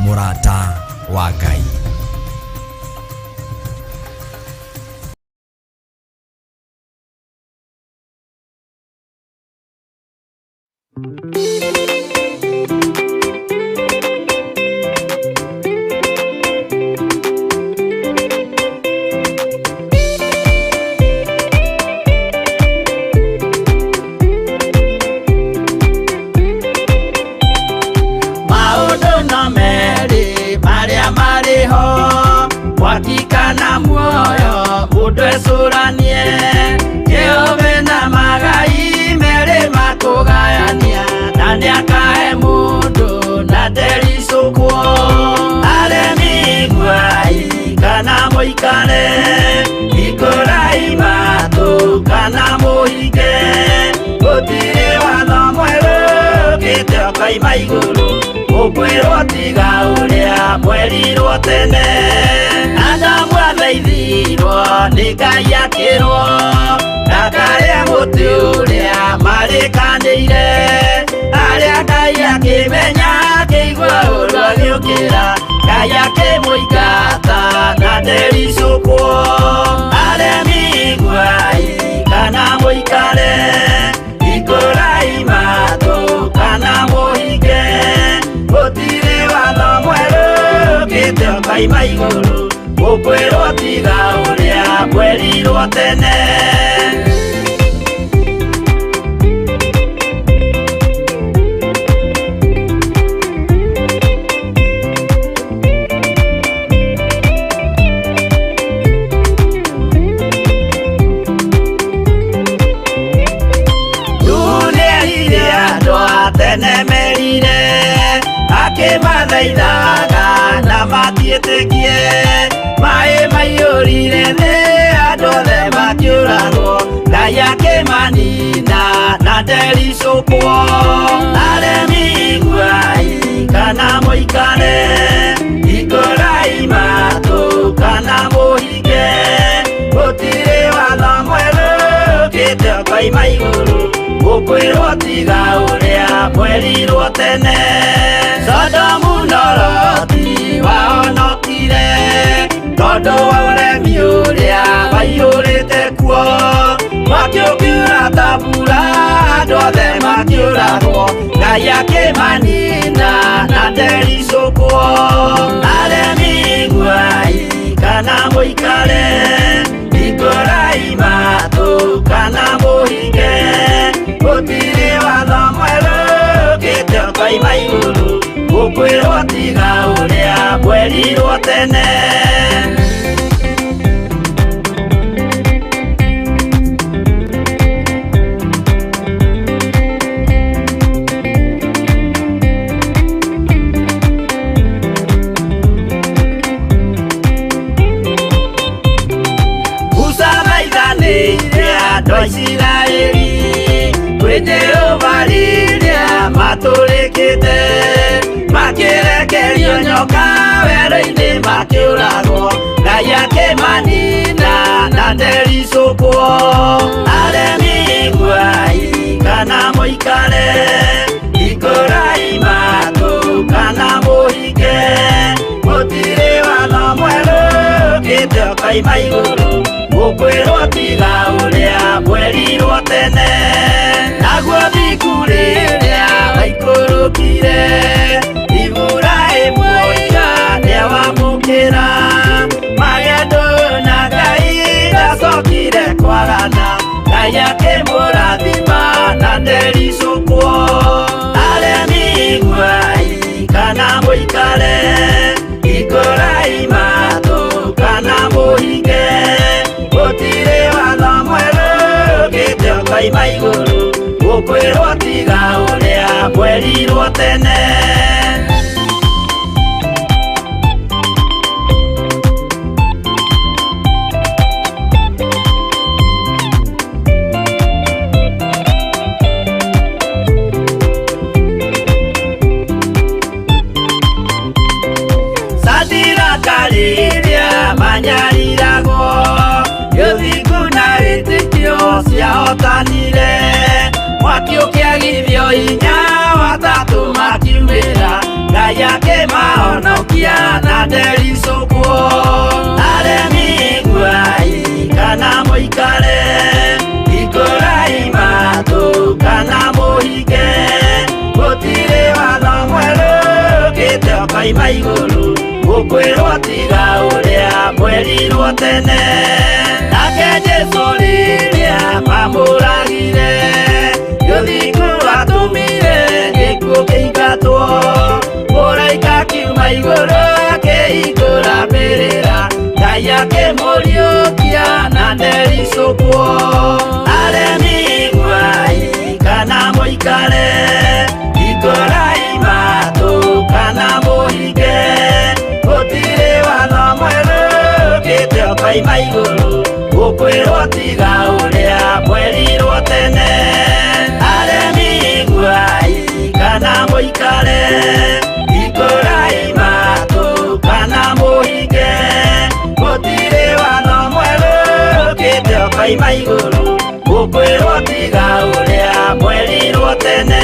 mũrata wa Ngai. Wakikana muoyo udwesuranie Jehova na magai mere makugayania na niakahe mundu na ndericukwo aremi gwai kana muikare ikurai matu kana muhige gutire watho mweru gite kaima iguru ukwirwo tiga uria mwerirwo tene Adamu athaithirwo nĩ Ngai akĩrwo ndakarĩa mũtĩ ũrĩa marĩkanĩire arĩa Ngai akĩmenya akĩigua ũru agĩũkĩra Ngai akĩmũingata na ndericũkwo aremi gwai kana mũikare ikũrai matũ kana mũhinge gũtirĩ watho mwerũ gĩte kaima igũrũ ukwirwo tiga uria mwerirwo tene Nunehire andũ a tene merire akĩmathaithaga na matiĩtĩkie Mae maiyũrire thĩ andũ othe makĩũragwo Ngai akĩmanina na ndericũkwo aremi gwai kana mũikare ikũrai matũ kana mũhinge gũtirĩ watho mwerũ gĩte kaima igũrũ ũkwĩrwo tiga ũrĩa mwerirwo tene Sodomu na Loti wahonokire tondũ wa ũremi ũrĩa waiyũrĩte kuo makĩũkĩra ta mbura andũ othe makĩũragwo Ngai akĩmanina na ndericũkwo aremi gwai kana mũikare ikũrai matũ kana mũhinge gũtirĩ watho mwerũ gĩte kaima igũrũ ũkwĩrwo tiga ũrĩa mwerirwo tene andũ a Isiraeli kwĩ Jehova rĩrĩa matũrĩkĩte makĩrekerio nyoka werũ-inĩ makĩũragwo Ngai akĩmanina na ndericũkwo aremi gwai kana mũikare ikũrai matũ kana mũhinge gũtirĩ watho mwerũ gĩte kaima igũrũ ũkwĩrwo tiga ũrĩa mwerirwo tene naguo thiku rĩrĩa waikũrũkire Iburahĩmu nĩwamũkĩra magendo na Ngai ndacokire kwarana Ngai akĩmũrathima na ndericũkwo aremi gwai kana mũikare ikũrai matũ kana mũhinge gũtirĩ watho mwerũ gĩte kaima igũrũ ũkwĩrwo tiga ũrĩa mwerirwo tene Sadiraka rĩrĩa manyariragwo gĩthiku na wĩtĩkio ciahotanire mwaki ũkĩagithio hinya watatũ makiumĩra Ngai akĩmahonokia na ndericũkwo. Aremi nguai kana mũikare, hingũrai matũ kana mũhinge, gũtirĩ watho mwerũ ũkĩte ũkoima igũrũ, gũkwĩrwo tiga ũrĩa mwerirwo tene. Nake Jesũ rĩrĩa mamũragire, gĩthiku atũmire gĩkuũ kĩingatwo, mũraika akiuma igũrũ akĩhingũra mbĩrĩra, Ngai akĩmũriũkia na ndericũkwo. Aremi nguai kana mũikare, hingũrai matũ kana mũhinge, gũtirĩ watho mwerũ ũkĩte ũkoima igũrũ, gũkwĩrwo tiga ũrĩa mwerirwo tene. Aremi nguai kana mũikare, hingũrai matũ kana mũhinge, gũtirĩ watho mwerũ ũkĩte ũkoima igũrũ, gũkwĩrwo tiga ũrĩa mwerirwo tene.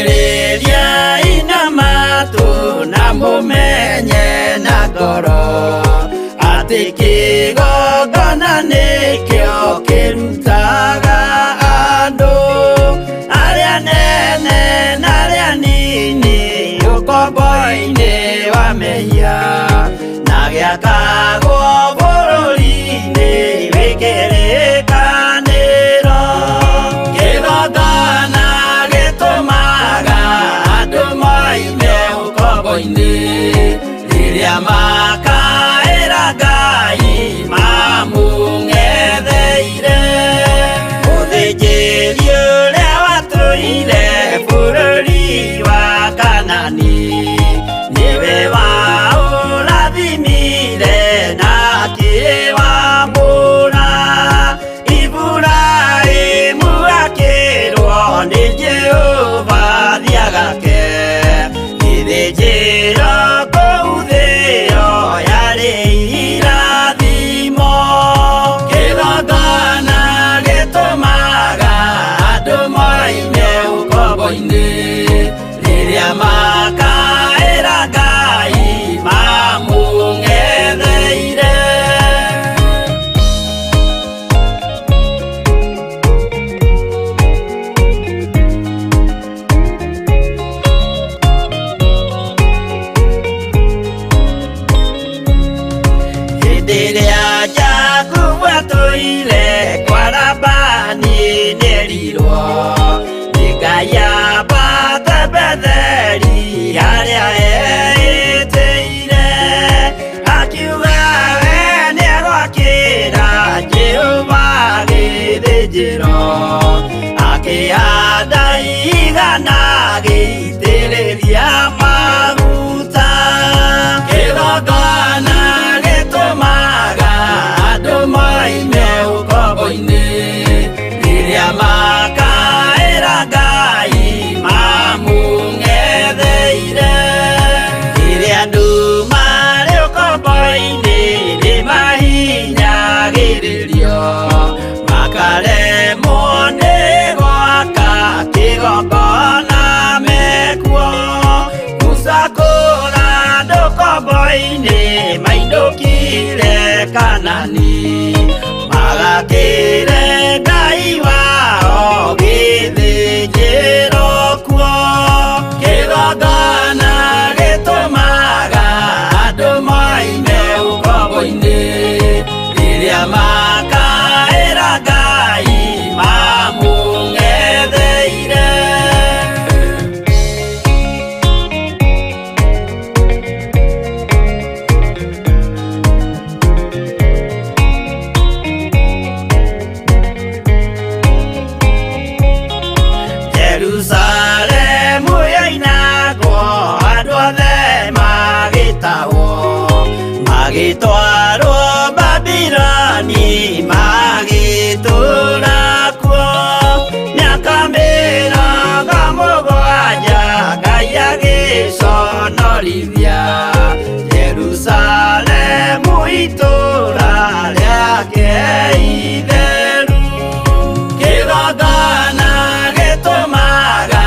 Thikĩrĩriai na matũ na mũmenye na ngoro, atĩ kĩgongona nĩkĩo kĩrutaga andũ arĩa nene na arĩa nini ũkombo-inĩ wa mehia, na gĩakagwo bũrũri-inĩ wĩ kĩrĩkanĩro. Kĩgongona gĩtũmaga andũ moime ũkombo-inĩ, rĩrĩa makaĩra Ngai mamũng'etheire. Mũthĩnjĩri ũrĩa watũire bũrũri wa Kanani, nĩwe waũrathimire na akĩwamũra. Iburahĩmu akĩrwo nĩ Jehova thiagake, gĩthĩnjĩro kũu thĩ ĩyo yarĩ irathimo. Kĩgongona gĩtũmaga andũ moime ũkombo-inĩ, rĩrĩa makaĩra Ngai mamũng'etheire. Kanani magakĩre Ngai wao gĩthĩnjĩro kuo. Kĩgongona gĩtũmaga andũ moime ũkombo-inĩ rĩrĩa makaĩra Ngai mamũng'etheire. Jerusalemu yainagwo andũ othe magĩtahwo, magĩtwarwo Babironi magĩtũũra kuo mĩaka mĩrongo mũgwanja Ngai agĩconorithia Jerusalemu itũũra rĩake itheru. Kĩgongona gĩtũmaga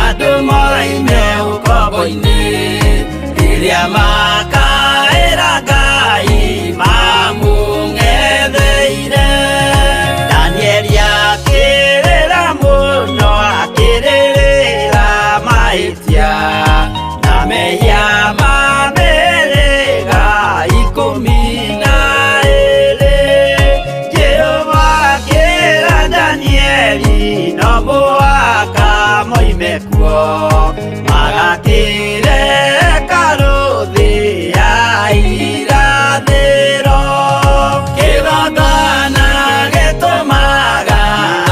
andũ moime ũkombo-inĩ rĩrĩa makaĩra Ngai mamũng'etheire. Danieli akĩrĩra mũno akĩrĩrĩra mahĩtia na mehia ma mĩhĩrĩga 12. Jehova akĩra Danieli no mũhaka moime kuo magakĩre hekarũ thĩ ya irathĩro. Kĩgongona gĩtũmaga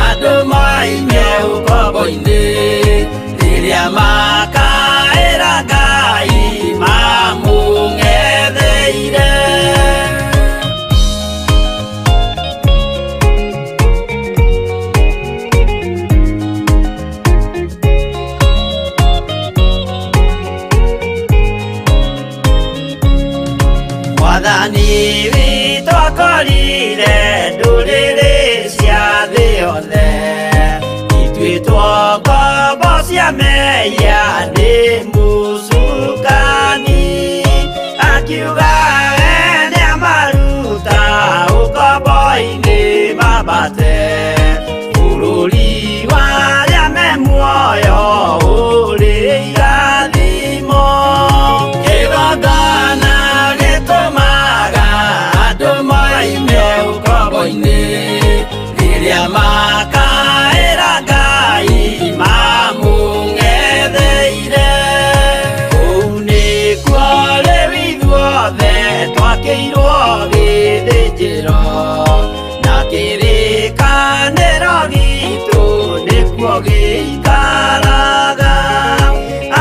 andũ moime ũkombo-inĩ rĩrĩa makaĩra Ngai mamũng'etheire. Mwathani witũ akorire ndũrĩrĩ cia thĩ yothe, ituĩtwo ngombo cia mehia nĩ mũcukani. Akiuga we nĩamaruta ũkombo-inĩ mambate bũrũri warĩa me muoyo ũrĩ irathimo. Kĩgongona gĩtũmaga andũ moime ũkombo-inĩ rĩrĩa makaĩra Ngai mamũng'etheire. Kũu nĩkuo rĩu ithuothe twakĩirwo gĩthĩnjĩro na kĩrĩkanĩro gitũ nĩkuo gĩikaraga.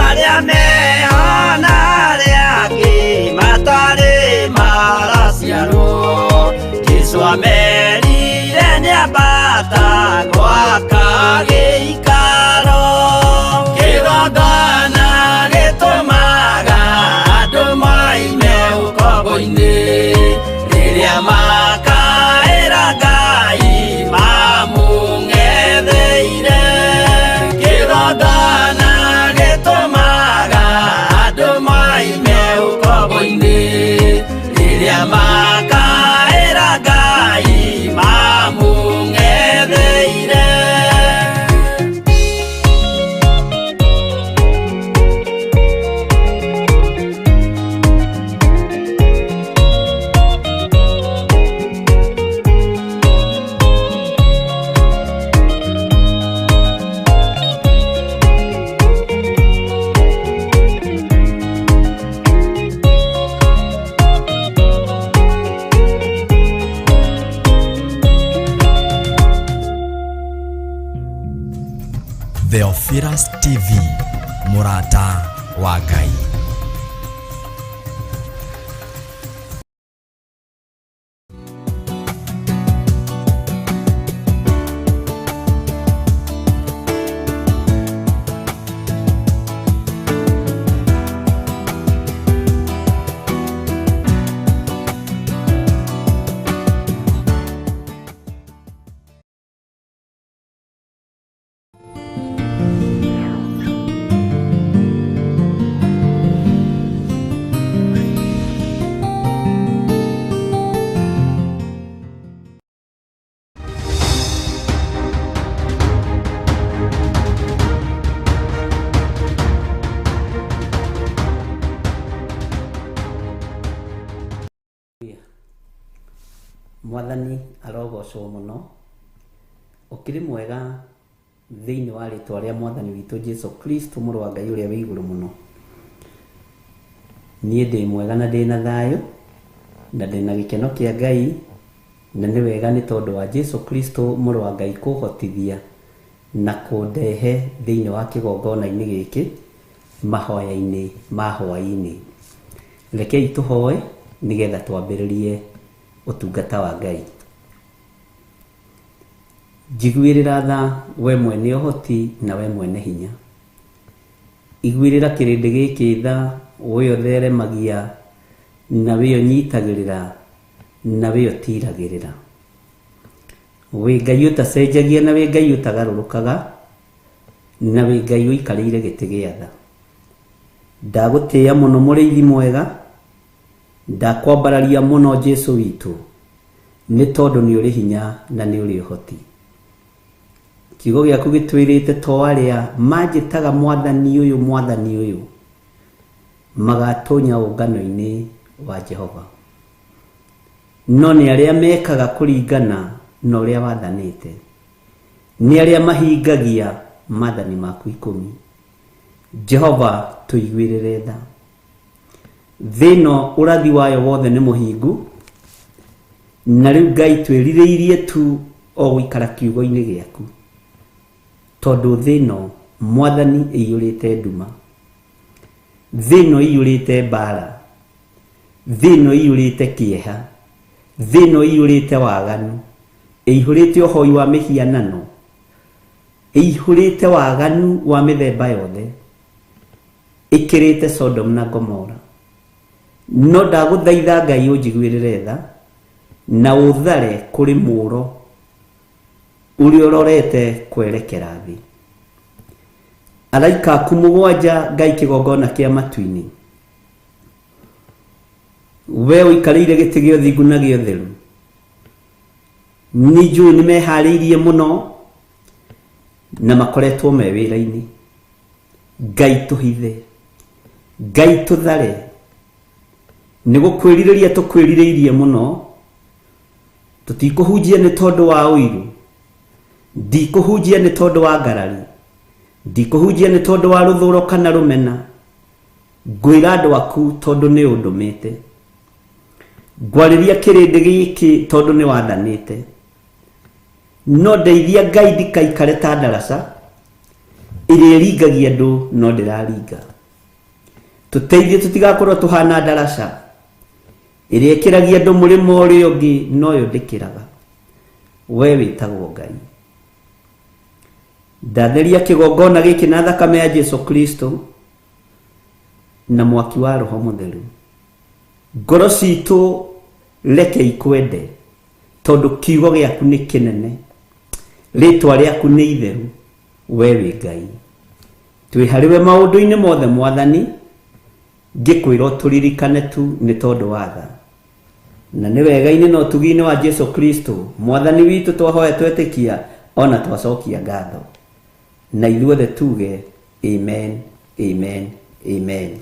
Arĩa meho na arĩa angĩ matarĩ maraciarwo, Jesũ amerire nĩambata gwaka gĩikaro. Kĩgongona gĩtũmaga andũ moime ũkombo-inĩ rĩrĩa makaĩra Ngai mamũng'etheire. Kĩgongona gĩtũmaga andũ moime ũkombo-inĩ rĩrĩa makaĩra Ngai mamũng'etheire. Theophilus TV, mũrata wa Ngai. Mwathani arogocwo muno. Ukiri mwega thiini wa ritwa ria Mwathani witu Jesu Kristo mũrũ wa Ngai ũrĩa wĩ igũrũ mũno. Niĩ ndĩ mwega na ndĩna thayũ na ndĩna gĩkeno kĩa Ngai, na nĩ wega nĩ tondũ wa Jesu Kristo mũrũ wa Ngai kũhotithia na kũndehe thĩinĩ wa kĩgongona-inĩ gĩkĩ mahoya-inĩ ma hwaĩ-inĩ. Rekei tũhoe nĩgetha twambĩrĩrie ũtungata wa Ngai. Njiguĩrĩra tha we mwene ũhoti na we mwene hinya. Iguĩrĩra kĩrĩndĩ gĩkĩ tha we ũtheremagia na we ũnyitagĩrĩra na we ũtiragĩrĩra. We Ngai ũtacenjagia na we Ngai ũtagarũrũkaga na we Ngai ũikarĩire gĩtĩ gĩa tha. Ndagũtĩĩa mũno mũrĩithi mwega, ndakwambararia mũno Jesu witũ nĩ tondũ nĩ ũrĩ hinya na nĩ ũrĩ ũhoti. Kiugo gĩaku gĩtwĩrĩte to arĩa manjĩtaga Mwathani ũyũ Mwathani ũyũ magatonya ũngano-inĩ wa Jehova, no nĩ arĩa mekaga kũringana na ũrĩa wathanĩte, nĩ arĩa mahingagia maathani maku 10. Jehova tũiguĩrĩre tha. Thĩno ũrathi wayo wothe nĩ mũhingu, na rĩu Ngai twĩrirĩirie tu o gũikara kiugo-inĩ gĩaku, tondũ thĩno Mwathani ĩiyũrĩte nduma, thĩno ĩiyũrĩte mbara, thĩno ĩiyũrĩte kĩeha, thĩno ĩiyũrĩte waganu, ĩihũrĩte ũhoi wa mĩhianano, ĩihũrĩte waganu wa mĩthemba yothe, ĩkĩrĩte Sodom na Gomora. No ndagũthaitha Ngai ũnjiguĩrĩre tha na ũthare kũrĩ mũũro ũrĩa ũrorete kwerekera thĩ. Araika aku 7 Ngai kĩgongona kĩa matu-inĩ, we ũikarĩire gĩtĩ gĩa ũthingu na gĩa ũtheru, nĩ njũĩ nĩ meharĩirie mũno na makoretwo me wĩra-inĩ. Ngai tũhithe, Ngai tũthare, nĩ gũkwĩrirĩria tũkwĩrirĩirie mũno. Tũtikũhunjia nĩ tondũ wa ũiru, ndikũhunjia nĩ tondũ wa ngarari, ndikũhunjia nĩ tondũ wa rũthũro kana rũmena. Ngwĩra andũ aku tondũ nĩ ũndũmĩte, ngwarĩria kĩrĩndĩ gĩkĩ tondũ nĩ wathanĩte. No ndeithia Ngai ndikaikare ta ndaraca ĩrĩa ĩringagia andũ no ndĩraringa. Tũteithie tũtigakorwo tũhana ndaraca ĩrĩa ĩkĩragia andũ mũrĩmo ũrĩa ũngĩ no yo ndĩkĩraga. We wĩtagwo Ngai. Ndatheria kĩgongona gĩkĩ na thakame ya Jesu Kristo na mwaki wa Roho Mũtheru. Ngoro citũ reke ikwende tondũ kiugo gĩaku nĩ kĩnene, rĩtwa rĩaku nĩ itheru. We wĩ Ngai. Twĩ harĩwe maũndũ-inĩ mothe Mwathani, ngĩkwĩra tũririkane tu nĩ tondũ wa tha, na nĩ wega-inĩ na ũtugi-inĩ wa Jesu Kristo Mwathani witũ twahoya twetĩkia ona twacokia ngatho, na ithuothe tuge amen, amen, amen.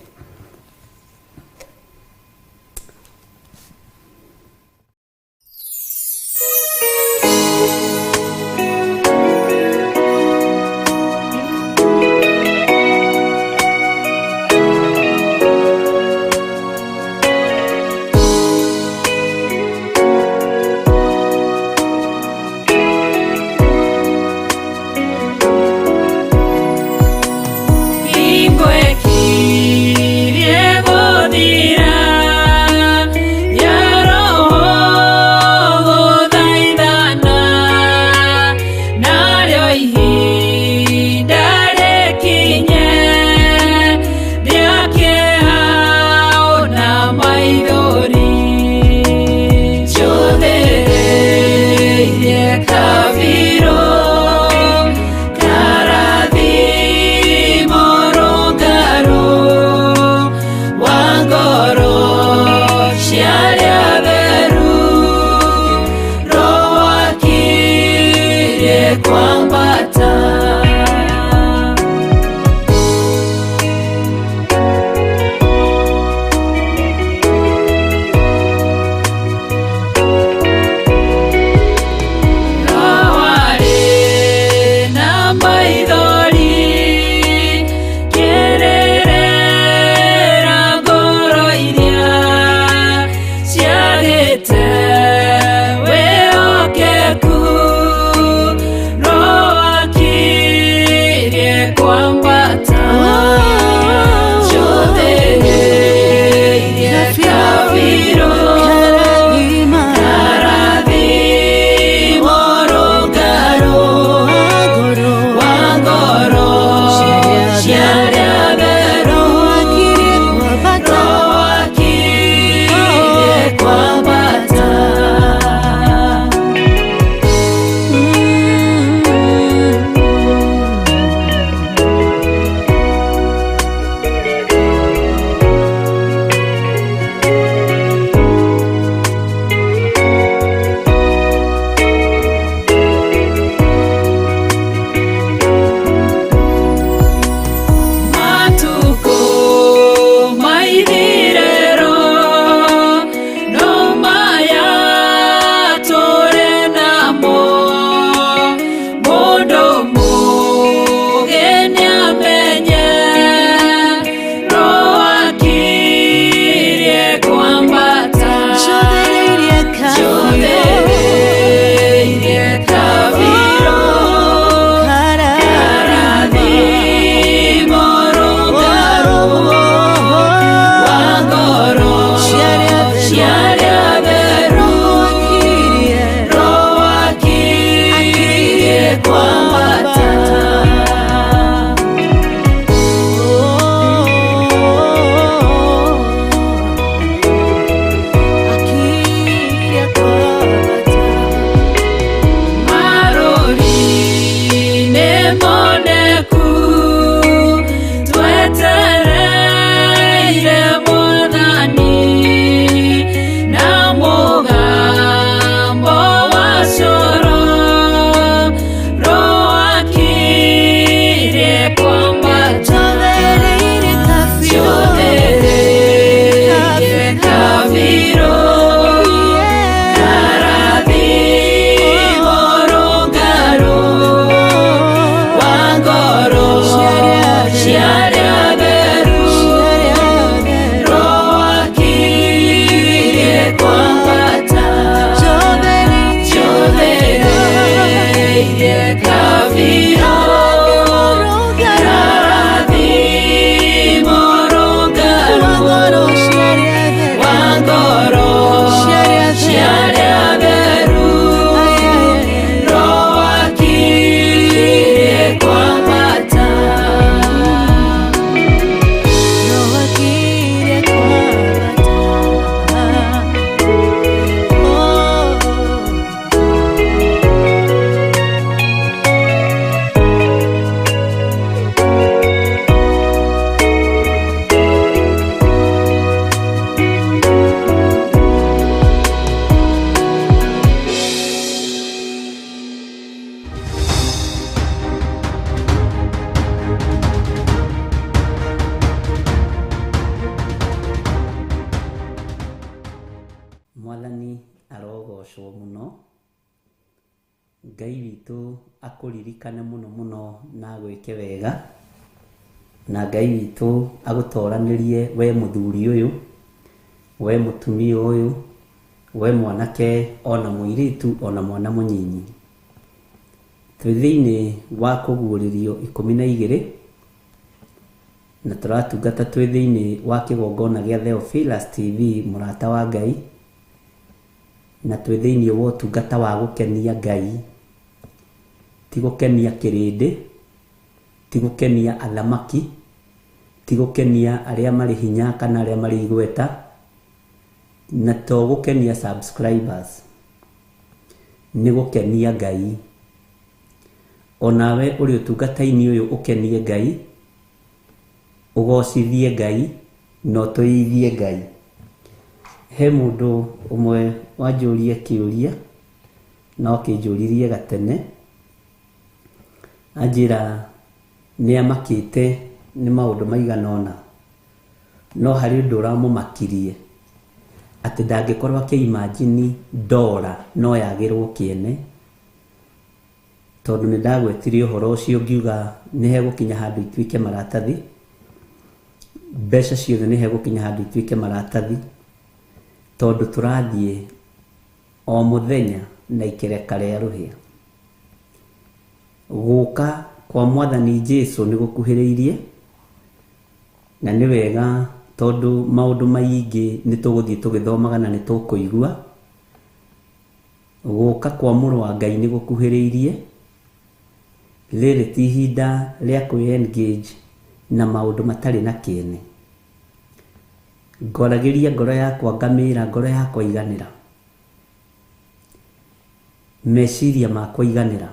Ingwe ki Mwathani arogocwo muno. Ngai witũ akũririkane muno muno na gwĩke wega, na Ngai witũ agũtoranĩrie we mũthuri ũyũ, we mũtumia ũyũ, we mwanake ona mũirĩtu ona mwana mũnyinyi. Twĩ thĩinĩ wa kũguũrĩrio 12 na tũratungata twĩ thĩinĩ wa kĩgongona gĩa Theophilus TV mũrata wa Ngai, na twĩ thĩinĩ wa ũtungata wa gũkenia Ngai, ti gũkenia kĩrĩndĩ, ti gũkenia athamaki, ti gũkenia arĩa marĩ hinya kana arĩa marĩ igweta, na to gũkenia subscribers, nĩ gũkenia Ngai. Onawe ũrĩ ũtungata-inĩ ũyũ ũkenie Ngai, ũgocithie Ngai, na ũtũithie Ngai. He mũndũ ũmwe wanjũrie kĩũria, no kĩnjũririe gatene, anjĩra nĩ amakĩte nĩ maũndũ maigana ũna, no harĩ ũndũ ũramũmakirie, atĩ ndangĩkorwo akĩimagine ndora no yagĩrwo kĩene, tondũ nĩ ndagwetire ũhoro ũcio ngiuga nĩ hegũkinya handũ ituĩke maratathi, mbeca ciothe nĩ hegũkinya handũ ituĩke maratathi, tondũ tũrathiĩ o mũthenya na ikereka rĩa rũhĩa. Gũka kwa Mwathani Jesũ nĩ gũkuhĩrĩirie, na nĩ wega tondũ maũndũ maingĩ nĩ tũgũthiĩ tũgĩthomaga na nĩ tũkũigua. Gũka kwa Mũrũ wa Ngai nĩ gũkuhĩrĩirie, rĩrĩ ti ihinda rĩa kwĩ-engage na maũndũ matarĩ na kĩene. Ngoragĩria ngoro yakwa ngamĩra ngoro yakwa iganĩra, meciria makwa iganĩra,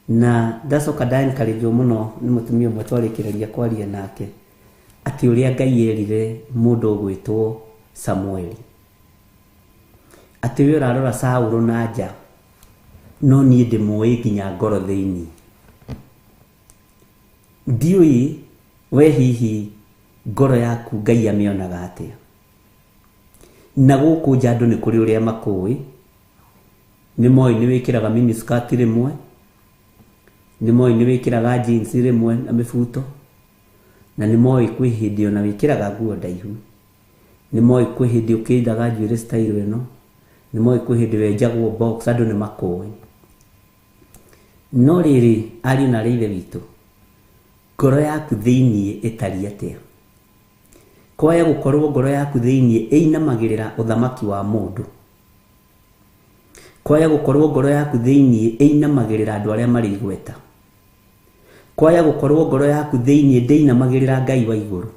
na ndacoka nda-encourageo mũno nĩ mũtumia ũmwe twarĩkĩrĩria kwaria nake, atĩ ũrĩa Ngai erire mũndũ ũgwĩtwo Samueli, atĩ we ũrarora Saũlũ na nja, no niĩ ndĩmũĩ nginya ngoro thĩinĩ. Ndiũĩ we hihi ngoro yaku Ngai amĩonaga atĩa, na gũkũ nja andũ nĩ kũrĩ ũrĩa makũĩ, nĩ moĩ nĩ wĩkĩraga miniskirt rĩmwe, nĩ moĩ nĩ wĩkĩraga jeans rĩmwe na mĩbuto, na nĩ moĩ kwĩ hĩndĩ ona wĩkĩraga nguo ndaihu, nĩ moĩ kwĩ hĩndĩ ũkĩndaga njuĩrĩ style ĩno, nĩ moĩ kwĩ hĩndĩ wenjagwo box, andũ nĩ makũĩ. No rĩrĩ ariũ na arĩ a Ithe witũ, ngoro yaku thĩinĩ ĩtariĩ atĩa? Kwaya gũkorwo ngoro yaku thĩinĩ ĩinamagĩrĩra ũthamaki wa mũndũ, kwaya gũkorwo ngoro yaku thĩinĩ ĩinamagĩrĩra andũ arĩa marĩ igweta, kwaya gũkorwo ngoro yaku thĩinĩ ndĩinamagĩrĩra Ngai wa igũrũ,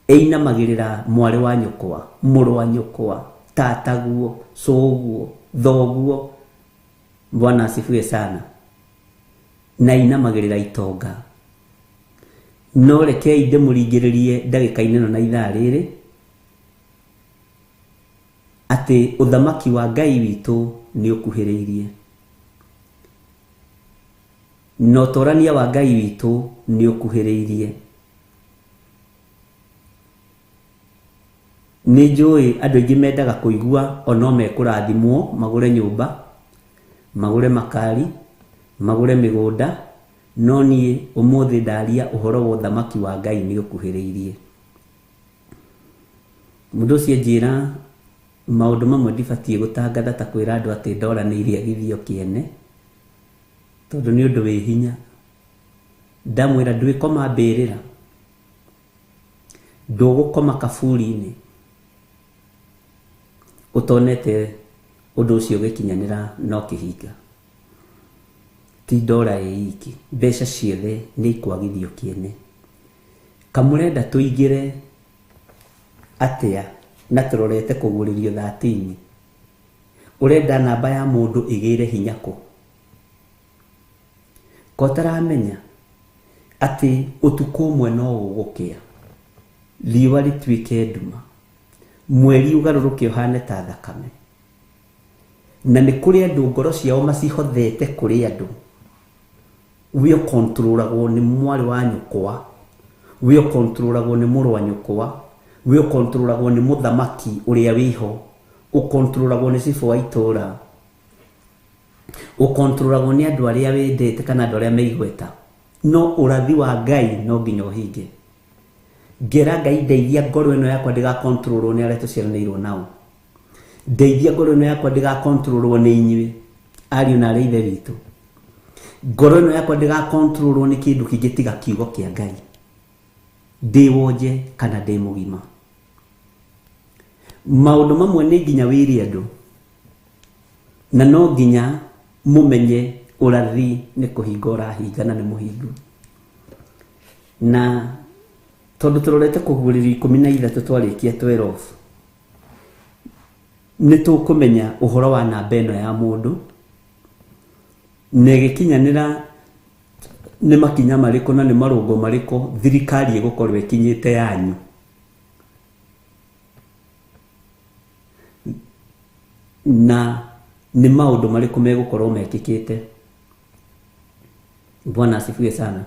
ĩinamagĩrĩra mwarĩ wa nyũkwa, mũrũ wa nyũkwa, tataguo, cũguo, thoguo, Bwana asifiwe sana, na inamagĩrĩra itonga. No rekei ndĩmũringĩrĩrie ndagĩka-inĩ ĩno na ithaa rĩrĩ, atĩ ũthamaki wa Ngai witũ nĩ ũkuhĩrĩirie, na ũtorania wa Ngai witũ nĩ ũkuhĩrĩirie. Nĩ njũĩ andũ aingĩ mendaga kũigua ono mekũrathimwo, magũre nyũmba, magũre makari, magũre mĩgũnda, no niĩ ũmũthĩ ndaria ũhoro wa ũthamaki wa Ngai nĩ ũkuhĩrĩirie. Mũndũ ũcio njĩra maũndũ mamwe ndibatiĩ gũtangatha ta kwĩra andũ atĩ ndora nĩ irĩagithio kĩene, tondu ni undu wi hinya ndamwira ndwikoma mbirira ndugukoma kaburi-ini utonete undu ucio gikinyanira no kihinga ti ndora iki mbeca ciothe ni ikwagithio kiene kamurenda tuigire atia na turorete kuguririo 13 urenda namba ya mundu igire hinya ku kotaramenya ati utuku umwe no ugukia liwa litwike nduma mweri ugaruruke uhane ta thakame na ni kuri andu ngoro ciao macihothete kuri andu wio controlagwo ni mwari wa nyukwa wio controlagwo ni muru wa nyukwa wio controlagwo ni muthamaki uria wiho ukontrolagwo ni cifu wa itura ukontrolagwo ni andu aria wendete kana andu aria meigweta no urathi wa Ngai no nginya uhinge ngera Ngai ndeithia ngoro ino yakwa ndiga controlwo ni aria tuciaranirwo nao ndeithia ngoro ino yakwa ndiga controlwo ni inyui ariu na aria ithe witu ngoro ino yakwa ndiga controlwo ni kindu kingi tiga kiugo kia Ngai ndiwonje kana ndi mugima maundu mamwe ni nginya wiri andu na no nginya mumenye urathi ni kuhinga urahinga na ni muhingu na tondu turorete kuguririo 13 twarikia 12 ni tukumenya uhoro wa namba ino ya mundu negikinyanira ni makinya mariko na ni marungo mariko thirikari igukorwo ikinyite yanyu na ni maundu mariko megukorwo mekikite. Bwana asifiwe sana.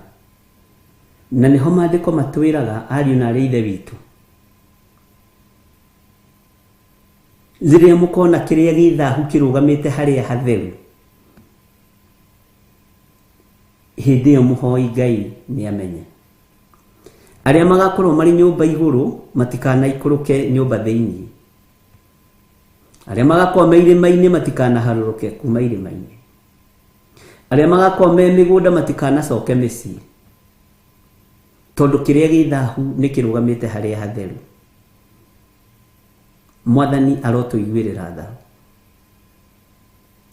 Na niho maandiko matwiraga ariu na aria ithe witu riria mukona kiria githahu kirugamite haria hatheru hindi iyo muhoi Ngai ni amenye aria magakorwo mari nyumba iguru matikana ikuruke nyumba thiini aria magakorwo meirima-ini matikana haruruke kuma irima-ini aria magakorwo me migunda matikana coke micii tondu kiria githahu ni kirugamite haria hatheru. Mwathani arotuiguirira tha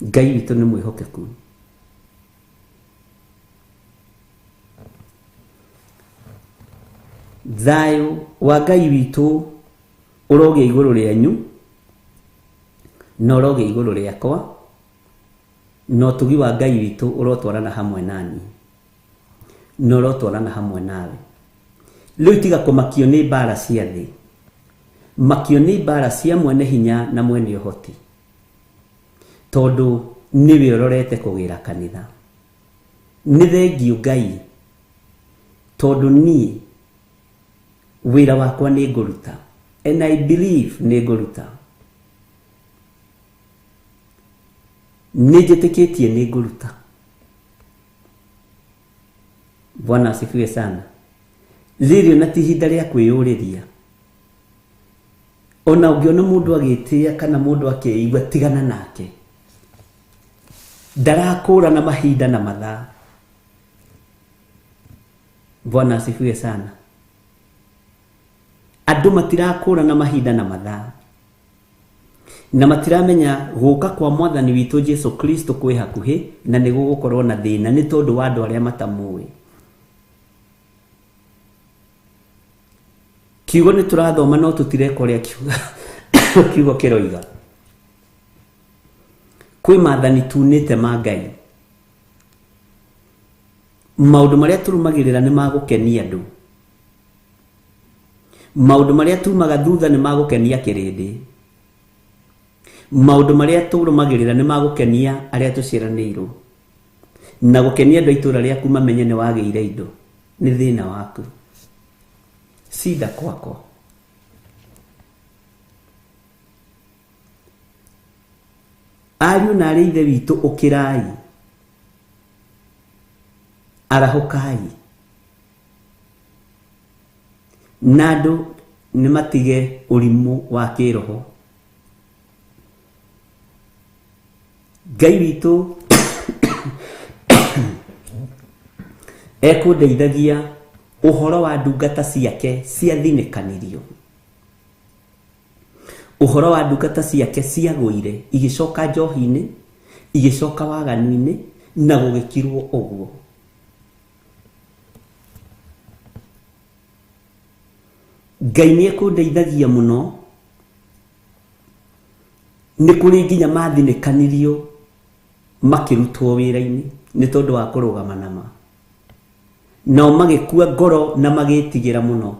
Ngai witu ni mwihokeku thayu wa Ngai witu uroge iguru rianyu no roge iguru riakwa no tugi wa Ngai witu urotwarana hamwe nani no urotwarana hamwe nawe riu tiga kumakio ni mbara cia thi makio ni mbara cia mwene hinya na mwene uhoti tondu niwe urorete kugira kanitha ni thengiu Ngai tondu ni wira wakwa ni nguruta and I believe ni nguruta nijetikitie ni nguruta. Bwana asifiwe sana. Lirio na tihinda ria kwiyuriria ona ungiona mundu agitia kana mundu akeigwa tigana nake ndarakura na mahinda na mathaa. Bwana asifiwe sana. Andu matirakura na mahinda na mathaa na matiramenya guka kwa Mwathani witu Jesu Kristo kwi hakuhi na ni gugukorwo na thina ni tondu wa andu aria matamui. Kiugo ni turathoma no tutireko ria kiugo kiroiga kwi maathani tunite ma Ngai maundu maria turumagirira ni magukenia andu maundu maria tumaga thutha ni magukenia kirindi maundu maria turumagirira ni magukenia aria tuciranirwo na gukenia andu itura riaku mamenye ni wagiire indo ni thina waku sida kwako. Ariu na aria ithe witu ukirai arahukai na andu ni matige urimu wa kiroho. Ngai witu ekundeithagia uhoro wa ndungata ciake cia thinekanirio, uhoro wa ndungata ciake ciagũire igicoka njohi-inĩ, igicoka waganu-inĩ na gũgĩkirwo ũguo. Ngai nĩ ekundeithagia mũno, nĩ kũrĩ nginya mathinekanirio makĩrutwo wĩra-inĩ nĩ tondũ wa kũrũgama nama, nao magĩkua ngoro na magĩtigĩra mũno.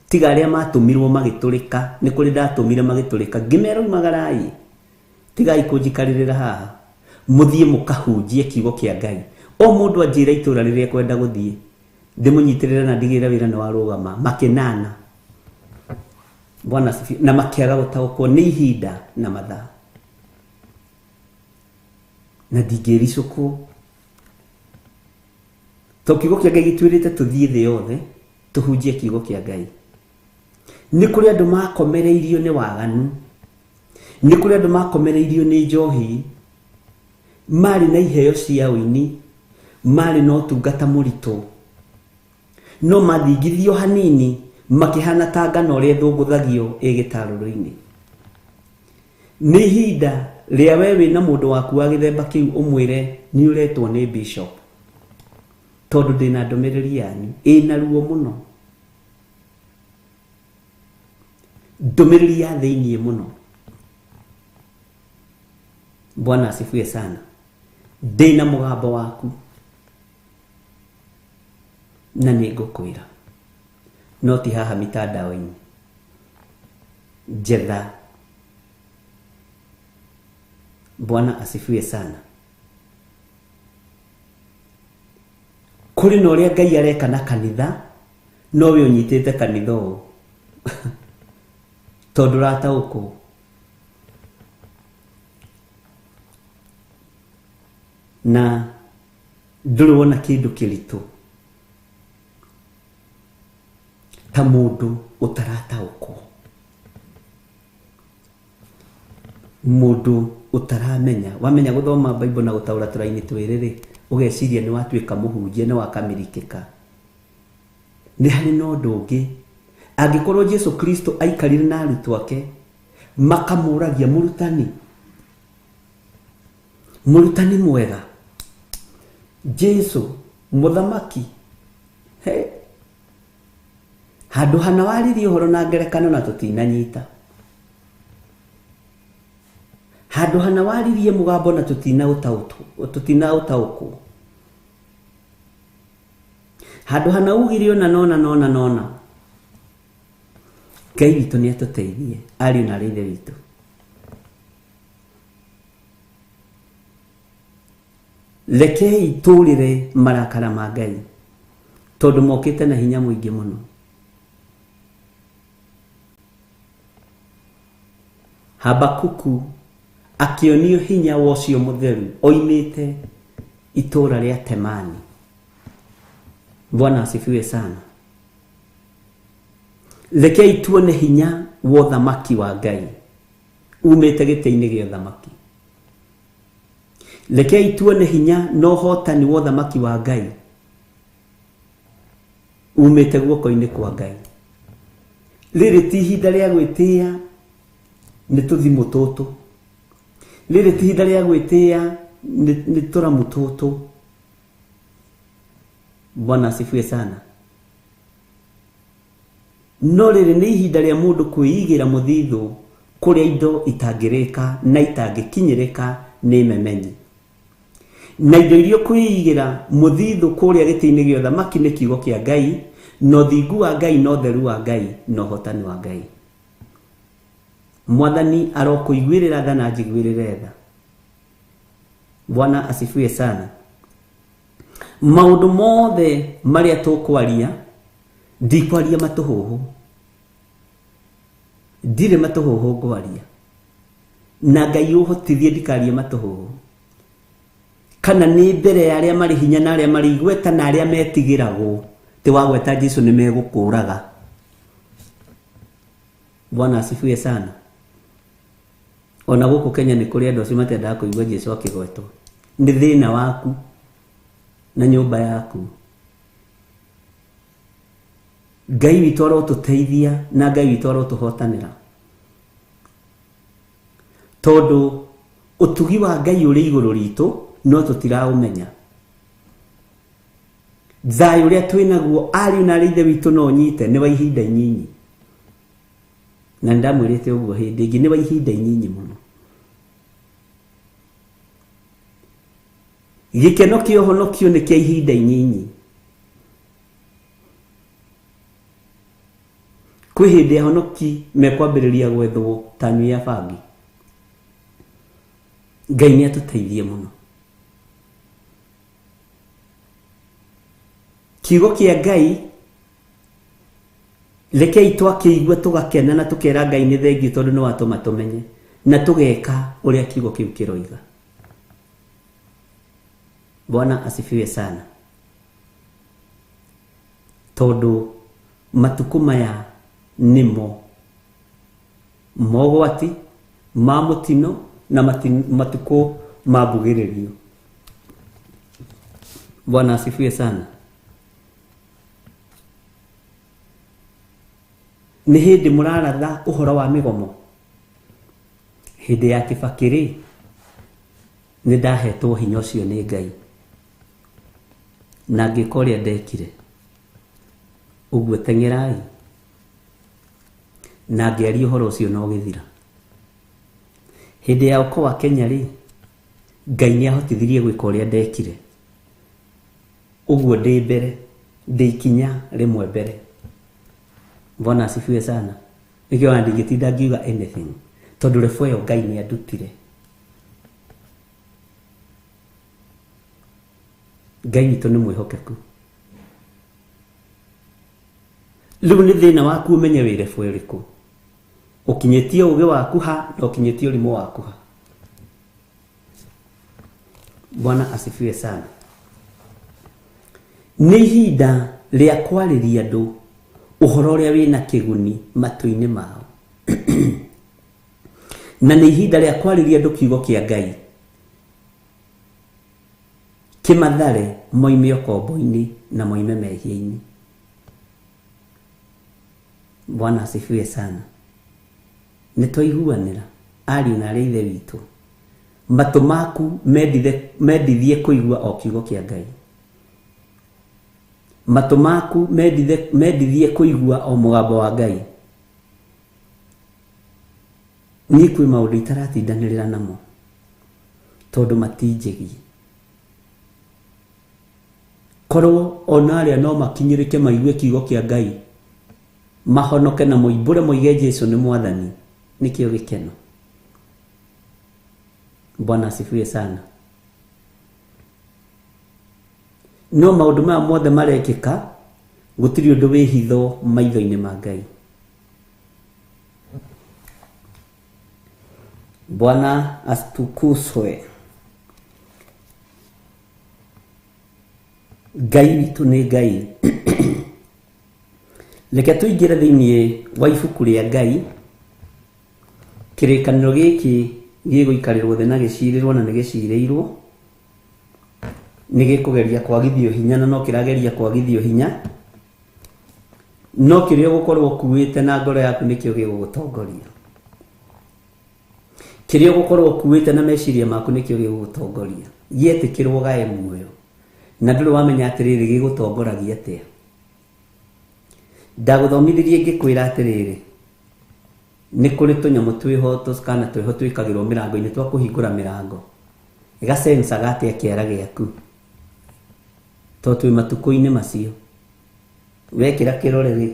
Tiga arĩa matũmirwo magĩtũrĩka, nĩ kũrĩ ndatũmire magĩtũrĩka ngĩmera umagarai, tigai kũnjikarĩrĩra haha, mũthiĩ mũkahunjie kiugo kĩa Ngai. O mũndũ anjĩra itũra rĩrĩa kwenda gũthiĩ, ndĩmũnyitĩrĩre na ndigĩra wĩra nĩ warũgama, makĩnana. Bwana sifi, na makĩaga gũtaũkwo nĩ ihinda na mathaa, na ndingĩricũkwo. To kiugo kĩa Ngai gĩtwĩrĩte tũthiĩ thĩ yothe tũhunjie kiugo kĩa Ngai. Nĩ kũrĩ andũ makomereirio nĩ waganu, nĩ kũrĩ andũ makomereirio nĩ njohi, marĩ na iheo cia ũini, marĩ na ũtungata mũritũ, no mathingithio hanini makĩhana ta ngano ũrĩa ĩthũngũthagio ĩgĩtarũrũ-inĩ. Nĩ ihinda rĩa we wĩna mũndũ waku wa gĩthemba kĩu ũmwĩre nĩ ũretwo nĩ bishop, tondũ ndĩna ndũmĩrĩri yanyu ĩna ruo mũno, ndũmĩrĩri ya thĩiniĩ mũno. Bwana asifiwe sana. Ndĩna mũgambo waku na nĩ ngũkwĩra, no ti haha mitandao-inĩ, njetha. Bwana asifiwe sana. Kũrĩ na ũrĩa Ngai areka na kanitha, no we ũnyitĩte kanitha ũũ tondũ rataũkwo. Na ndũrĩ wona kĩndũ kĩritũ ta mũndũ ũtarataũkwo, mũndũ ũtaramenya. Wamenya gũthoma Bible na gũtaũra tũraini twĩrĩ, ũgeciria nĩ watuĩka mũhunjia, nĩ wakamirikĩka. Nĩ harĩ na ũndũ ũngĩ, angĩkorwo Jesu Kristo aikarire na arutwo ake makamũragia, mũrutani mwega, Jesu mũthamaki, handũ hana waririe ũhoro na ngerekano na tũtinanyita, handũ hana waririe mũgambo na tũtinaũtaũkwo, handũ hana ugire ona nona. Ngai witũ nĩ atũteithie, ariũ na aithe witũ. Rekei tũrĩre marakara ma Ngai, tondũ mokĩte na hinya mũingĩ mũno. Habakuku akĩonio hinya wocio mũtheru oimĩte itũra rĩa Temani. Bwana asifiwe sana. Rekei tuone hinya wa ũthamaki wa Ngai umĩte gĩtĩ-inĩ gĩa ũthamaki. Rekei tuone hinya na ũhotani wa ũthamaki wa Ngai umĩte guoko-inĩ kwa Ngai. Rĩrĩ ti ihinda rĩa gwĩtĩĩa nĩ tũthimũ tũtũ, rĩrĩ ti ihinda rĩa gwĩtĩĩa nĩ tũramu tũtũ. Bwana asifiwe sana. No rĩrĩ nĩ ihinda rĩa mũndũ kwĩigĩra mũthithũ kũrĩa indo itangĩrĩka na itangĩkinyĩrĩka nĩ memenyi. Na indo iria kwĩigĩra mũthithũ kũrĩa gĩtĩ-inĩ gĩa ũthamaki nĩ kiugo kĩa Ngai, no thingu wa Ngai, no theru wa Ngai, no hotani wa Ngai. Mwathani arokũiguĩrĩra tha na njiguĩrĩre tha. Bwana asifiwe sana. Maũndũ mothe marĩa tũkwaria, ndikwaria matũhũhũ, ndirĩ matũhũhũ ngwaria, na Ngai ũhotithie ndikarie matũhũhũ. Kana nĩ mbere ya arĩa marĩ hinya na arĩa marĩ igweta na arĩa metigĩragwo, ti wagweta Jesu nĩ megũkũraga. Bwana asifiwe sana. Ona gũkũ Kenya nĩ kũrĩ andũ acio matendaga kũigua Jesu akĩgwetwo. Nĩ thĩna waku. na nyũmba yaku. Ngai witũ arotuteithia na Ngai witũ arotuhotanĩra, tondũ ũtugi wa Ngai ũrĩ igũrũ ritũ no tũtiraũmenya. Thayũ ũrĩa twĩnaguo ariũ na ithe witũ no nyite nĩ wa ihinda inyinyi, na ndamwĩrĩte ũguo hĩndĩ ĩngĩ nĩ wa ihinda inyinyi mũno. Gĩkeno kĩa ũhonokio nĩ kĩa ihinda inyinyi. Kwĩ hĩndĩ ahonoki mekwambĩrĩria gwethwo ta nyui ya bangi. Ngai nĩ atũteithie mũno. Kiugo kĩa Ngai rekei twakĩigua tũgakena na tũkera Ngai nĩ thengiũ tondũ nĩ watũma tũmenye na tũgeka ũrĩa kiugo kĩu kĩroiga. Bwana asifiwe sana. Tondũ matukũ maya nĩmo mogwati ma mũtino na matukũ ma mbugĩrĩrio. Bwana asifiwe sana. Nĩ hĩndĩ mũraratha ũhoro wa mĩgomo. Hĩndĩ ya Kĩbakĩ rĩ, nĩ ndahetwo hinya ũcio nĩ Ngai na ngĩka ũrĩa ndekire. Ũguo teng'erai na ngĩaria ũhoro ũcio no gĩthira. Hĩndĩ ya ũko wa Kenya rĩ, Ngai nĩ ahotithirie gwĩka ũrĩa ndekire. Ũguo ndĩ mbere, ndĩ ikinya rĩmwe mbere. Bwana asifiwe sana. Nĩkĩo ona ndingĩtinda ngiuga anything, tondũ rebu ĩyo Ngai nĩ andutire. Ngai witũ nĩ mwĩhokeku. Rĩu nĩ thĩna waku ũmenye wĩ rebu ĩrĩkũ. Ũkinyĩtie ũgĩ waku ha na ũkinyĩtie ũrimũ waku ha. Bwana asifiwe sana. Nĩ ihinda rĩa kwarĩria andũ ũhoro ũrĩa wĩna kĩguni matũ-inĩ mao. Na nĩ ihinda rĩa kwarĩria andũ kiugo kĩa Ngai kĩmathare moime ũkombo-inĩ na moime mehia-inĩ. Bwana asifiwe sana. Nĩ twaiguanĩra ariũ na arĩa ithe witũ. Matũ maku mendithie kũigua o kiugo kĩa Ngai. Matũ maku mendithie kũigua o mũgambo wa Ngai. Niĩ kwĩ maũndũ itaratindanĩrĩra namo tondũ matinjĩgie. Korwo ona arĩa no makinyĩrĩke maigue kiugo kĩa Ngai, mahonoke na moimbũre moige Jesũ nĩ Mwathani, nĩkĩo gĩkeno. Bwana asifiwe sana. No maũndũ maya mothe marekĩka, gũtirĩ ũndũ wĩ hitho maitho-inĩ ma Ngai. Bwana atukuzwe. Ngai witũ nĩ Ngai. Reke tũingĩre thĩinĩ wa ibuku rĩa Ngai. Kĩrĩkanĩro gĩkĩ gĩgũikarĩrwo thĩ na gĩcirĩrwo na nĩ gĩcirĩirwo. Nĩ gĩkũgeria kwagithio hinya na no kĩrageria kwagithio hinya. No kĩrĩa ũgũkorwo ũkuĩte na ngoro yaku nĩkĩo gĩgũgũtongoria. Kĩrĩa ũgũkorwo ũkuĩte na meciria maku nĩkĩo gĩgũgũtongoria. Gĩetĩkĩrwo gae muoyo. Na ndũrĩ wamenya atĩrĩrĩ gĩgũtongoragia atĩa. Ndagũthomithirie ngĩkwĩra atĩrĩrĩ, nĩ kũrĩ tũnyamũ twĩho tũcikana twĩho twĩkagĩrwo mĩrango-inĩ twa kũhingũra mĩrango. Gacensa gatĩa kĩara gĩaku. To twĩ matukũ-inĩ macio. Wekĩra kĩrore rĩ,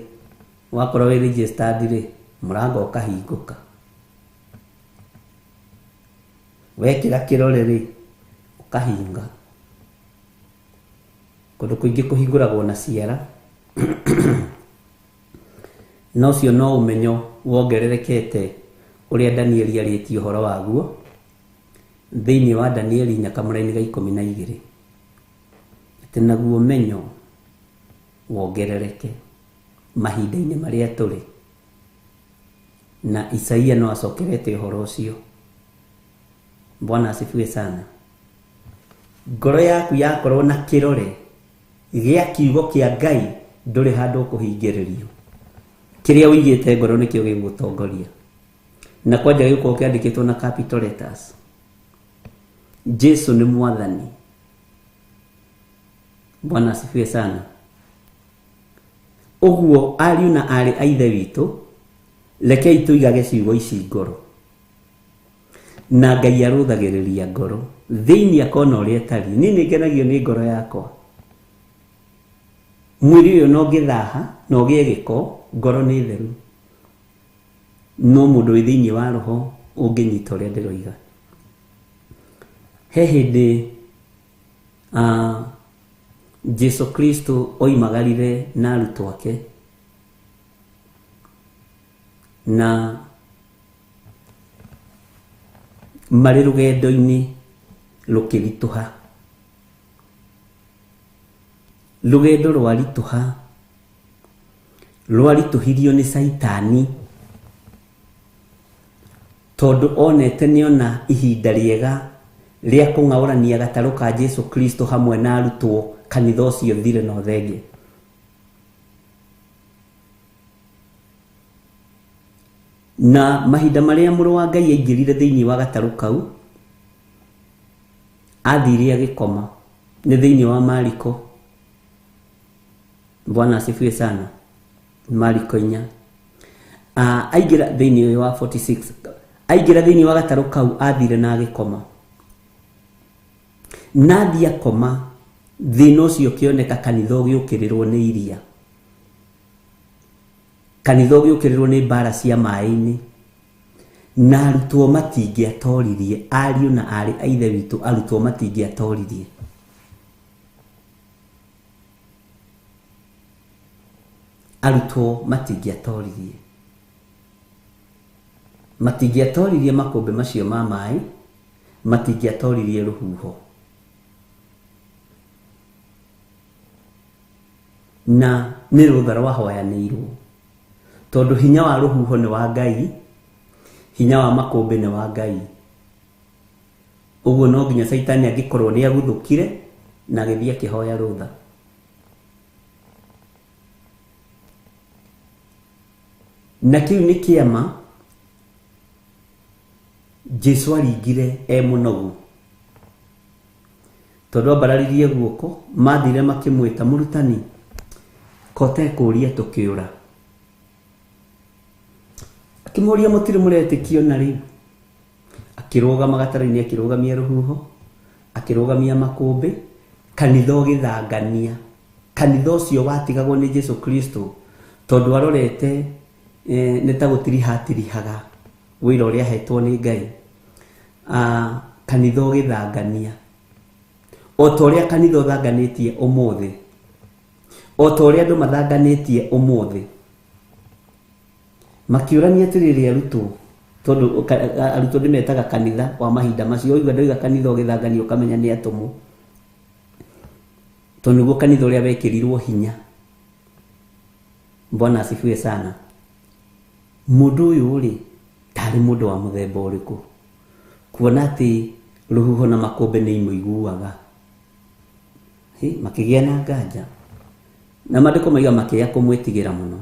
wakorwo wĩ registered rĩ, mũrango ũkahingũka. Wekĩra kĩrore rĩ, ũkahinga. Kũndũ kũingĩ kũhingũragwo na ciara. No cio no ũmenyo wongererekete ũrĩa Danieli arĩtie ũhoro waguo thĩinĩ wa Danieli nyakamũra-inĩ ga 12. Atĩ naguo ũmenyo wongerereke mahinda-inĩ marĩa tũrĩ. Na Isaia no acokerete ũhoro ũcio. Bwana asifiwe sana. ngoro yaku yakorwo na kirore gĩa kiugo kĩa Ngai ndũrĩ handũ kũhingĩrĩrio. Kĩrĩa ũigĩte ngoro nĩkĩo gĩgũtongoria. Na kwanja gĩkorwo kĩandĩkĩtwo na capital letters. Jesu nĩ mwathani. Bwana asifiwe sana. Ũguo ariũ na arĩ a ithe witũ, rekei tũigage ciugo ici ngoro. Na Ngai arũthagĩrĩria ngoro thĩinĩ akona ũrĩa tari. Niĩ nĩngenagio nĩ ngoro yakwa. Mwĩrĩ ũyũ no ngĩthaha no gĩe gĩko, ngoro nĩ theru. No mũndũ wĩ thĩinĩ wa roho ũngĩnyita ũrĩa ndĩroiga. He hĩndĩ Jesu Kristo oimagarire na arutwo ake, na marĩ rũgendo-inĩ rũkĩritũha. Rũgendo rwaritũhirio nĩ Saitani, tondũ onete nĩona ihinda rĩega rĩa kũng'aũrania gatarũ ka Jesu Kristo hamwe na arutwo kanitha ũcio thire na ũthenge. Na mahinda marĩa mũrũ wa Ngai aingĩrire thĩinĩ wa gatarũ kau, athire agĩkoma. Nĩ thĩinĩ wa Mariko. Bwana asifiwe sana. Mariko 4. Aingĩra thĩinĩ wa 46. Aingĩra thĩinĩ wa gatarũ kau athire na agĩkoma. Nathi akoma, thĩna ũcio kĩoneka kanitha ũgĩũkĩrĩrwo nĩ iria. Kanitha ũgĩũkĩrĩrwo nĩ mbara cia maĩ-inĩ. Na arutwo matingĩatoririe, ariũ na arĩ a ithe witũ, arutwo matingĩatoririe. Arutwo matingĩatoririe. Matingĩatoririe makũmbĩ macio ma maĩ, matingĩatoririe rũhuho. Na nĩ rũtha rwahoyanĩirwo, tondũ hinya wa rũhuho nĩ wa Ngai, hinya wa makũmbĩ nĩ wa Ngai. Ũguo no nginya Saitani angĩkorwo nĩ aguthũkire na agĩthiĩ akĩhoya rũtha. Na kĩu nĩ kĩama Jesu aringire mũnogu, tondũ ambararirie guoko, mathire makĩmwĩta mũrutani, kote kũũria tũkĩũra. Akĩmũria mũtirĩ mũretĩkio na rĩu. Akĩrũgama gatarũ-inĩ, akĩrũgamia rũhuho, akĩrũgamia makũmbĩ, kanitha ũgĩthangania. Kanitha ũcio watigagwo nĩ Jesu Kristo, tondũ arorete nĩ ta gũtirihatirihaga wĩra ũrĩa ahetwo nĩ Ngai. Kanitha ũgĩthangania. O ta ũrĩa kanitha ũthanganĩtie ũmũthĩ, o ta ũrĩa andũ mathanganĩtie ũmũthĩ. Makĩũrania atĩrĩrĩ arutwo, tondũ arutwo ndĩmetaga kanitha wa mahinda macio. Oiga ndoiga kanitha ũgĩthangania ũkamenya nĩ atũmũ, tondũ nĩguo kanitha ũrĩa wekĩrirwo hinya. Bwana asifiwe sana. Mũndũ ũyũ rĩ, tarĩ mũndũ wa mũthemba ũrĩkũ? Kuona atĩ rũhuho na makũmbĩ nĩ imũiguaga. Makĩgĩa na nganja, na maandĩko maiga makĩaya kũmwĩtigĩra mũno.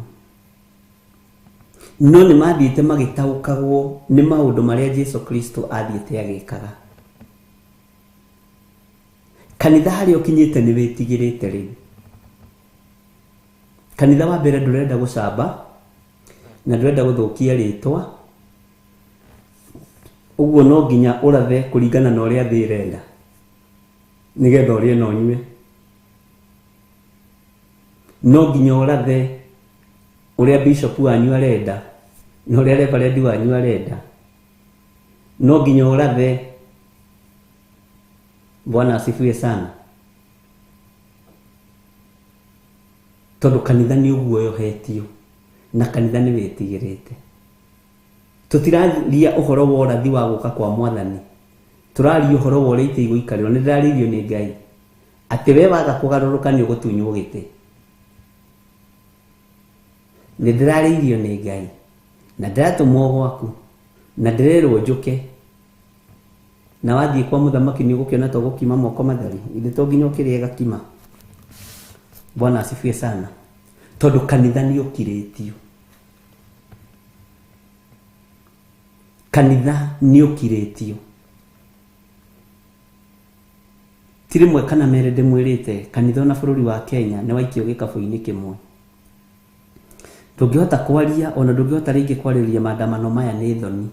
No nĩ mathiĩte magĩtaũkagwo nĩ maũndũ marĩa Jesu Kristo athiĩte agĩkaga. Kanitha harĩa ũkinyĩte nĩ wĩtigĩrĩte rĩu. Kanitha wa mbere ndũrenda gũcamba na ndũrenda gũthũkia rĩtwa. Ũguo no nginya ũrathe kũringana na ũrĩa thĩ ĩrenda, nĩgetha ũrĩe na ũnyue. No nginya ũrathe ũrĩa bishop wanyu arenda na ũrĩa reverend wanyu arenda. No nginya ũrathe. Bwana asifiwe sana. Tondũ kanitha nĩ ũguo yohetio, na kanitha nĩ wĩtigĩrĩte. Tũtiraria ũhoro wa ũrathi wa gũka kwa Mwathani, tũraria ũhoro wa ũrĩa itĩ igũikarĩrwo. Nĩ ndĩrarĩirio nĩ Ngai atĩ we waga kũgarũrũka nĩ ũgũtunywo gĩtĩ. Nĩ ndĩrarĩirio nĩ Ngai na ndĩratũmwo gwaku, na ndĩrerwo njũke na wathie kwa muthamaki ni gukiona to gukima moko matheri ile to nginya ukiriega kima. Bwana asifiwe sana. Tondu kanitha ni ukiritio, kanitha ni ukiritio. Tirimwe kana mere ndimwirite kanitha na bururi wa Kenya ni waikio gikabu-ini kimwe. Ndungihota kwaria ona ndungihota ringi kwariria maandamano maya ni thoni,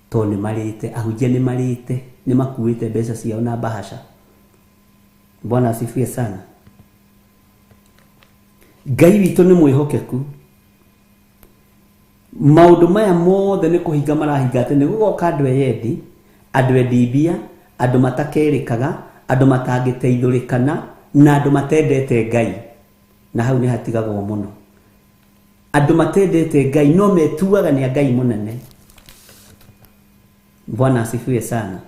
to ni marite ahunjia ni marite ni makuite mbeca ciao na bahasha. Bwana asifiwe sana. Ngai witu ni mwihokeku. Maundu maya mothe ni kuhinga marahinga ati ni gugoka andu eyendi, andu endibia, andu matakerikaga, andu matangiteithurikana na andu matendete Ngai. Na hau ni hatigagwo muno. Andu matendete Ngai no metuaga ni Ngai munene. Bwana asifiwe sana.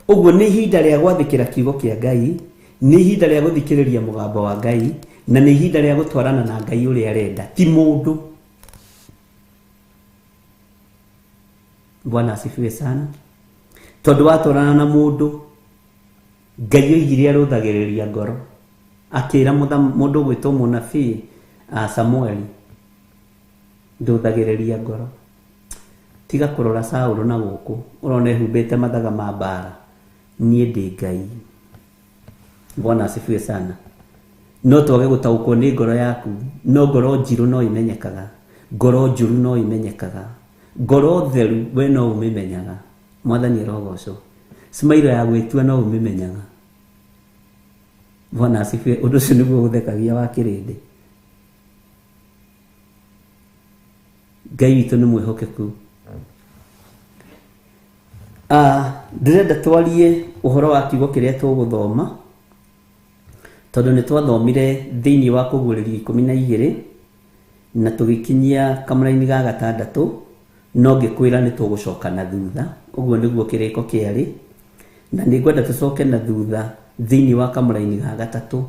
Uguo ni ihinda ria gwathikira kiugo kia Ngai, ni ihinda ria guthikiriria mugambo wa Ngai, na ni ihinda ria gutwarana na Ngai uria arenda, ti mundu. Bwana asifiwe sana. Tondu watwarana na mundu, Ngai oigire aruthagiriria ngoro. Akira mundu gwitwo munabii Samueli, nduthagiriria ngoro. Tiga kurora Saulu na guku urona ehumbite mathaga ma mbara, nie ndi Ngai. Bwana asifiwe sana. No twage gutaukwo ni ngoro yaku, no ngoro njiru no imenyekaga, ngoro njuru no imenyekaga, ngoro theru we no umimenyaga. Mwathani rogoco smailo ya gwitua no umimenyaga. Bwana asifiwe. Undu ucio niguo uthekagia wa kirindi. Ngai witu ni mwihokeku. Ndirenda twarie uhoro wa kiugo kiria tuguthoma, tondu ni twathomire thiini wa kuguriria 12 na tugikinyia kamuraini ga gatandatu, no ngikwira ni tugucoka na thutha. Uguo niguo kiriko kiari, na ni ngwenda tucoke na thutha thiini wa kamuraini ga gatatu,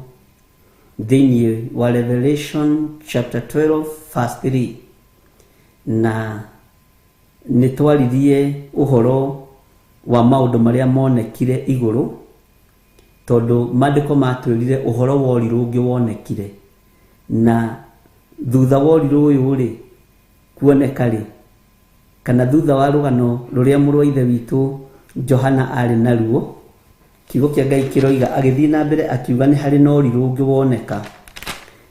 thiini wa Revelation chapter 12 verse 3. Na ni twaririe uhoro wa maundu maria monekire iguru, tondu mandiko matwirire uhoro wa uriru ungi wonekire, na thutha wa uriru uyu ri kuoneka ri kana thutha wa rugano ruria muru wa ithe witu Johana ari naruo, kiugo kia Ngai kiroiga agithii na mbere akiuga ni hari no uriru ungi woneka,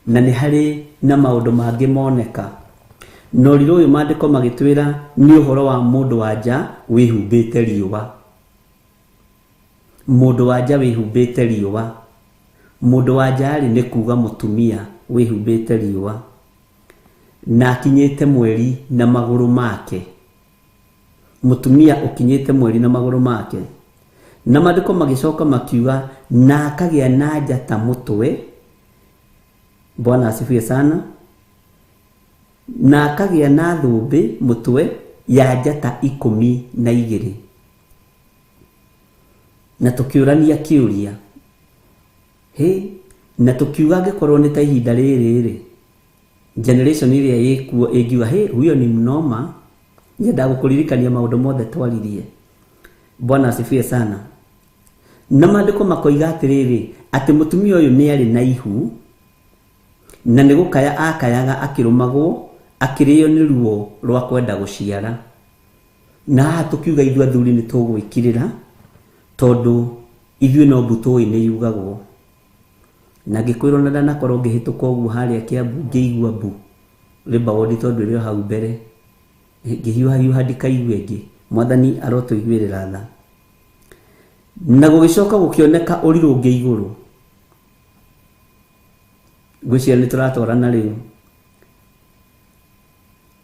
na ni hari na maundu mangi moneka. No uriru uyu mandiko magitwira ni uhoro wa mundu wanja wihumbite riuwa. Mundu wanja wihumbite riuwa. Mundu wanja ari ni kuga mutumia wihumbite riuwa, na akinyite mweri na maguru make. Mutumia ukinyite mweri na maguru make. Na mandiko magicoka makiuga na akagia na njata mutwe. Bwana asifiwe sana. Na akagia na thumbi mutwe ya njata 12. Na tukiurania kiuria, na tukiuga ngikorwo ni ta ihinda riri generation iria yikuo ingiuga huyo ni mnoma, nyenda gukuririkania maundu mothe twaririe. Bwana asifiwe sana. Na mandiko makoiga atiriri ati mutumia uyu ni ari na ihu, na ni gukaya akayaga akirumagwo akirio ni ruo rwa kwenda guciara. Na tukiuga ithu athuri ni tugwikirira, tondu ithu no mbuto ni yugagwo. Na gikwiro na ndanakorwo ngihituka uguo haria Kiambu ngiigua mbu riba wodi tondu rio hau mbere ngihiuha ndikaigue ngi. Mwathani arotuiguirira tha. Na gugicoka gukioneka uriru ungi iguru. Gwicira ni turatwarana riu.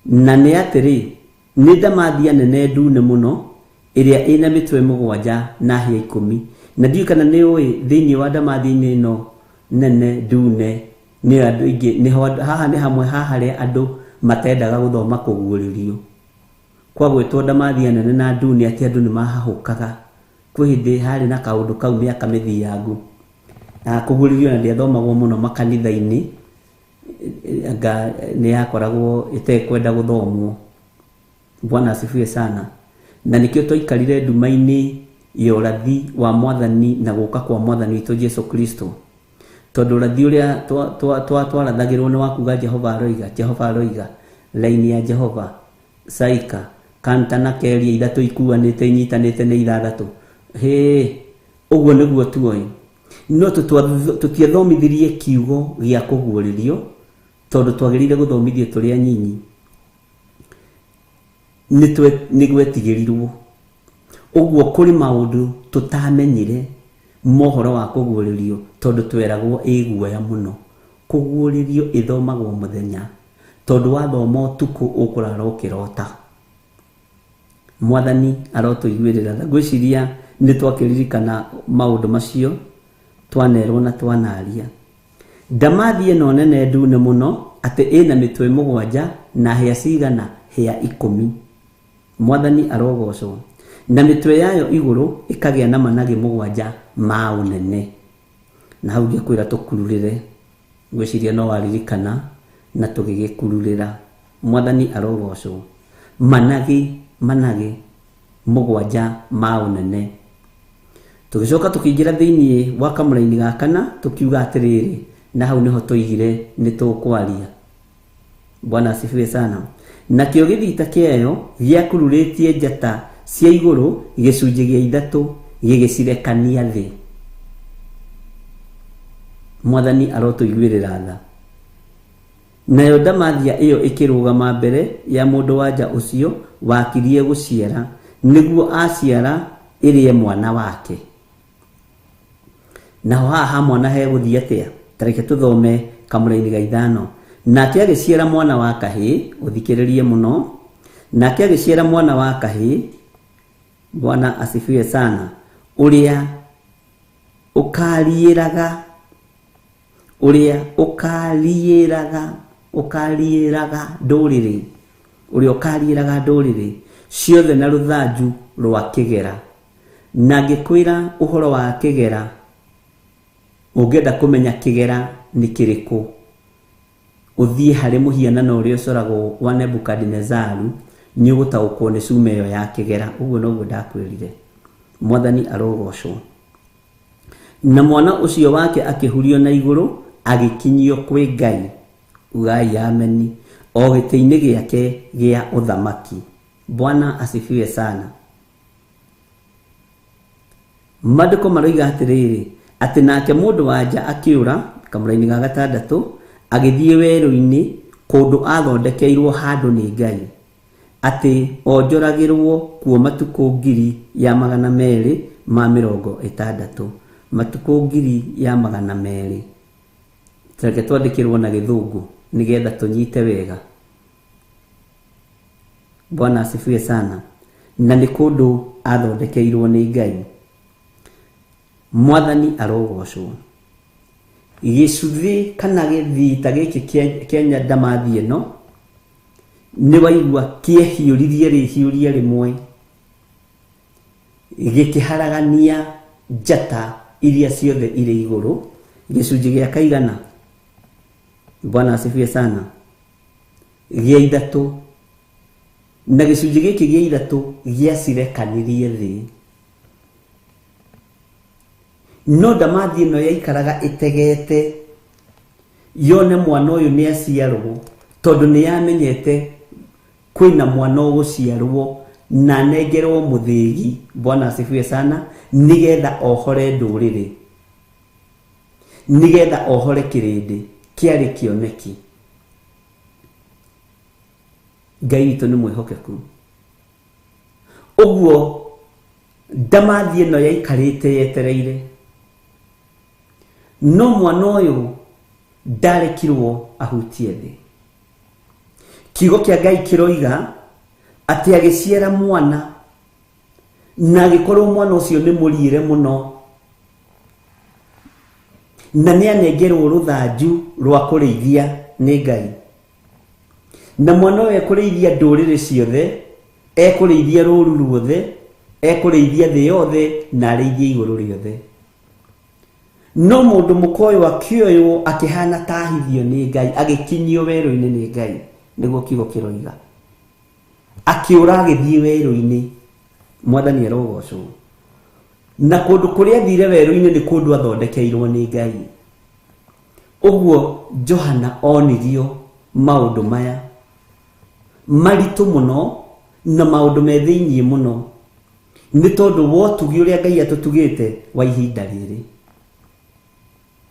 Na ni atiri ni ndamathia nene ndune muno iria ina mitwe 7 na hia 10. Na ndiu kana ni ui thiini wa ndamathi ino nene ndune ni andu ingi ni haha ni hamwe haha ri andu matendaga guthoma kuguririo. Kwa gwitwo ndamathi nene na ndune ati andu ni mahahukaga. Kwi hindi hari na kaundu kau miaka mithiangu. Na kuguririo na ndiathomagwo muno makanitha-ini, anga ni yakoragwo itekwenda guthomwo. Bwana asifiwe sana. na nikio twikarire nduma-ini ya ũrathi wa Mwathani na gũka kwa Mwathani witũ Jesu Kristo. Tondũ ũrathi ũrĩa twarathagĩrwo nĩ wa kuga Jehova aroiga, laini ya Jehova, saika, kanta na keria ithatũ ikuanĩte inyitanĩte nĩ ithathatũ. Ũguo nĩguo tuoĩ. No tũtiathomithirie kiugo gĩa kũguũrĩrio, tondũ twagĩrĩire gũthomithio tũrĩ anyinyi. Nĩ gwetigĩrirwo. Ũguo kũrĩ maũndũ tũtamenyire mohoro wa kũguũrĩrio, tondũ tweragwo guoya mũno. Kũguũrĩrio ĩthomagwo mũthenya, tondũ wathoma ũtukũ ũkũrara ũkĩrota. Mwathani arotũiguĩrĩra. Ngwĩciria nĩ twakĩririkana maũndũ macio twanerwo na twanaria. Ndamathi ĩno nene ndune mũno atĩ ĩna mĩtwe 7 na hĩa cigana? Hĩa 10. Mwathani arogocwo. Na mĩtwe yayo igũrũ ĩkagĩa na managĩ 7 ma ũnene. Na hau ngĩkwĩra tũkururĩre. Ngwĩciria no waririkana na tũgĩgĩkururĩra. Mwathani arogocwo. Managĩ 7 ma ũnene. Tũgĩcoka tũkĩingĩra thĩinĩ wa kamũra-inĩ ga kana tũkiuga atĩrĩrĩ, na hau nĩho tũigire nĩ tũkwaria. Bwana asifiwe sana. Na kĩo gĩthita kĩayo gĩakururĩtie njata cia igũrũ gĩcunjĩ gĩa 3 gĩgĩcirekania thĩ. Mwathani arotũiguĩrĩra tha. Nayo ndamathia ĩyo ĩkĩrũgama mbere ya mũndũ wanja ũcio wakirie gũciara, nĩguo aciara ĩrĩe mwana wake. Naho haha mwana hegũthiĩ atĩa? Tareke tũthome kamũra-inĩ ga 5. Nake agĩciara mwana wa kahĩĩ, ũthikĩrĩrie mũno. Nake agĩciara mwana wa kahĩĩ, Bwana asifiwe sana, ũrĩa ũkariĩraga ndũrĩrĩ, ũrĩa ũkariĩraga ndũrĩrĩ ciothe na rũthanju rwa kĩgera. Na ngĩkwĩra ũhoro wa kĩgera, ũngĩenda kũmenya kĩgera nĩ kĩrĩkũ, ũthiĩ harĩ mũhianano ũrĩa ũcoragwo wa Nebukadinezaru, nĩ ũgũtaũkwo nĩ cuma ĩyo ya kĩgera. Ũguo noguo ndakwĩrire. Mwathani arogocwo. Na mwana ũcio wake akĩhurio na igũrũ, agĩkinyio kwĩ Ngai, ugai ameni, o gĩtĩ-inĩ gĩake gĩa ũthamaki. Bwana asifiwe sana. Maandĩko maroiga atĩrĩrĩ, atĩ nake mũndũ wanja akĩũra, kamũra-inĩ ga 6, agĩthiĩ werũ-inĩ kũndũ athondekeirwo handũ nĩ Ngai, atĩ onjoragĩrwo kuo matukũ 260. Matukũ 200. Tareke twandĩkĩrwo na gĩthũngũ nĩgetha tũnyite wega. Bwana asifiwe sana. Na nĩ kũndũ athondekeirwo nĩ Ngai. Mwathani arogocwo. Gĩcuthĩ kana gĩthita gĩkĩ kĩa ndamathi ĩno nĩ waigua kĩehiũririe rĩhiũria rĩmwe, gĩkĩharagania njata iria ciothe irĩ igũrũ. Gĩcunjĩ gĩa kaigana? Bwana asifiwe sana. Gĩa 3. Na gĩcunjĩ gĩkĩ gĩa 3 gĩacirekanirie thĩ. No ndamathi ĩno yaikaraga ĩtegete yone mwana ũyũ nĩ aciarwo, tondũ nĩ yamenyete kwĩna mwana ũgũciarwo na nengerwo mũthĩgi. Bwana asifiwe sana. Nĩgetha ohore ndũrĩrĩ, nĩgetha ohore kĩrĩndĩ. Kĩarĩ kĩoneki. Ngai witũ nĩ mwĩhokeku. Ũguo ndamathi ĩno yaikarĩte yetereire. No mwana ũyũ ndarekirwo ahutie thĩ. Kiugo kĩa Ngai kĩroiga atĩ agĩciara mwana, na agĩkorwo mwana ũcio nĩ mũriĩre mũno, na nĩ anengerwo rũthanju rwa kũrĩithia nĩ Ngai. Na mwana ũyũ ekũrĩithia ndũrĩrĩ ciothe, ekũrĩithia rũũru ruothe, ekũrĩithia thĩ yothe, na arĩithie igũrũ rĩothe. No mũndũ mũkoyo akĩoywo akĩhana tahithio nĩ Ngai, agĩkinyio werũ-inĩ nĩ Ngai. Nĩguo kiugo kĩroiga. Akĩũra agĩthiĩ werũ-inĩ, Mwathani arogocwo. Na kundu kuria thire weru-ini ni kundu athondekeirwo ni Ngai. Uguo Johana onirio maundu maya maritu muno na maundu me thiini muno, ni tondu wotugi uria Ngai atutugite wa ihinda riri.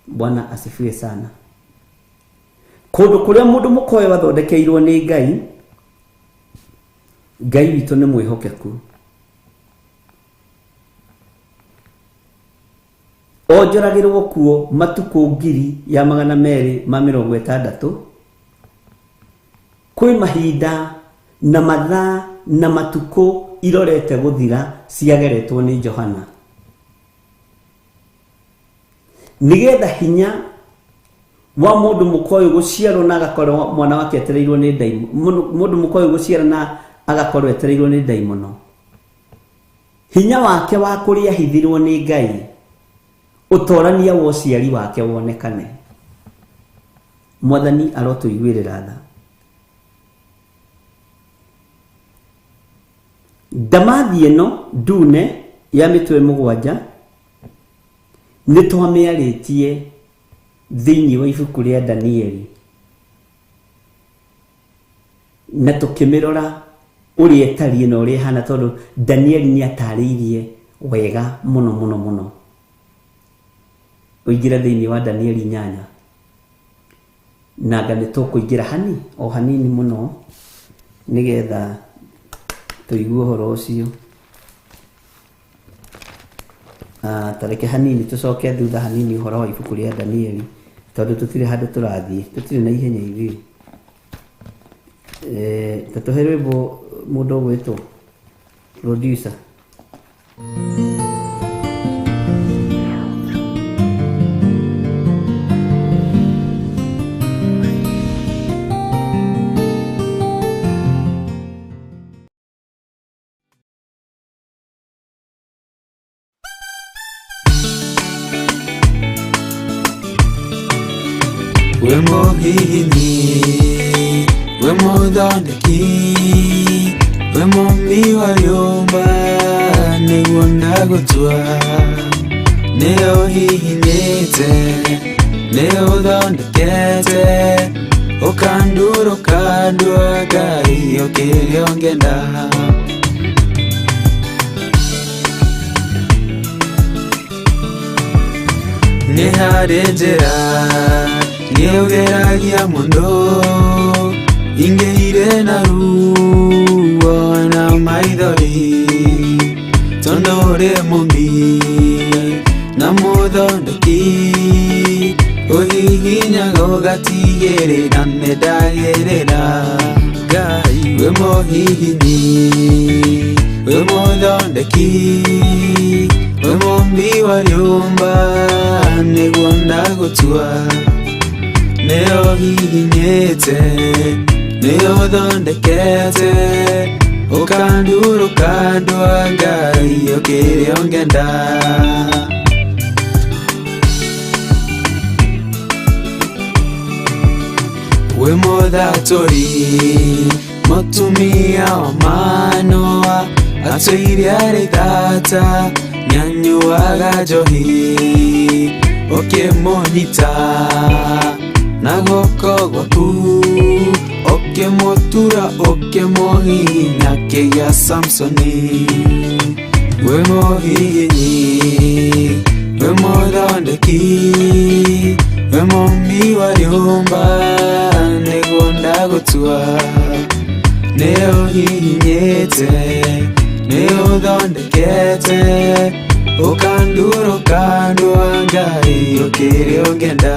Bwana asifiwe sana. Kundu kuria mundu mukoyo athondekeirwo ni Ngai, Ngai witu ni mwihokeku. Onjoragirwo kuo matuku 260 kwi mahinda na mathaa na matuku irorete guthira ciageretwo ni Johana, nigetha hinya wa mundu mukoyo guciarwo na agakorwo mwana wake etereirwo ni Ngai, mundu mukoyo guciara na agakorwo etereirwo ni Ngai muno, hinya wake wa kuria hithirwo ni Ngai utorania wa uciari wake wonekane. Mwathani arotuiguirira tha. Ndamathi ino ndune ya mitwe 7 ni twamiaritie thiini wa ibuku ria Danieli, na tukimirora uria etari na uria hana, tondu Danieli ni atariirie wega muno muno muno. Uingira thiini wa Danieli 8 na ngane tukuingira hanini muno nigetha tuigue horo ucio. Tareke hanini tucoke thutha hanini horo wa ibuku ria Danieli, tondu tutire handu turathie, tutire na ihenya ithi. Tatuhe rwimbo mundu gwitwo producer. We muhini, we muthondeki, we mumbi wa nyumba, niguo ndagutua. Nio hihinite, nio uthondekete, ukandurũka ndua Ngai ũkĩrĩa ũngĩenda. Nĩ harĩ njĩra niugeragia mundu ingĩire na ruo na maithori, tondu uri mumbi na muthondeki, uhihinyaga ũgatigĩrĩra nĩndagĩrĩra. Ngai we muhihini, we muthondeki, we mumbi wa nyumba, nĩguo ndagutua. Nio hihinyite, nio uthondekete, ukandurũka ndua Ngai ũkĩrĩa ũngĩenda. We mũthatũri, mũtumia wa Manoa, atũire arĩ thata, nyanyuaga njohi, ũkĩmũnyita na guoko gwaku, ũkĩmũtura ũkĩmũhihinya kĩgĩa Samsoni. We mũhihinyi, we mũthondeki, we mumbi wa nyumba, nĩguo ndagutua. Nĩ ũhihinyĩte, nĩ ũthondekete, ũkandurũka ndua Ngai ũkĩrĩa ũngĩenda.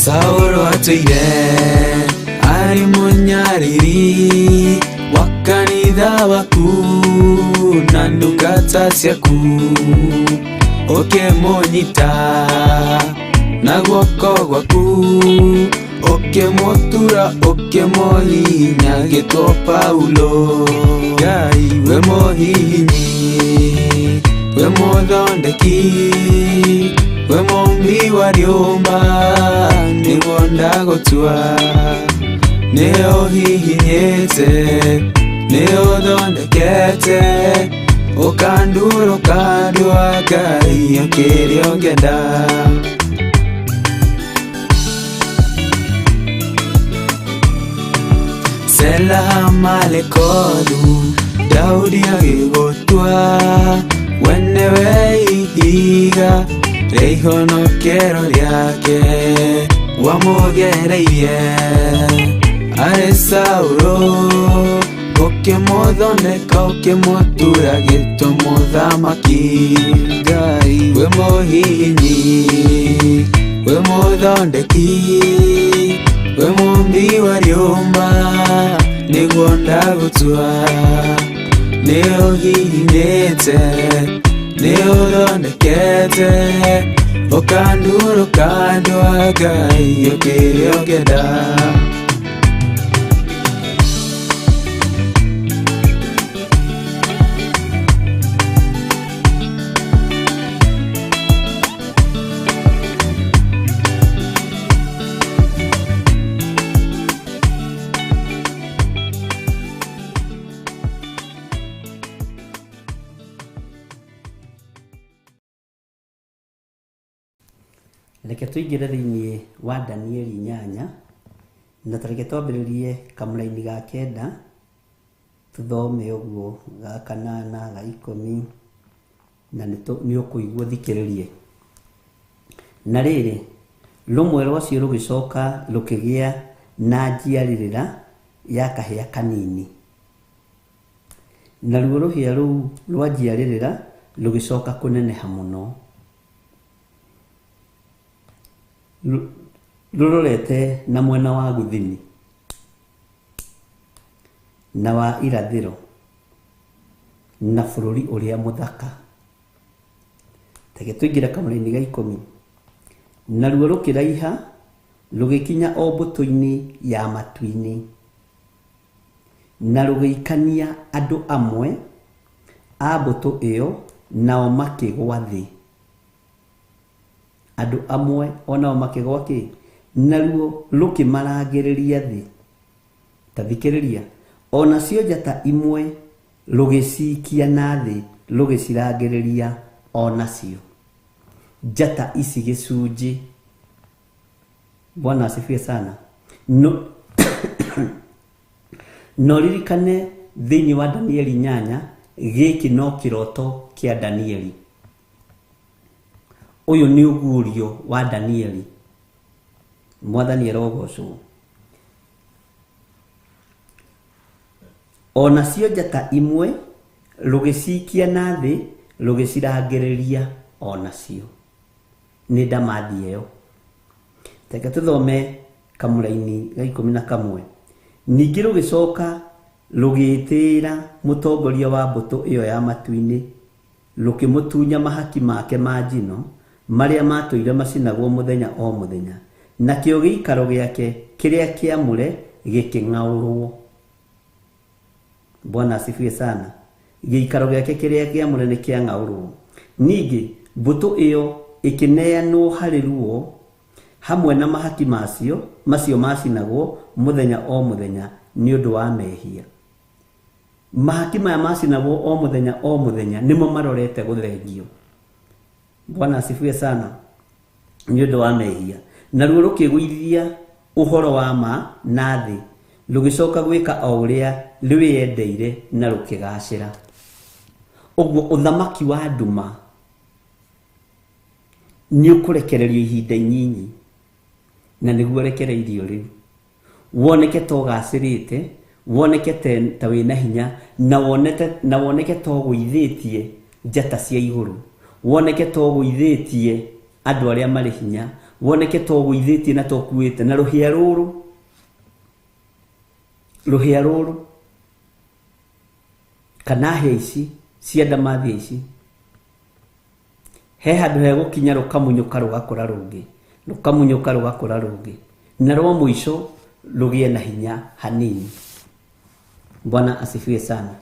Saũlũ atũire arĩ mũnyariri wa kanitha waku na ndungata ciaku, ũkĩmũnyita na guoko gwaku ukĩmũtura ũkĩmũhihinya gĩtwo Paulo. Ngai we mũhihinyi, we mũthondeki, we mũmbi wa rĩũmba, nĩguo ndagũtua. Nĩ ũhihinyĩte, nĩ ũthondekete, ũkandura ũkandua Ngai o kĩrĩa ũngĩenda. Sela malekodu Daudi agĩgũtua, we nĩwe ihiga rĩa ihonokero rĩake, wamũgereirie arĩ Saũlũ, ũkĩmũthondeka ũkĩmũtura gĩtwo mũthamaki. Ngai we mũhihinyi, we mũthondeki, we mũmbi wa rĩũmba, nĩguo ndagũtua. Nĩ ũhihinyĩte, nĩ ũthondekete, ũkandura ũkandua Ngai o kĩrĩa ũngĩenda. Reke tũingĩre thĩinĩ wa Danieli 8 na tareke twambĩrĩrie kamũraini ga 9 tũthome ũguo ga 8 ga 10 na nĩ ũkũigua thikĩrĩrie. Na rĩrĩ rũmwe rwacio rũgĩcoka rũkĩgĩa na njiarĩrĩra ya kahĩa kanini, naruo rũhĩa rũu rwa njiarĩrĩra rũgĩcoka kũneneha mũno, rũrorete na mwena wa gũthini na wa irathĩro na bũrũri ũrĩa mũthaka. Teke tũingĩre kamũraini ga 10. Naruo rũkĩraiha rũgĩkinya o mbũtũ-inĩ ya matu-inĩ, na rũgĩikania andũ amwe a mbũtũ ĩyo, nao makĩgwa thĩ. Andũ amwe onao makĩgwa kĩ? Naruo rũkĩmarangĩrĩria thĩ. Tathikĩrĩria, onacio njata imwe rũgĩcikia na thĩ, rũgĩcirangĩrĩria onacio. Njata ici gĩcunjĩ. Bwana asifiwe sana. No ririkane thĩinĩ wa Danieli 8 gĩkĩ no kĩroto kĩa Danieli. Ũyũ nĩ ũguũrio wa Danieli. Mwathani arogocwo. Onacio njata imwe rũgĩcikia na thĩ, rũgĩcirangĩrĩria onacio. Nĩ ndamathi ĩyo. Teke tũthome kamũraini ga 11. Ningĩ rũgĩcoka rũgĩtĩĩra mũtongoria wa mbũtũ ĩyo ya matu-inĩ, rũkĩmũtunya mahaki make ma njino marĩa matũire macinagwo mũthenya o mũthenya, nakĩo gĩikaro gĩake kĩrĩa kĩamũre gĩkĩng'aũrwo. Bwana asifiwe sana. Gĩikaro gĩake kĩrĩa kĩamũre nĩ kĩang'aũrwo. Ningĩ mbũtũ ĩyo ĩkĩneanwo harĩ ruo hamwe na mahaki macio macinagwo mũthenya o mũthenya nĩ ũndũ wa mehia. Mahaki maya macinagwo o mũthenya nĩmo marorete gũthengio. Bwana asifiwe sana. Nĩ ũndũ wa mehia. Naruo rũkĩgũithia ũhoro wa ma na thĩ, rũgĩcoka gwĩka o ũrĩa rwĩyendeire na rũkĩgacĩra. Ũguo ũthamaki wa nduma nĩ ũkũrekererio ihinda inyinyi, na nĩguo rekereirio rĩu. Woneke to gacĩrĩte, woneke ta wĩna hinya, na woneke to gũithĩtie njata cia igũrũ, woneke to gũithĩtie andũ arĩa marĩ hinya, woneke to gũithĩtie na to kuĩte na rũhĩa rũrũ kana hĩa ici cia ndamathi ici he handũ he gũkinya rũkamunyũka rũgakũra rũngĩ, rukamunyuka rugakura rugi na rwa mwisho rugie na hinya hanini. Bwana asifiwe sana.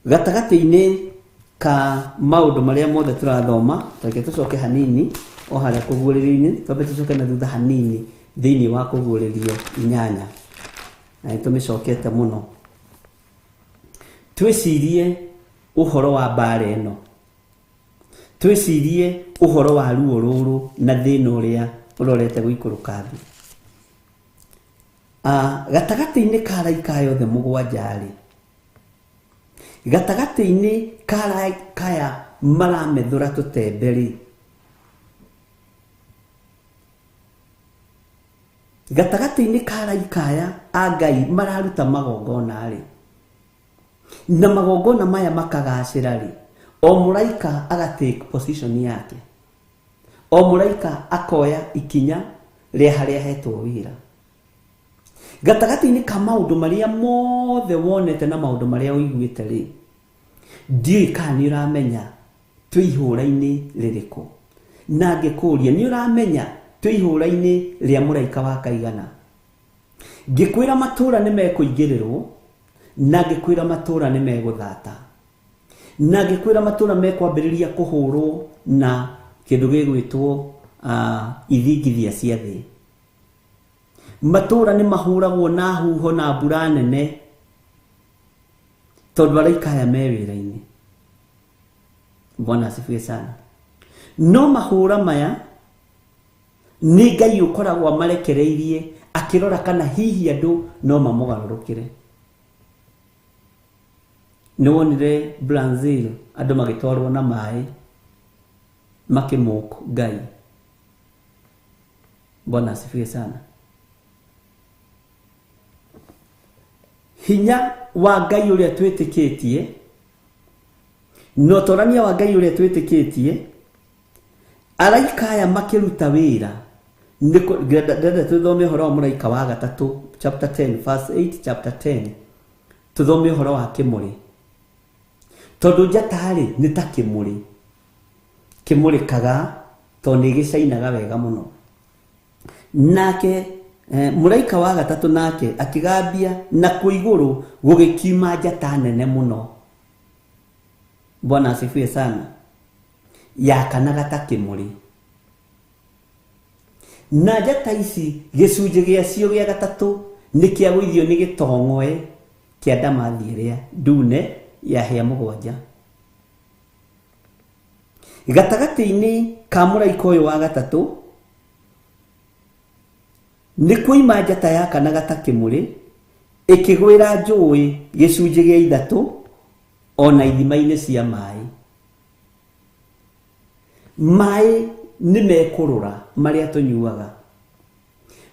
Gatagati-ini ka maundu maria mothe turathoma take tucoke hanini o haria kuguririo-ini twabe tucoke na thutha hanini thiini wa kuguririo inyanya na tumicokete muno twicirie uhoro wa mbara ino twicirie uhoro wa ruo ruru na thina uria urorete guikuruka thi gatagati-ini ka araika yothe mugwanja ri gatagati-ini ka kaya maramethura tutemberi gatagati-ini ka araika Ngai mararuta magongona ri na magongona maya makagacira ri o muraika agatake position yake o muraika akoya ikinya ria haria hetwo wira gatagati-ini ka maundu maria mothe wonete na maundu maria uiguite ri ndiui kana ni uramenya twi ihura-ini ririko na ngikuria ni uramenya twi ihura-ini ria muraika wa kaigana ngikwira matura ni mekuingirirwo na ngikwira matura ni meguthata na ngikwira matura mekwambiriria kuhurwo na kindu gigwitwo ithingithia cia thi matura ni mahuragwo na huho na mbura nene tondu araika aya me wira-ini. Bwana asifiwe sana. No mahura maya ni Ngai ukoragwo amarekereirie akirora kana hihi andu no mamugarurukire. Niwonire Brazil andu magitwarwo na mai makimoko Ngai. Bwana asifiwe sana. Hinya wa Ngai uria twitikitie no torania wa Ngai uria twitikitie araika aya makiruta wira ndiko ndende tuthome horo wa muraika wa gatatu chapter 10 verse 8 chapter 10 tuthome horo wa kimuri tondu njatari ni ta kimuri kaga to ni gicainaga wega muno nake muraika wa gatatu nake akigambia na kuiguru gugikiuma njata nene muno. Bwana asifiwe sana. Yakanaga ta kimuri na njata ici gicunji giacio gia gatatu ni kiagwithio ni gitong'we kia ndamathi iria ndune ya hia mugwanja. Gatagati-ini ka muraika uyu wa gatatu ni kuima njata yakanaga ta kimuri ikigwira njui gicunji gia ithatu ona ithima-ini cia mai. Mai ni mekurura maria tunyuaga,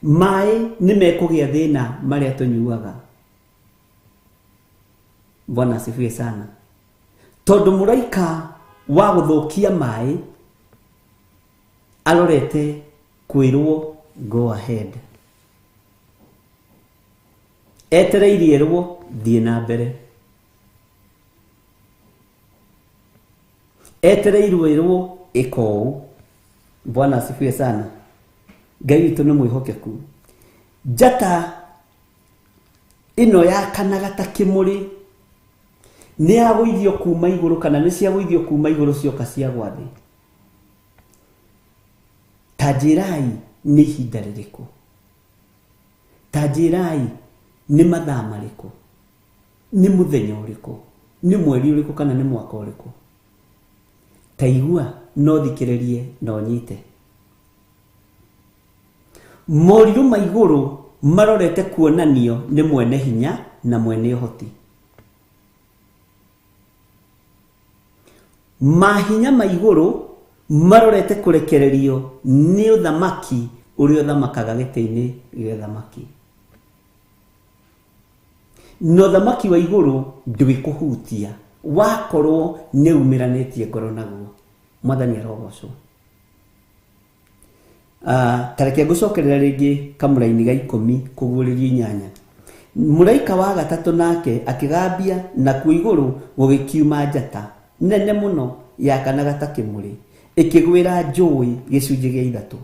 mai ni mekugia thina maria tunyuaga. Bwana asifiwe sana. Tondu muraika wa guthukia mai alorete kwirwo go ahead, etereirie rwo thie na mbere, etereirie rwo ikou. Bwana asifiwe sana. Ngai witu ni mwihokeku. Njata ino yakanaga ta kimuri ni agwithio kuma iguru kana ni ciagwithio kuma iguru cioka cia gwathi. Tajirai ni ihinda ririku? Tajirai ni mathaa mariku? Ni muthenya uriku? Ni mweri uriku kana ni mwaka uriku? Taigua no thikiririe no nyite. Moriru ma iguru marorete kuonanio ni mwene hinya na mwene uhoti. Mahinya ma iguru marorete kurekererio ni uthamaki uria uthamakaga giti-ini gia uthamaki. No uthamaki wa iguru ndwikuhutia wakorwo ni umiranitie ngoro naguo. Mwathani arogocwo. Tareke gucokerera ringi kamuraini ga 10 kuguririo inyanya. Muraika wa gatatu nake akigambia na kuiguru gugikiuma njata nene muno yakanaga ta kimuri ikigwira njui gicunji gia ithatu.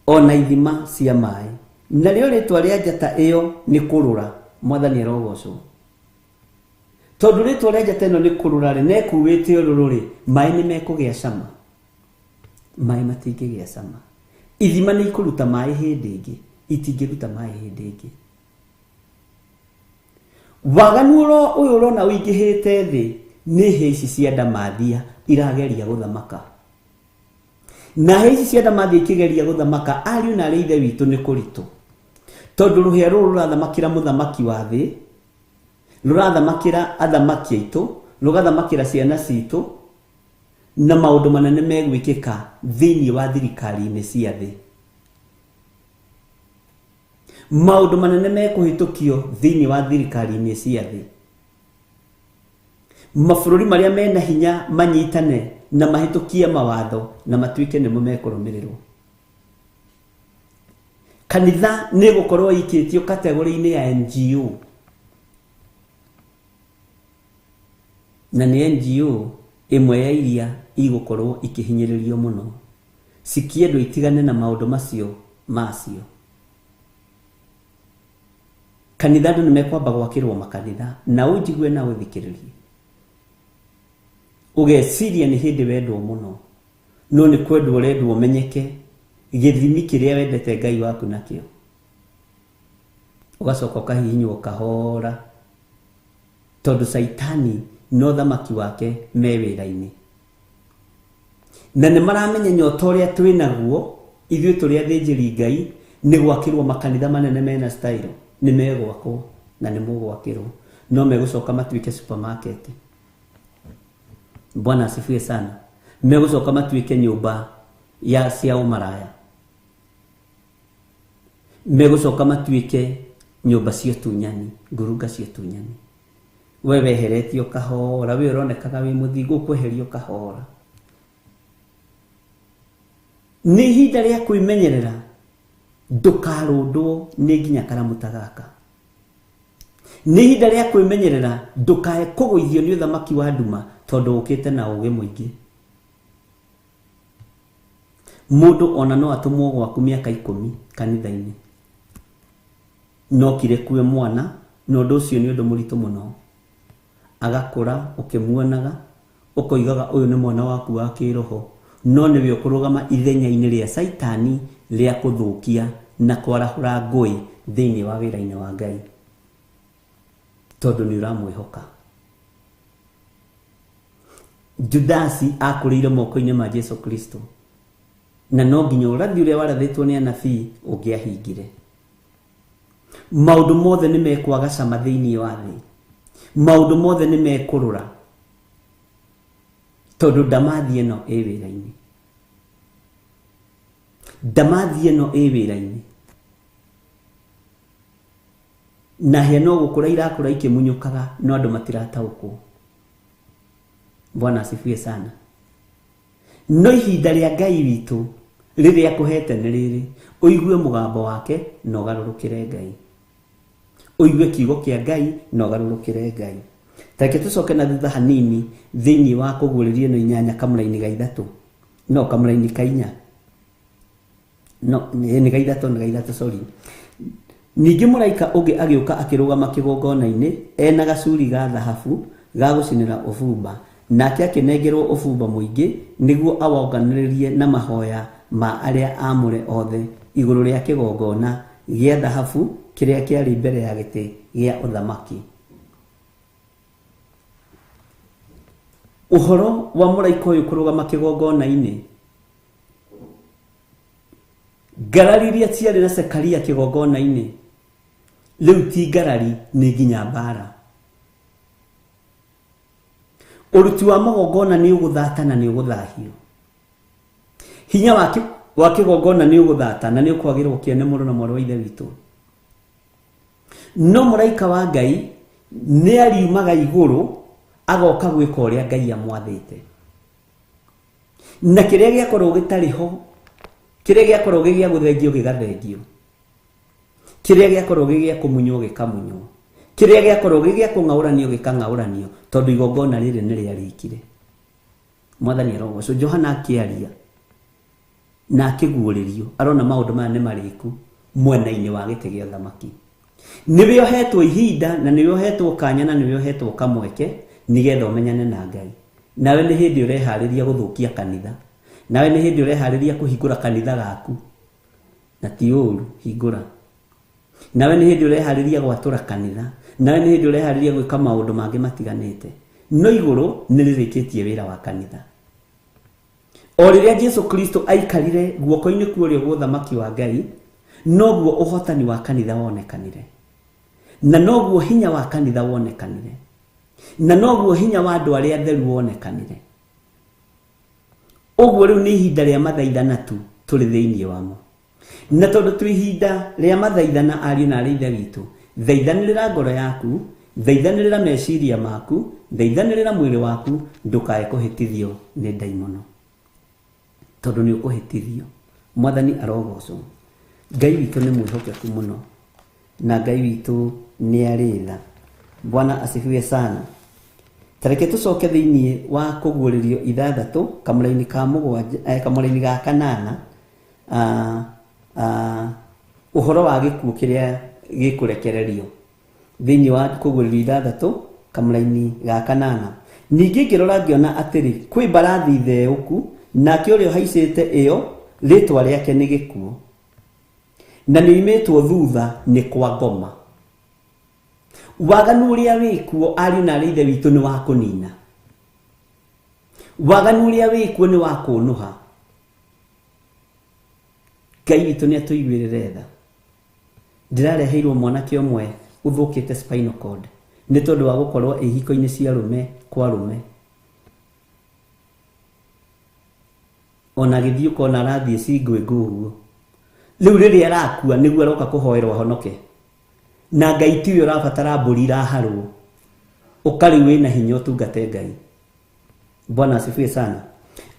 ona ithima cia mai. Na rĩo rĩtwa rĩa njata ĩyo nĩ kũrũra. Mwathani arogocwo. Tondũ rĩtwa rĩa njata ĩno nĩ kũrũra rĩ, nekuĩte ũrũrũ rĩ, mai nĩ mekũgĩa cama. Mai matingĩgĩa cama. Ithima nĩ ikũruta mai hĩndĩ ĩngĩ, itingĩruta mai hĩndĩ ĩngĩ. Waganu ũyũ ũrona ũingĩhĩte thĩ nĩ hĩci cia ndamathia irageria gũthamaka. Na hĩci cia ndamathia ikĩgeria gũthamaka, ariũ na arĩ ithe witũ nĩ kũritũ. Tondũ rũhĩa rũrũ rũrathamakĩra mũthamaki wa thĩ, rũrathamakĩra athamaki aitũ, rũgathamakĩra ciana citũ, na maũndũ manene megwĩkĩka thĩinĩ wa thirikari-inĩ cia thĩ. Maũndũ manene mekũhĩtũkio thĩinĩ wa thirikari-inĩ cia thĩ. Mabũrũri marĩa mena hinya manyitane na mahĩtũkie mawatho na matuĩke nĩmo mekũrũmĩrĩrwo. Kanitha nĩ gũkorwo ikĩtio kategori-inĩ ya NGO. Na nĩ NGO ĩmwe ya iria igũkorwo ikĩhinyĩrĩrio mũno. Cikĩendwo itigane na maũndũ macio. Kanitha andũ nĩ mekwamba gwakĩrwo makanitha, na ũnjigue na ũthikĩrĩrie. Ũgeciria nĩ hĩndĩ wendwo mũno, no nĩ kwendwo ũrendwo ũmenyeke gĩthimi kĩrĩa wendete Ngai waku nakĩo. Ũgacoka ũkahihinywo kahora, tondũ Saitani no thamaki wake me wĩra-inĩ. Na nĩ maramenya nyota ũrĩa twĩ naguo ithuĩ tũrĩ athĩnjĩri Ngai nĩ gwakĩrwo makanitha manene mena style. Nĩ megwakwo na nĩ mũgwakĩrwo, no megũcoka matuĩke supermarket. Bwana asifiwe sana. Megũcoka matuĩke nyũmba ya cia ũmaraya. Megũcoka matuĩke nyũmba cia tunyani, ngurunga cia tunyani. We weheretio kahora, we ũronekaga wĩ mũthingu, kweherio kahora. Nĩ ihinda rĩa kwĩmenyerera, ndũkarũndwo nĩ nginya karamuta gaka. Nĩ ihinda rĩa kwĩmenyerera, ndũkae kũgũithio nĩ ũthamaki wa nduma tondũ ũkĩte na ũgĩ mũingĩ. Mũndũ ona no atũmwo gwaku mĩaka 10 kanitha-inĩ, no kire kuwe mwana, no ũndũ ũcio nĩ ũndũ mũritũ mũno. Agakũra ũkĩmuonaga, ũkoigaga ũyũ nĩ mwana waku wa kĩroho, no nĩwe ũkũrũgama ithenya-inĩ rĩa Saitani rĩa kũthũkia na kwarahũra ngũĩ thĩinĩ wa wĩra-inĩ wa Ngai, tondũ nĩ ũramwĩhoka. Judasi akũrĩire moko-inĩ ma Jesu Kristo, na no nginya ũrathi ũrĩa warathĩtwo nĩ anabii ũngĩahingire. Maũndũ mothe nĩ mekwaga cama thĩinĩ wa thĩ, maũndũ mothe nĩ mekũrũra, tondũ ndamathi ĩno ĩ wĩra-inĩ. Ndamathi ĩno ĩ wĩra-inĩ, na hĩa no gũkũra irakũra ikĩmunyũkaga, no andũ matirataũkwo. Bwana asifiwe sana. No ihinda rĩa Ngai witũ rĩrĩa akũhete nĩ rĩrĩ, ũigue mũgambo wake na ũgarũrũkĩre Ngai. Ũigue kiugo kĩa Ngai na ũgarũrũkĩre Ngai. Tareke tũcoke na thutha hanini thĩinĩ wa kũguũrĩrio no 8 kamũra-inĩ ga 3, no kamũra-inĩ ka 4, no nĩ ga 3 sorry. Ningĩ mũraika ũngĩ agĩũka akĩrũgama kĩgongona-inĩ ena gacuri ga thahabu ga gũcinĩra ũbumba, nake akĩnengerwo ũbumba mũingĩ nĩguo awonganĩrĩrie na mahoya ma arĩa amũre othe igũrũ rĩa kĩgongona gĩa thahabu kĩrĩa kĩarĩ mbere ya gĩtĩ gĩa ũthamaki. Ũhoro wa mũraika ũyũ kũrũgama kĩgongona-inĩ, ngarari iria ciarĩ na Zekaria kĩgongona-inĩ, rĩu ti ngarari, nĩ nginya mbara. Ũruti wa magongona nĩ ũgũthata na nĩ ũgũthahio. Hinya wa kĩgongona nĩ ũgũthata na nĩ ũkwagĩrwo kĩene mũno na mwarĩ wa ithe witũ. No mũraika wa Ngai nĩ ariumaga igũrũ agoka gwĩka ũrĩa Ngai amwathĩte. Na kĩrĩa gĩakorwo gĩtarĩ ho, kĩrĩa gĩakorwo gĩgĩa gũthengio gĩgathengio, kĩrĩa gĩakorwo gĩgĩa kũmunywo gĩkamunywo, kĩrĩa gĩakorwo gĩgĩa kũng'aũranio gĩkang'aũranio, tondũ igongona rĩrĩ nĩ rĩarĩkire. Mwathani arogocwo. Johana akĩaria na akiguũrĩrio arona maũndũ maya nĩ marĩku mwena-inĩ wa gĩtĩ gĩa ũthamaki. Nĩwe ohetwo ihinda na nĩwe ohetwo kanya na nĩwe ohetwo kamweke nĩgetha ũmenyane na Ngai. Nawe nĩ hĩndĩ ũreharĩria gũthũkia kanitha, nawe nĩ hĩndĩ ũreharĩria kũhingũra kanitha gaku, na ti ũru hingũra. Nawe nĩ hĩndĩ ũreharĩria gwatũra kanitha, nawe nĩ hĩndĩ ũreharĩria gwĩka maũndũ mangĩ matiganĩte. No igũrũ nĩ rĩrĩkĩtie wĩra wa kanitha. O rĩrĩa Jesu Kristo aikarire guoko-inĩ kuorĩo gwa ũthamaki wa Ngai, noguo ũhotani wa kanitha wonekanire, na noguo hinya wa kanitha wonekanire, na noguo hinya wa andũ arĩa atheru wonekanire. Ũguo rĩu nĩ ihinda rĩa mathaithana tu tũrĩ thĩinĩ wamo, na tondũ twĩ ihinda rĩa mathaithana ariũ na arĩ ithe witũ, thaithanĩrĩra ngoro yaku, thaithanĩrĩra meciria maku, thaithanĩrĩra mwĩrĩ waku, ndũkae kũhĩtithio nĩ ndaimono, tondũ nĩ ũkũhĩtithio. Mwathani arogocwo. Ngai witũ nĩ mwĩhokeku mũno, na Ngai witũ nĩ arĩ tha. Bwana asifiwe sana. Tareke tũcoke thĩinĩ wa kũguũrĩrio ithathatũ kamũra-inĩ ka mũgwanja, kamũra-inĩ ga kanana, ũhoro wa gĩkuũ kĩrĩa gĩkũrekererio. Thĩinĩ wa kũguũrĩrio ithathatũ kamũra-inĩ ga kanana, ningĩ ngĩrora ngĩona atĩrĩ, kwĩ mbarathi theũku, nake ũrĩa ũhaicĩte ĩyo rĩtwa rĩake nĩ gĩkuũ, na nĩ oimĩtwo thutha nĩ kwa ngoma. Waganu ũrĩa wĩkuo ariũ na arĩ ithe witũ nĩ wa kũnina. Waganu ũrĩa wĩkuo nĩ wa kũnũha. Ngai witũ nĩ atũiguĩrĩre tha. Ndĩrareheirwo mwanake ũmwe ũthũkĩte spinal cord nĩ tondũ wa gũkorwo ihiko-inĩ cia rũme kwa rũme. Ona gĩthiĩ ũkona arathiĩ cingwĩngũ ũguo. Rĩu rĩrĩa arakua nĩguo aroka kũhoerwo ahonoke. Na Ngai tiwe ũrabatara mbũri iraharwo. Ũkarĩ wĩna hinya ũtungate Ngai. Bwana asifiwe sana.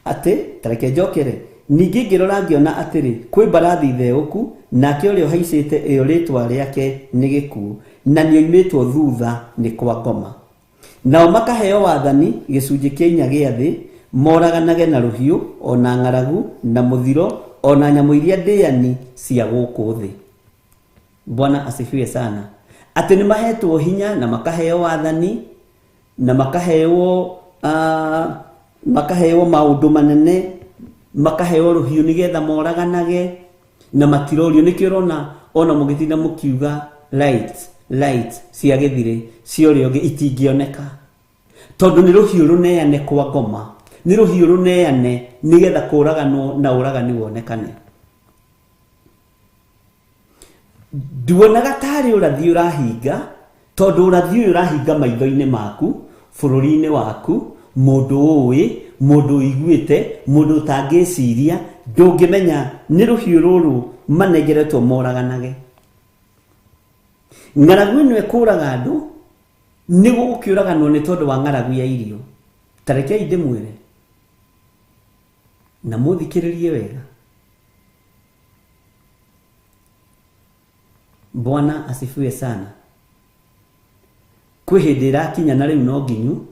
Atĩ tareke njokere, ningĩ ngĩrora ngĩona atĩrĩ, kwĩ mbarathi theũku, nake ũrĩa ũhaicĩte ĩyo rĩtwa rĩake nĩ gĩkuũ, na nĩ oimĩtwo thutha nĩ kwa ngoma. Nao makaheo wathani gĩcunjĩ kĩa 4 gĩa thĩ, moraganage na rũhiũ, ona ng'aragu, na mũthiro, ona nyamũ iria ndĩani cia gũkũ thĩ. Bwana asifiwe sana. Atĩ nĩ mahetwo hinya na makaheo wathani na makaheo maũndũ manene, makaheo rũhiũ nĩgetha moraganage na matirorio. Nĩkĩo ũrona ona mũgĩtinda mũkiuga light cia gĩthirĩ cia ũrĩa ũngĩ itingĩoneka, tondũ nĩ rũhiũ rũneane kwa ngoma, nĩ rũhiũ rũneane nĩgetha kũraganwo na ũragani wonekane. Nduonaga tarĩ ũrathi ũrahinga, tondũ ũrathi ũyũ ũrahinga maitho-inĩ maku, bũrũri-inĩ waku, mũndũ ũĩ, mũndũ ũiguĩte, mũndũ ũtangĩciria, ndũngĩmenya nĩ rũhiũ rũrũ manengeretwo moraganage. Ng'aragu ĩno ĩkũraga andũ, nĩguo gũkĩũraganwo nĩ tondũ wa ng'aragu ya irio. Tarekei ndĩmwĩre na mũthikĩrĩrie wega. Bwana asifiwe sana. Kwĩ hĩndĩ ĩrakinya na rĩu no nginyu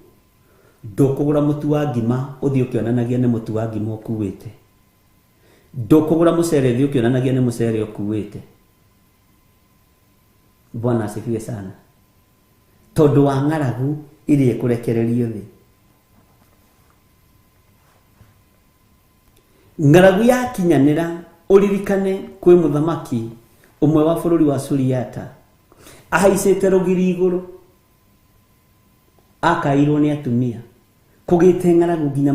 ndũkũgũra mũtu wa ngima ũthiĩ ũkĩonanagia nĩ mũtu wa ngima ũkuĩte. Ndũkũgũra mũcere ũthiĩ ũkĩonanagia nĩ mũcere ũkuĩte. Bwana asifiwe sana. Tondũ wa ng'aragu ĩrĩa ĩkũrekererio thĩ. Ng'aragu yakinyanĩra, ũririkane kwĩ mũthamaki ũmwe wa bũrũri wa Suriata ahaicĩte rũgiri igũrũ, akairwo nĩ atumia, kũgĩte ng'aragu nginya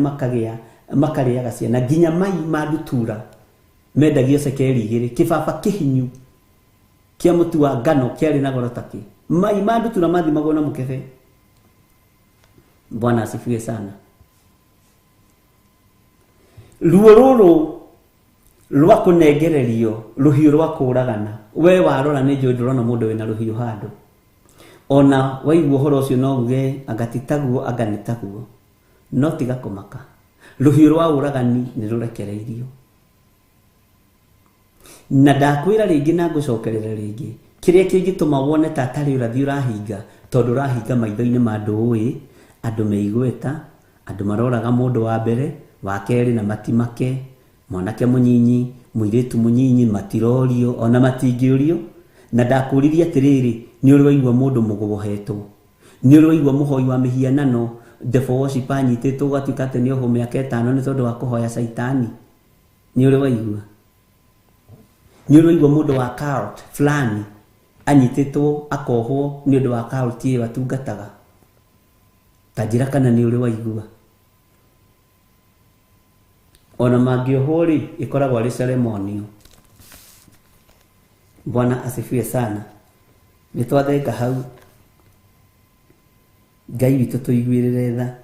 makarĩaga ciana, nginya mai ma ndutura mendagio cekeri 2, kĩbaba kĩhinyu kĩa mũtu wa ngano kĩarĩ na goro takĩ, mai ma ndutura mathimagwo na mũkebe. Bwana asifiwe sana. Ruo rũrũ rwa kũnengererio, rũhiũ rwa kũragana, we warora nĩ njũĩ ndũrona mũndũ wĩna rũhiũ handũ. Ona waigua ũhoro ũcio no uge agatitaguo aganĩtaguo, no tiga kũmaka. Rũhiũ rwa ũragani nĩ rũrekereirio. Na ndakwĩra rĩngĩ na ngũcokerera rĩngĩ, kĩrĩa kĩngĩtũma wone ta atarĩ ũrathi ũrahinga, tondũ ũrahinga maitho-inĩ ma andũ ũĩ, andũ meigweta, andũ maroraga mũndũ wa mbere, wa kerĩ na matimake, mwanake munyinyi muiritu munyinyi matirorio ona matingĩũrio na ndakũririe atĩrĩrĩ nĩ ũrĩ waigua mũndũ mũgobohetwo nĩ ũrĩ waigua mũhoi wa mĩhianano devil worship anyitĩtwo gatuĩka atĩ nĩ oho mĩaka 5 nĩ tondũ wa kũhoya saitani nĩ ũrĩ waigua mũndũ wa cult fulani anyitĩtwo akohwo nĩ ũndũ wa cult ĩyo atungataga ta njĩra kana nĩ ũrĩ waigua ona mangĩohwo rĩ ĩkoragwo arĩ ceremony. Bwana asifiwe sana. Nĩtwathenga hau Ngai witũ tũiguĩrĩre tha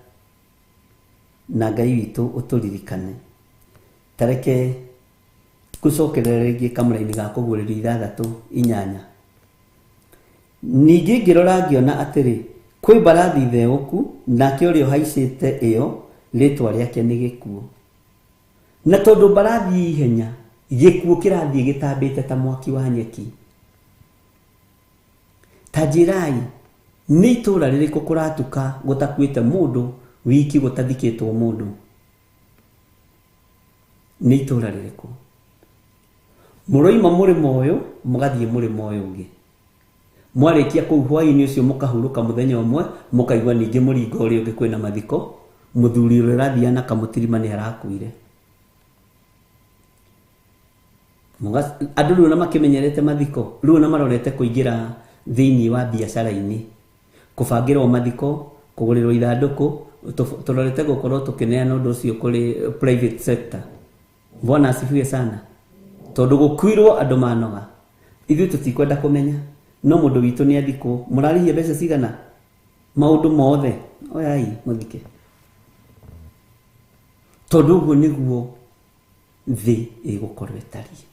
na Ngai witũ ũtũririkane. Tareke gũcokerera rĩngĩ kamũra-inĩ ga kũguũrĩrio 6:8. Ningĩ ngĩrora ngĩona atĩrĩ kwĩ mbarathi theũku nake ũrĩa ũhaicĩte ĩyo rĩtwa rĩake nĩ gĩkuũ. Na tondũ mbarathi ihenya gĩkuũ kĩrathiĩ gĩtambĩte ta mwaki wa nyeki. Ta njĩrai nĩ itũũra rĩrĩkũ kũratuka gũtakuĩte mũndũ wiki gũtathikĩtwo mũndũ? Nĩ itũũra rĩrĩkũ? Mũroima mũrĩmo ũyũ mũgathiĩ mũrĩmo ũyũ ũngĩ. Mwarĩkia kũu hwaĩ-inĩ ũcio mũkahurũka mũthenya ũmwe mũkaigua ningĩ mũringo ũrĩa ũngĩ kwĩna mathiko mũthuri ũrĩa ũrathiĩ na kamũtirima nĩ arakuire. Andũ rĩu na makĩmenyerete mathiko rĩu na marorete kũingĩra thĩinĩ wa biacara-inĩ kũbangĩrwo mathiko kũgũrĩrwo ithandũkũ tũrorete gũkorwo tũkĩneana ũndũ ũcio kũrĩ private sector. Bwana asifiwe sana. Tondũ gũkuirwo andũ manoga ithuĩ tũtikwenda kũmenya no mũndũ witũ nĩ athikwo mũrarĩhia mbeca cigana maũndũ mothe oyai mũthike. Tondũ ũguo nĩguo thĩ ĩgũkorwo ĩtariĩ.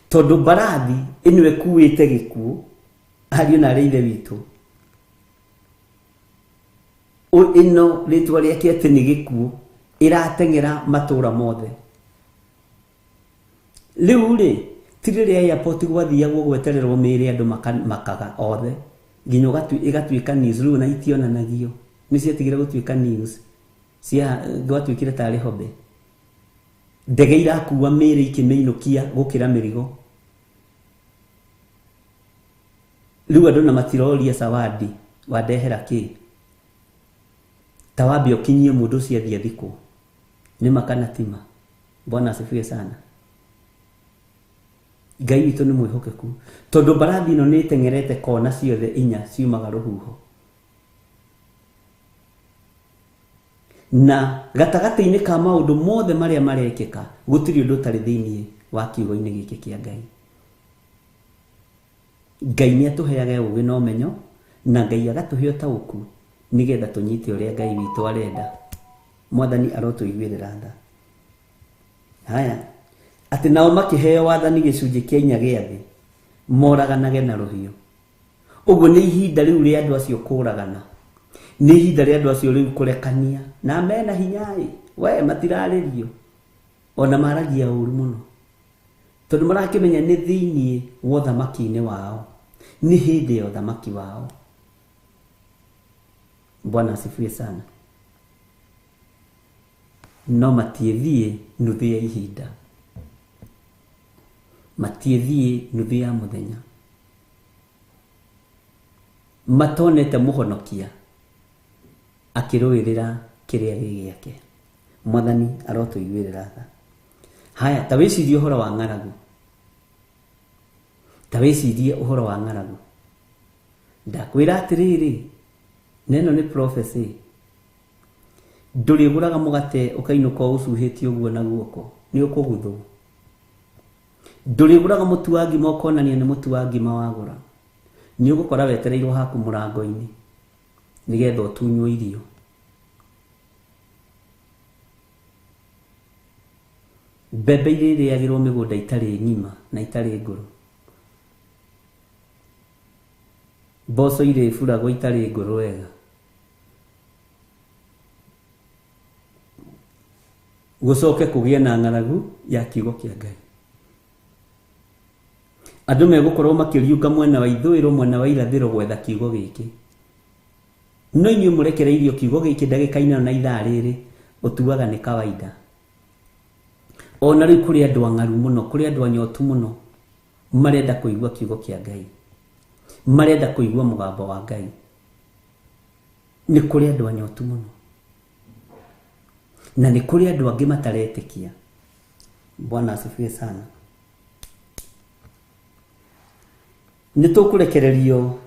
Tondũ mbarathi ĩno ĩkuĩte gĩkuũ ariũ na arĩ ithe witũ ĩno rĩtwa rĩake atĩ nĩ gĩkuũ ĩrateng'era matũũra mothe. Rĩu rĩ ti rĩrĩa airport gwathiagwo gwetererwo mĩĩrĩ andũ makaga othe nginya ĩgatuĩka news rĩu na itionanagio nĩ ciatigire gũtuĩka news gwatuĩkire tarĩ hobe. Ndege irakuua mĩĩrĩ ikĩmĩinũkia gũkĩra mĩrigo. Rĩu andũ na matiroria Zawadi wandehera kĩ ta wambe ũkinyie mũndũ ũcio athiĩ thikũ nĩ makana tima. Bwana asifiwe sana. Ngai witũ nĩ mwĩhokeku tondũ mbarathi ĩno nĩ ĩteng'erete kona ciothe 4 ciumaga rũhuho. Na gatagatĩ-inĩ ka maũndũ mothe marĩa marekĩka gũtirĩ ũndũ ũtarĩ thĩinĩ wa kiugo-inĩ gĩkĩ kĩa Ngai. Ngai nĩ atũheaga ũũgĩ na ũmenyo na Ngai agatũhe ũtaũku nĩgetha tũnyite ũrĩa Ngai witũ arenda. Mwathani arotũiguĩrĩra tha. Haya atĩ nao makĩheo wathani gĩcunjĩ kĩa 4 gĩa thĩ moraganage na rũhiũ. Ũguo nĩ ihinda rĩu rĩa andũ acio kũragana. Nĩ ihinda rĩa andũ acio rĩu kũrekania na mena hinya-ĩ we matirarĩrio ona maragia ũru mũno tondũ marakĩmenya nĩ thĩinĩ wa ũthamaki-inĩ wao nĩ hĩndĩ ya ũthamaki wao. Bwana asifiwe sana. No matiethiĩ nuthu ya ihinda, matiethiĩ nuthu ya mũthenya, matonete mũhonokia akĩrũĩrĩra kĩrĩa gĩgĩake. Mwathani arotũiguĩrĩra tha. Haya ta wĩcirie ũhoro wa ng'aragu, ta wĩcirie ũhoro wa ng'aragu. Ndakwĩra atĩrĩrĩ neno nĩ prophecy. Ndũrĩgũraga mũgate ũkainũka ũcuhĩtie ũguo na guoko nĩ ũkũguthwo. Ndũrĩgũraga mũtu wa ngima ũkonania nĩ mũtu wa ngima wagũra nĩ ũgũkora wetereirwo haku mũrango-inĩ nĩgetha ũtunywo irio. Mbembe iria irĩagĩrwo mĩgũnda itarĩ ng'ima na itarĩ ngũrũ, mboco irĩ buragwo itarĩ ngũrũ wega, gũcoke kũgĩe na ng'aragu ya kiugo kĩa Ngai. Andũ megũkorwo makĩriũka mwena wa ithũĩro mwena wa irathĩro gwetha kiugo gĩkĩ. No inyuĩ mũrekereirio kiugo gĩkĩ ndagĩka-inĩ na ithaa rĩrĩ ũtuaga nĩ kawaida. ona riu kuri andu angaru muno, kuri andu anyotu muno marenda kuigua kiugo kia Ngai, marenda kuigua mugambo wa Ngai. Ni kuri andu anyotu muno, na ni kuri andu angi mataretikia. Bwana asifiwe sana. Nitukurekererio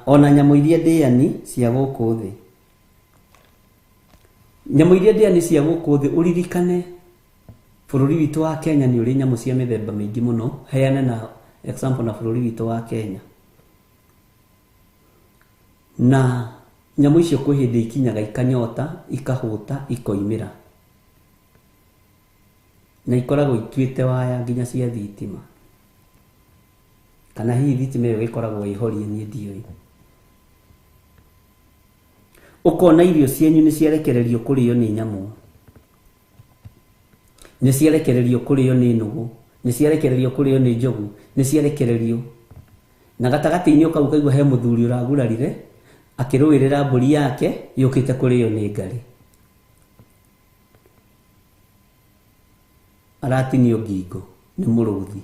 ona nyamu iria ndiani cia guku thi. Nyamu iria ndiani cia guku thi, uririkane bururi witu wa Kenya ni uri nyamu cia mithemba mingi muno. Heana na example na bururi witu wa Kenya. Na nyamu icio kwi hindi ikinyaga ikanyota, ikahuta, ikoimira, na ikoragwo ituite waya nginya cia thitima, kana hihi thitima iyo ikoragwo ihorie ni ndioi. Ukona irio cienyu ni ciarekererio kurio ni nyamu, ni ciarekererio kurio ni nugu, ni ciarekererio kurio ni njogu, ni ciarekererio. Na gatagati-ini ukau kaigua he muthuri uragurarire akiruirira mburi yake yukite kurio ni ngari, aratinio ngingo ni muruthi,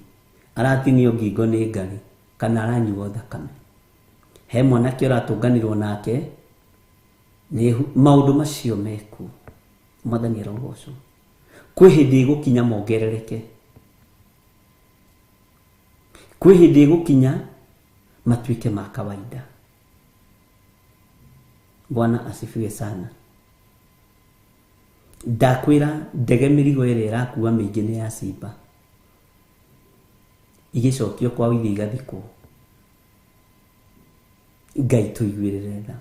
aratinio ngingo ni ngari, kana aranyuo thakame. He mwanake uratunganirwo nake ni maundu macio meku. Mwathani arogocwo. Kwi hindi igukinya mongerereke, kwi hindi igukinya matuike ma kawaida. Bwana asifiwe sana. Ndakwira ndege mirigo ire irakuwa mingi ni ya simba, igicokio kwa withi igathikwo. Ngai tuiguirire tha.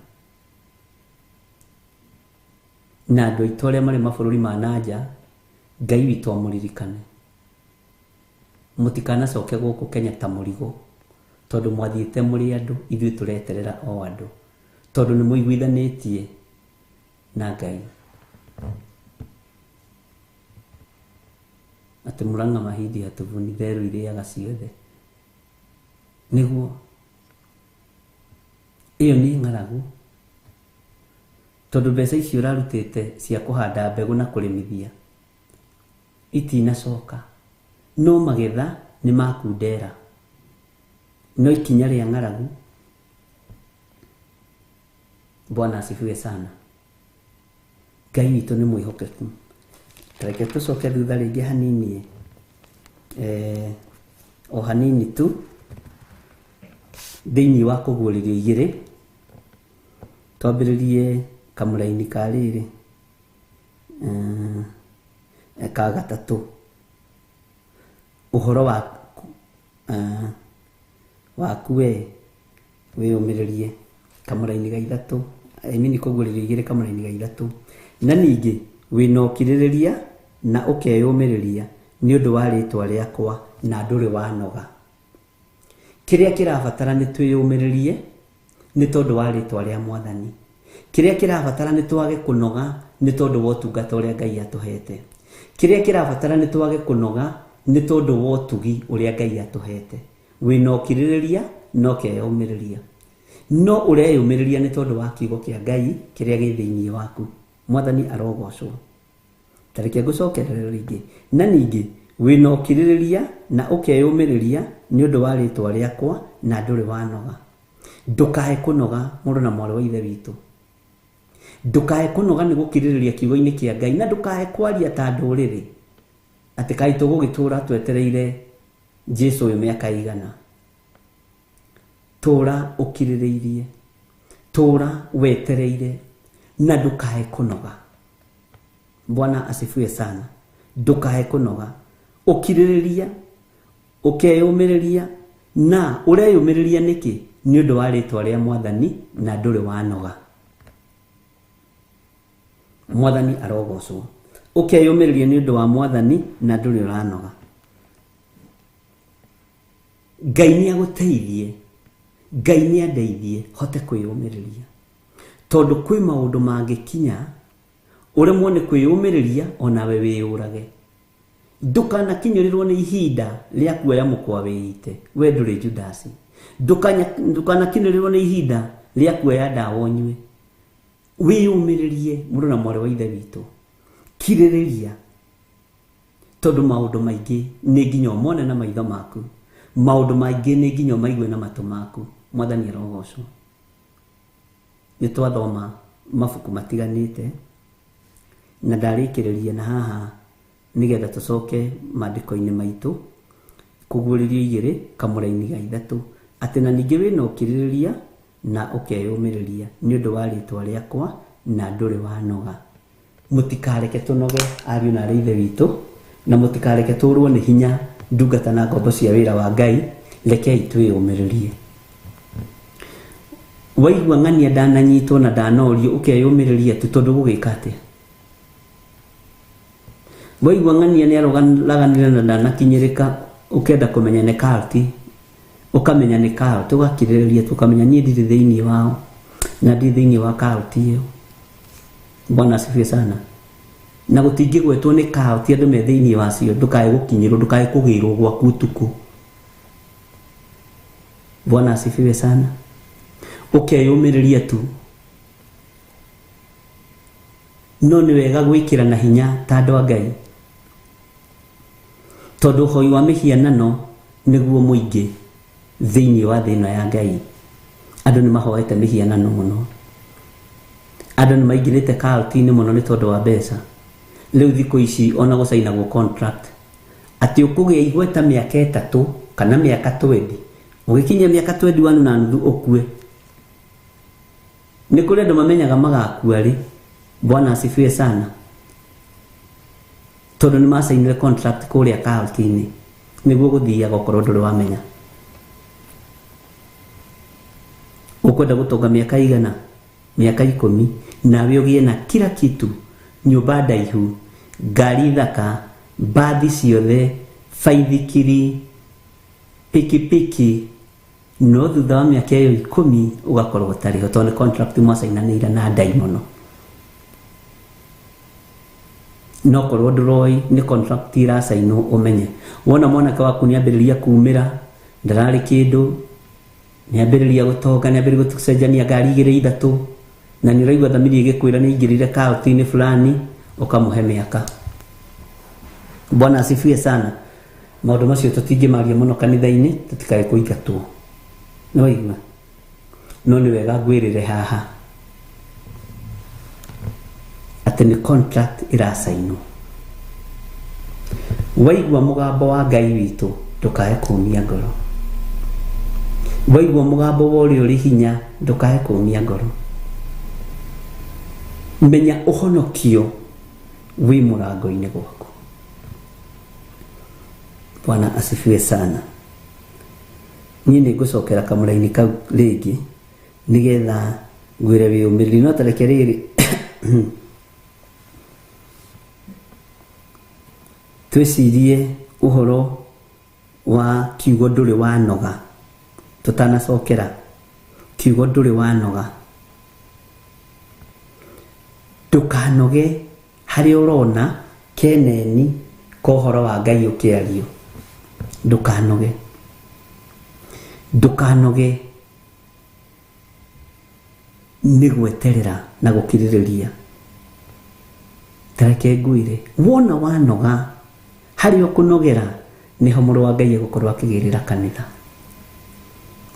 Na andu aitu aria mari mabururi ma nanja, Ngai witu amuririkane. Mutikanacoke guku Kenya ta murigo, tondu mwathiite muri andu, ithui tureterera o andu, tondu ni muiguithanitie na Ngai. Ati muranga mahidi hatuvuni theru iriaga ciothe. Niguo iyo ni ngaragu, tondu mbeca icio urarutite cia kuhanda mbegu na kurimithia itinacoka, no magetha ni makundera, no ikinya ria ngaragu. Bwana asifiwe sana. Ngai witu ni mwihokeku. Reke tucoke thutha ringi hanini, o hanini tu thiini wa kuguririo igiri. Twambiririe kamuraini ka riri ka gatatu, uhoro waku we wiyumiririe kamuraini ga ithatu, ni kuguririo igiri kamuraini ga ithatu. Na ningi wina ukiririria na ukeyumiriria ni undu wa ritwa riakwa na nduri wanoga. Kiria kirabatara ni twiyumiririe ni tondu wa ritwa ria Mwathani. Kiria kirabatara ni twage kunoga ni tondu wa utungata uria Ngai atuhete. Kiria kirabatara ni twage kunoga ni tondu wa utugi uria Ngai atuhete. Wina ukiririria no keyumiriria, no ureyumiriria ni tondu wa kiugo kia Ngai kiria gi thiini waku. Mwathani arogocwo. Tareke gucokerera ringi. Na ningi wina ukiririria na ukeyumiriria ni undu wa ritwa riakwa na nduri wanoga. Ndukae kunoga mundu na mwari wa ithe witu. Ndukae kunoga ni gukiririria kiugo-ini kia Ngai, na ndukae kwaria ta nduriri ati kai tugugitura twetereire Jesu uyu miaka igana. Tura ukiriririe, tura wetereire, na ndukae kunoga. Bwana asifiwe sana. Ndukae kunoga, ukiririria, ukeyumiriria, na ureyumiriria niki ni undu wa ritwa ria Mwathani na nduri wanoga. Mwathani arogocwo. Ukeyumiriria ni undu wa Mwathani na nduri uranoga. Ngai ni aguteithie, Ngai ni andeithie hote kwiyumiriria, tondu kwi maundu mangikinya uremwo ni kwiyumiriria onawe wiyurage. Ndukanakinyirirwo ni ihinda ria kuoya mukwa wiite, we nduri Judasi. Ndukanakinyirirwo ni ihinda ria kuoya ndawa unywe. Wiyumiririe mundu na mwari wa ithe witu. Kiririria, tondu maundu maingi ni nginya umone na maitho maku, maundu maingi ni nginya maigue na matu maku. Mwathani arogocwo. Ni twathoma mabuku matiganite na ndarikiriria na haha nigetha tucoke maandiko-ini maitu kuguririo igiri kamuraini ga ithatu ati na ningi wina ukiririria na ukeyumiriria ni undu wa ritwa riakwa na nduri wanoga. Mutikareke tunoge ariu na arithe witu, na mutikareke turwo ni hinya ndungata na ngombo cia wira wa Ngai. Rekei twiyumiririe. Waigua ng'ania ndananyitwo na ndanorio ukeyumiriria tu tondu gugika atia? Waigua ng'ania ni aroganaganire na ndanakinyirika ukenda kumenya ni kalti, ukamenya ni kalti, ugakiririria tukamenya ni ndiri thiini wao na ndi thiini wa kalti iyo. Bwana asifiwe sana. Na gutingi gwetwo ni kalti andu me thiini wacio, ndukae gukinyirwo, ndukae kugirwo gwaku tuku. Bwana asifiwe sana. Ukeyumiriria tu. No ni wega gwikira na hinya ta andu a Ngai, tondu hoi wa mihianano niguo muingi thiini wa thina ya Ngai. Andu ni mahoete mihianano muno, andu ni maingirite kalti-ini muno ni tondu wa mbeca. Riu thiku ici ona gucainagwo contract ati ukugia igweta miaka 3 kana miaka 20, ugikinya miaka 21 na nuthu ukue. Ni kuri andu mamenyaga magakua ri. Bwana asifiwe sana. Tondu ni masainire contract kuria kalti-ini niguo guthia gokorwo nduri wamenya. Ukwenda gutonga miaka igana, miaka 10, nawe ugie na kila kitu, nyumba ndaihu, ngari thaka, bathi ciothe, baithikiri, pikipiki, no thutha wa miaka iyo 10 ugakorwo utariho tondu contract mwasainanire na ndai muno. No korwo nduroi ni contract irasainwo umenye. Wona mwanake waku ni ambiriria kuumira, ndarari kindu, ni ambiriria gutonga, ni ambiriria gucenjania ngari igiri ithatu, na ni raigua thamiri igikwira ni ingirire kalti-ini fulani, ukamuhe miaka. Bwana asifiwe sana. Maundu macio tutingimaria muno kanitha-ini, tutikae kuingatwo. No igua. No ni wega gwirire haha ati ni contract irasainwo. Waigua mugambo wa Ngai witu ndukae kumia ngoro. Waigua mugambo wa uri hinya ndukae kumia ngoro. Menya uhonokio wi murango-ini gwaku. Bwana asifiwe sana. Ni ngucokera kamuraini kau ringi nigetha ngwire wiyumiririe. No tareke riri twicirie uhoro wa kiugo nduri wanoga. Tutanacokera kiugo nduri wanoga. Ndukanoge hari urona keneni kohoro wa Ngai ukiario. Ndukanoge. Ndukanoge ni gweterera na gukiririria. Tareke ngwire wona wanoga hari ukunogera niho muru wa Ngai gukorwo akigirira kanitha.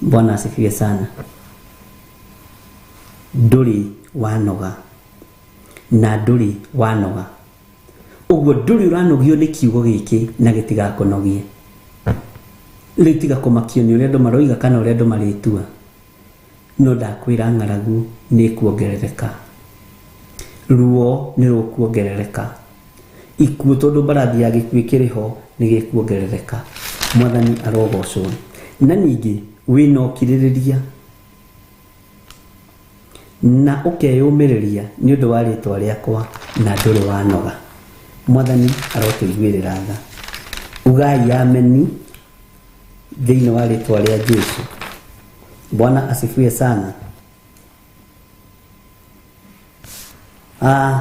Bwana asifiwe sana. Nduri wanoga na nduri wanoga. Uguo nduri uranogio ni kiugo giki na gitigakunogie. Litiga kumakio ni uria andu maroiga kana uria andu maritua. No ndakwira ng'aragu ni kuongerereka. Ruo ni rukuongerereka. Ikuo tondu mbarathi ya gikuo kiriho ni gikuongerereka. Mwathani arogocwo. Na ningi wina ukiririria na ukeyumiriria ni undu wa ritwa riakwa na nduri wanoga. Mwathani arotuiguirira tha. Ugai ameni thiini wa ritwa ria Jesu. Bwana asifiwe sana.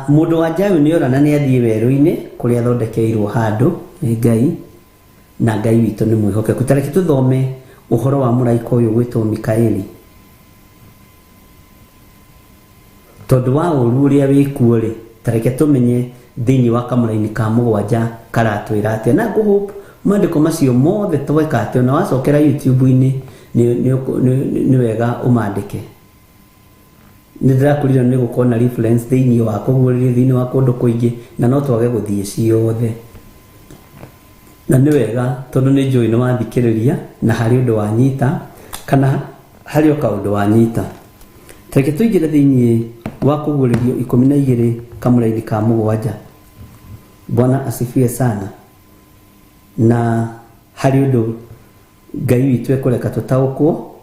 Mundu wa Ngai ni orana ni athie weru-ini kuria thondekeirwo handu ni Ngai, na Ngai witu ni mwihokeku. Tareke tuthome uhoro wa muraika uyu gwitwo Mikaeli. Tondu wa uru uria wikuo ri, tareke tumenye thini wa kamuraini ka mugwanja karatwira atia na hope mandiko macio mothe tweka atia na wacokera YouTube-ini ni wega umandike nindirakurira ni gukona reference thini wa kugurira thini wa kundu kuingi na no twage guthie ciothe na ni wega tondu ni njui no wathikiriria na hari undu wanyita kana hari okaundu wanyita teke tuigire thini wa kuguririo 12 kamuraini ka mugwanja. Bwana asifiwe sana. Na hari undu Ngai witu ekureka tutaukwo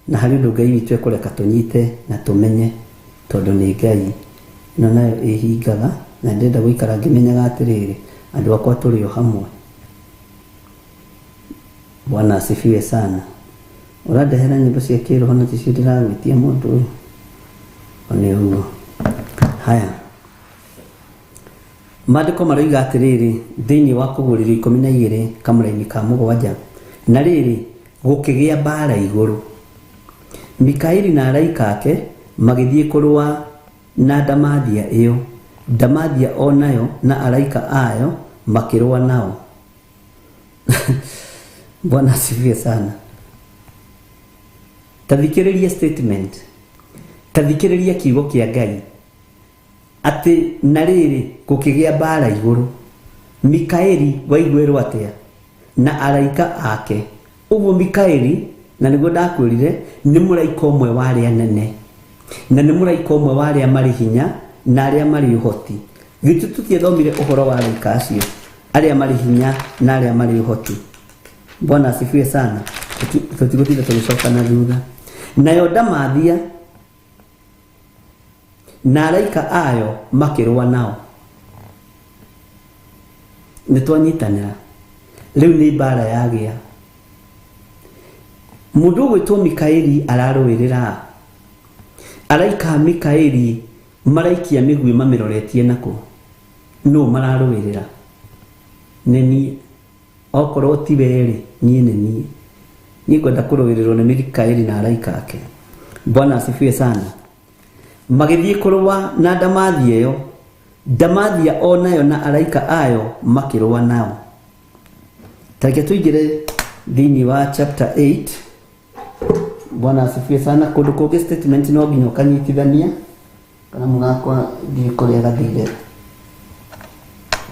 na hari undu Ngai witu ekureka tunyite na tumenye tondu ni Ngai no nayo ihingaga na ndenda guikara ngimenyaga atiriri andu akwa turi o hamwe. Bwana asifiwe sana. Uradehera nyimbo cia kiroho na cio ndiragwitia mundu uyu one uguo. Haya, mandiko maroiga atiriri thini wa kuguririo 12 kamuraini ka mugwanja na riri gukigia bara iguru. Mikaeli na araika ake magithie kurua na Damathia iyo. Damathia onayo na araika ayo makirua nao. Bwana asifiwe sana. Tathikiriria statement, tathikiriria kiugo kia Ngai ati na riri gukigia bara iguru. Mikaeli waigwerwo atia na araika ake. Uguo Mikaeli na niguo ndakwirire ni muraika omwe wari anene na ni muraika omwe wari amari hinya na aria mari uhoti. Gitu tutiethomire uhoro wa araika acio aria mari hinya na aria mari uhoti. Bwana asifiwe sana. Tutigutira tugicoka na thutha. Nayo Damathia na araika ayo makirwa nao. Nitwanyitanira riu ni bara yagia. Mundu gwitwo Mikaeli ararwirira. Araika Mikaeli maraikia migwi mamiroretie nako no mararwirira. Neni okorwo ti weri nie neni ngwenda kurwirirwo ni Mikaeli na araika ake. Bwana asifiwe sana. Magithie kurwa na Damathia yo. Damathia onayo na araika ayo makirwa nao. Take tuigire thini wa chapter 8. Bwana asifiwe sana. Kundu kungi statement no nginya kanyitithania kana mugakwa thii kuria gathire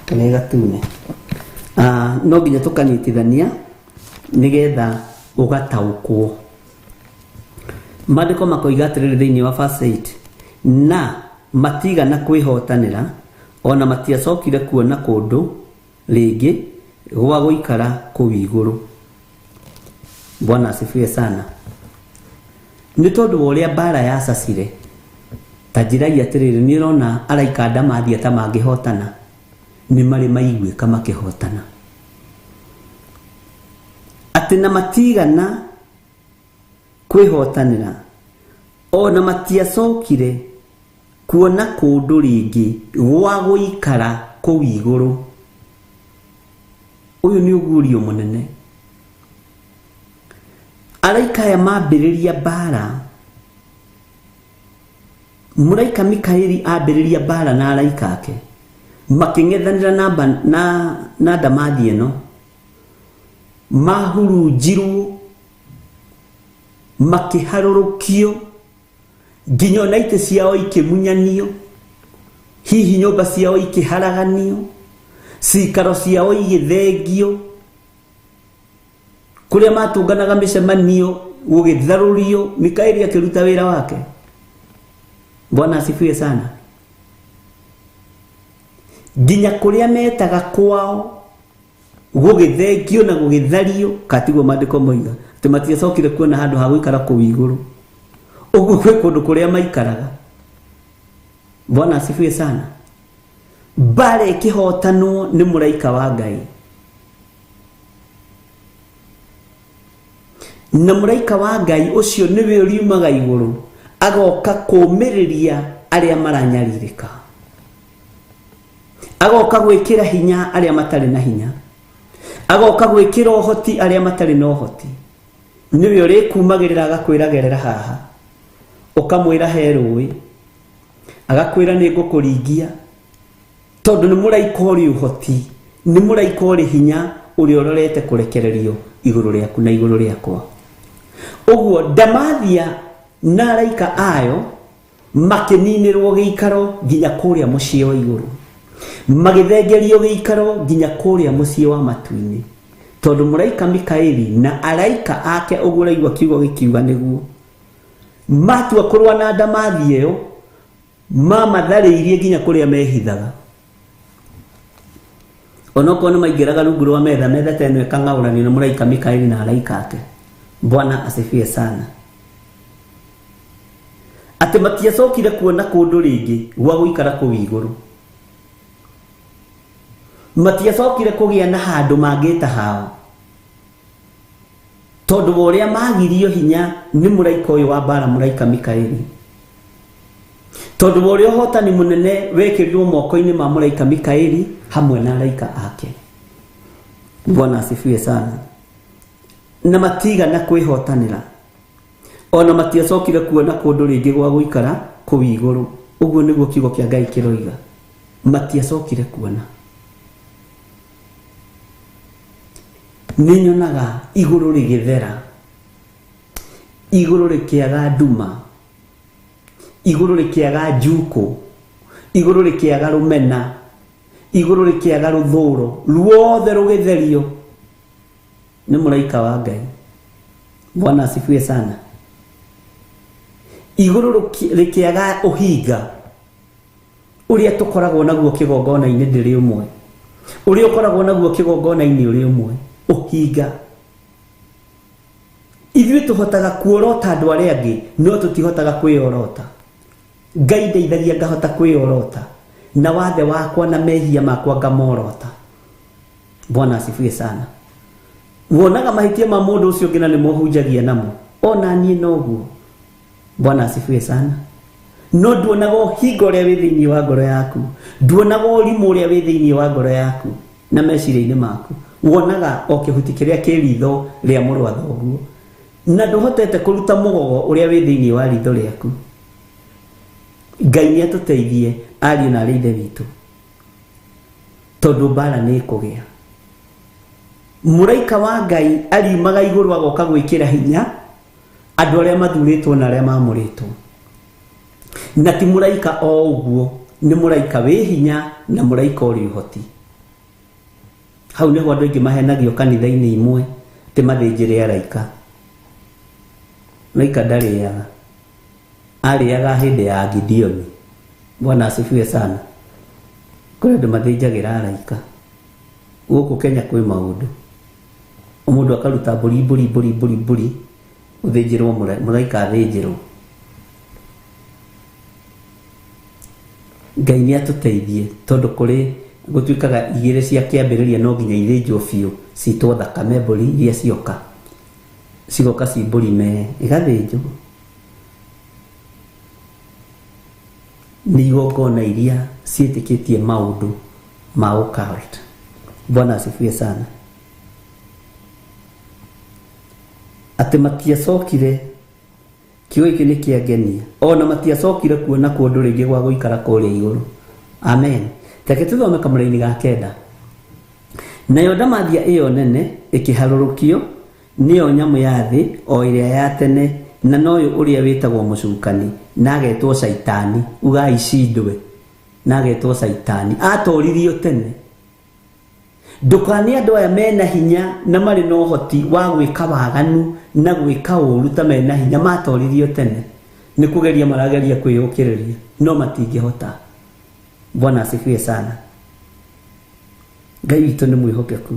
kana gatune no nginya tukanyitithania nigetha ugataukwo. Mandiko makoiga atiriri thini wa verse 8 na matiga na kwihotanira ona matiacokire kuona kundu ringi gwa guikara kuu iguru. Bwana asifiwe sana. Ni tondu uria bara yacacire tajiragia atiriri ni rona araika Damathia ta mangihotana ni mari maigwika makihotana ati na matigana kwihotanira ona matiacokire kuona kundu ringi gwa guikara kuu iguru. Uyu ni ugurio munene. Araika ya mambiriria bara. Muraika Mikaeli ambiriria bara na araika ake making'ethanira na Damathia no mahurunjirwo makiharurukio nginya na ite ciao ikimunyanio hihi nyumba ciao ikiharaganio cikaro ciao igithengio kuria matunganaga micemanio gugitharurio Mikaeli akiruta wira wake. Bwana asifiwe sana. Nginya kuria metaga kwao gugithengio na gugithario katigwo mandiko moiga ati matiacokire kuona handu ha guikara kuu iguru. Uguo kwe kundu kuria maikaraga. Bwana asifiwe sana. Bare kihotanwo ni muraika wa Ngai. Na muraika wa Ngai ucio niwe uriumaga iguru agoka kumiriria aria maranyaririka. Agoka gwikira hinya aria matari na hinya. Agoka gwikira uhoti aria matari na uhoti. Niwe uri kumagirira agakwiragerera haha. Ukamwira herui. Agakwira ni ngukuringia. tondu ni muraika uri uhoti, ni muraika uri hinya uri ororete kurekererio iguru riaku na iguru riakwa. Uguo Ndamathia na araika ayo makininirwo giikaro nginya kuria mucii wa iguru, magithengerio giikaro nginya kuria mucii wa matuini, tondu muraika Mikaeli na araika ake uguraigwa kiugo gikiuga niguo matua kurwa na Ndamathia yo mamatharĩirie nginya kuria mehithaga. Onoko ni maingiraga rungu rwa metha teno ikang'aũranio na muraika Mikaeli na araika ake. Bwana asifiwe sana. Ati matiacokire kuona kundu ringi gwa guikara kuu iguru, matiacokire kugia na handu mangita hao, tondu uria magirio hinya ni muraika uyu wa bara, muraika Mikaeli. Tondu uria hotani munene wekirirwo moko-ini ma muraika Mikaeli hamwe na araika ake. Bwana asifiwe sana. Na matiga na kwihotanira, ona matiacokire kuona kundu ringi gwa guikara kuu iguru. Uguo niguo kiugo kia Ngai kiroiga, matiacokire kuona. Ninyonaga iguru rigithera, iguru rikiaga nduma, iguru rikiaga njuku, iguru rikiaga rumena, iguru rikiaga ruthuro, ruothe rugitherio ni muraika wa Ngai. Bwana asifiwe sana. Iguru rikiaga uhinga uria tukoragwo naguo kigongona-ini ndiri umwe, uria ukoragwo naguo kigongona-ini uri umwe, uhinga. Ithuĩ tuhotaga kuorota andu aria angi, no tutihotaga kwiorota. Ngai ndeithagia ngahota kwiorota, na wathe wakwa na mehia makwa ngamorota. Bwana asifiwe sana. Wonaga mahitia ma mundu ucio ngina ni mohunjagia namo, ona nie noguo. Bwana asifiwe sana. No nduonaga uhinga uria wi thiini wa ngoro yaku, nduonaga urimu uria wi thiini wa ngoro yaku na meciria-ini maku. Wonaga o kihuti kiria ki ritho ria mũrũ wa thoguo, na nduhotete kuruta mugogo uria wi thiini wa ritho riaku. Ngai ni atuteithie ariũ na arĩ ithe witũ, tondu mbara ni kugia. Muraika wa Ngai ariumaga iguru agoka gwikira hinya andu aria mathuritwo na aria mamuritwo, na ti muraika o uguo, ni muraika wi hinya na muraika uri uhoti. Hau niho andu aingi mahenagio kanitha-ini imwe ti mathinjire araika. Muraika ndariaga, ariaga hindi ya Gideoni. Bwana asifiwe sana. Kuri andu mathinjagira araika guku Kenya kwi maundu, mundu akaruta mburi uthinjirwo muraika athinjirwo. Ngai ni atuteithie, tondu kuri gutuikaga igire cia kiambiriria no nginya ithinjwo biu citwo thakame mburi iria cigoka ci mburi me igathinjwo. Ni igongona iria ciitikitie maundu ma occult. Bwana asifiwe sana. Ati matiacokire, kiugo giki ni kiangenia, ona matiacokire kuona kundu ringi gwa guikara kuria iguru. Amen. Take tuthome kamũra-inĩ ga 9. Nayo Ndamathia iyo nene ikiharurukio niyo nyamu ya thi o iria ya tene, na noyo uria witagwo mucukani na agetwo Saitani. Ugai cindwe na agetwo Saitani, atoririo tene. Ndukani andu aya mena hinya na mari no hoti wa gwika waganu na gwika uru ta mena hinya matoririo tene, ni kugeria marageria kwiyukiriria no matingihota. Bwana asifiwe sana. Ngai witũ nĩ mwĩhokeku,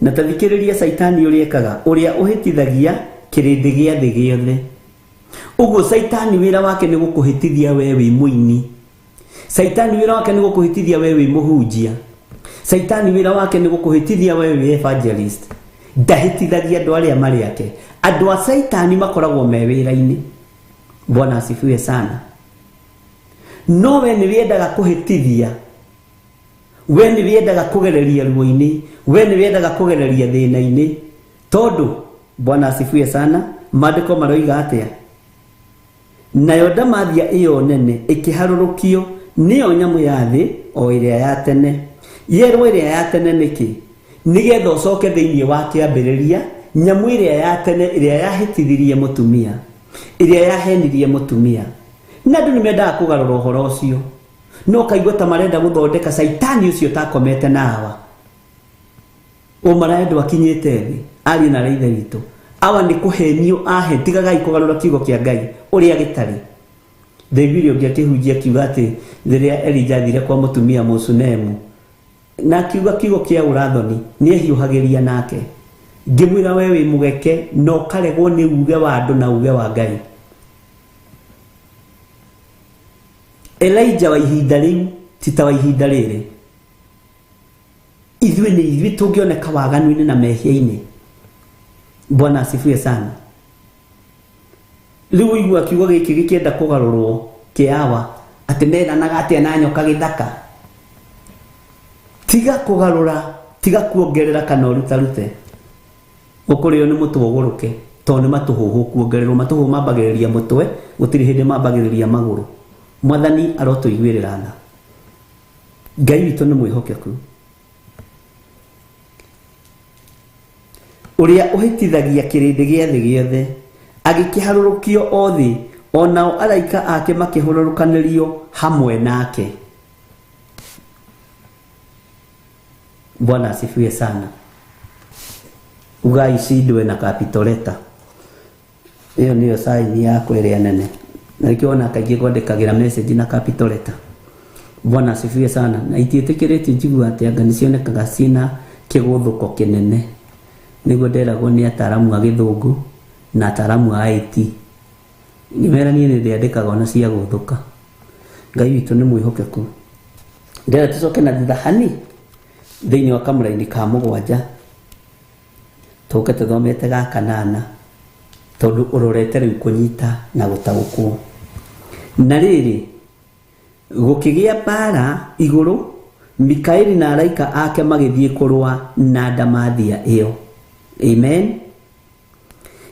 na tathikĩrĩria Saitani ũrĩa ekaga, ũrĩa ũhĩtithagia kĩrĩndĩ gĩa thĩ gĩothe. Ũguo Saitani wĩra wake nĩ gũkũhĩtithia we wĩ mũini, Saitani wĩra wake nĩ gũkũhĩtithia we wĩ mũhunjia, Saitani wĩra wake nĩ gũkũhĩtithia we wĩ evangelist. Ndahĩtithagia andũ arĩa marĩ ake. Andũ a Saitani makoragwo me wĩra-inĩ. Bwana asifiwe sana. No we nĩ wendaga kũhĩtithia, we nĩ wendaga kũgereria ruo-inĩ, we nĩ wendaga kũgereria thĩna-inĩ, tondu Bwana asifiwe sana. Maandĩko maroiga atĩa? Nayo Ndamathia iyo nene ikiharurukio niyo nyamu ya thi o iria ya tene. Yerwo iria ya tene niki nigetha ucoke thiini wa kiambiriria nyamu iria ya tene iria yahitithirie mutumia, iria yahenirie mutumia. Na ndu nimendaga kugarura uhoro ucio, no kaigua ta marenda guthondeka saitani ucio takomete na hawa o maraendo akinyete thi ari na reithe witũ awa ni kuhenio ahe tigagai kugarura kiugo kia Ngai uria gitari. Theibirio ngiakihunjia kiuga ati riria Elija thire kwa mutumia Musunemu na kiuga kiugo kia urathoni ni ehiuhagiria nake, ngimwira we wi mugeke no karegwo ni uge wa andu na uge wa Ngai. Elijah wa ihinda riu tita wa ihinda riri, ithuĩ nĩ ithuĩ tũngĩoneka waganu-inĩ na mehia-inĩ. Bwana asifiwe sana. Rĩu igua kiugo gĩkĩ gĩkĩenda kũgarũrwo kĩawa atĩ meranaga atĩa na nyoka gĩthaka. Tiga kũgarũra, tiga kuongerera kana ũrutarute. Ũkũrĩo nĩ mũtwe ũgũrũke tondũ nĩ matũhũhũ kuongererwo. Matũhũhũ mambagĩrĩria mũtwe, gũtirĩ hĩndĩ mambagĩrĩria magũrũ. Mwathani arotũiguĩrĩra tha. Ngai witũ nĩ mwĩhokeku, uria uhitithagia kirindi gia thi giothe agikiharurukio othi onao araika ake makihururukanirio hamwe nake. Bwana asifiwe sana. Ugai sidwe na capital letter. Hiyo niyo saini yako ile nene. Na ikiona kaje kwandikagira message na capital letter. Bwana asifiwe sana. Na itiĩtĩkĩrĩtio njigua atĩ anga nĩcionekaga cina kĩgũthũko kĩnene. Nĩguo nderagwo nĩ ataramu a gĩthũngũ na ataramu a IT. Nimera niĩ ndĩandĩkaga ona cia gũthũka. Ngai witũ nĩ mwĩhokeku. Ndĩra tũcoke na thahani thĩinĩ wa kamũra-inĩ ka mũgwanja. Tũke tũthomete ga kanana tondũ ũrorete rĩu kũnyita na gũtaũkwo. Na rĩrĩ gũkĩgĩa mbara igũrũ, Mikaeli na araika ake magĩthiĩ kũrũa na ndamathia ĩyo. Amen.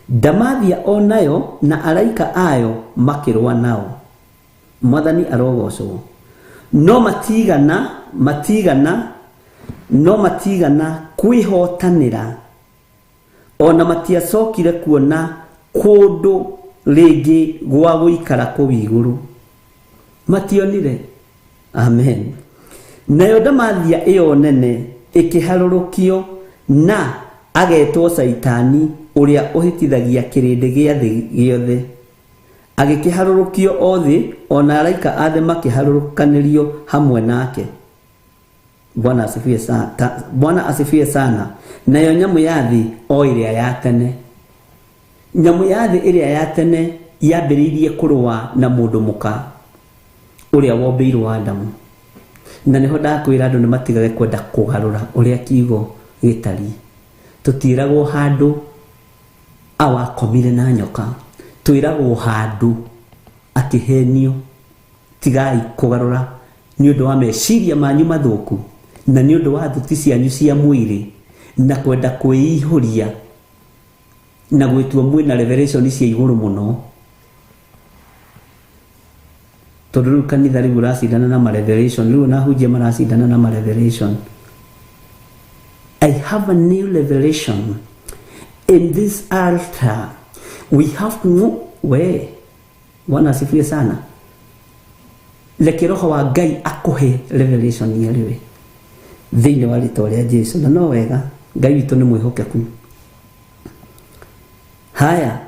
Ndamathia onayo na araika ayo makĩrũa nao. Mwathani arogocwo. No matigana kwĩhotanĩra, ona matiacokire kuona kũndũ rĩngĩ gwa gũikara kũu igũrũ. Mationire. Amen. Nayo ndamathia ĩyo nene ĩkĩharũrũkio na agetwo Saitani uria ũhitithagia kĩrĩndĩ gĩa thĩ gĩothe. Agĩkĩharũrũkio othĩ ona araika athe makĩharũrũkanĩrio hamwe nake. Bwana asifiwe sana. Nayo nyamu ya thĩ o ĩrĩa ya tene. Nyamu ya thĩ ĩrĩa ya tene yambĩrĩirie kũrũa na mũndũ mũka uria wombeirwo Adamu. Na niho ndakwĩra andũ nĩmatigage kwenda kũgarũra uria kiugo gĩtariĩ. Tũtiragwo handũ awakomire na nyoka, twĩragwo handũ akĩhenio. Tigai kũgarũra nĩ ũndũ wa meciria manyu mathũku na nĩ ũndũ wa thuti cianyu cia mwĩrĩ na kwenda kwĩihũria na gwĩtua mwĩna revelation cia igũrũ mũno. Tondũ rĩu kanitha rĩu ũracindana na ma revelation, rĩu nahunjia maracindana na ma revelation. I have a new revelation in this altar. We have to know where. Bwana asifiwe sana. Leke roho wa Ngai akuhe revelation ya riwe thĩinĩ wa rĩtwa rĩa Jesu. Na no wega Ngai witũ nĩ mwĩhokeku. Haya,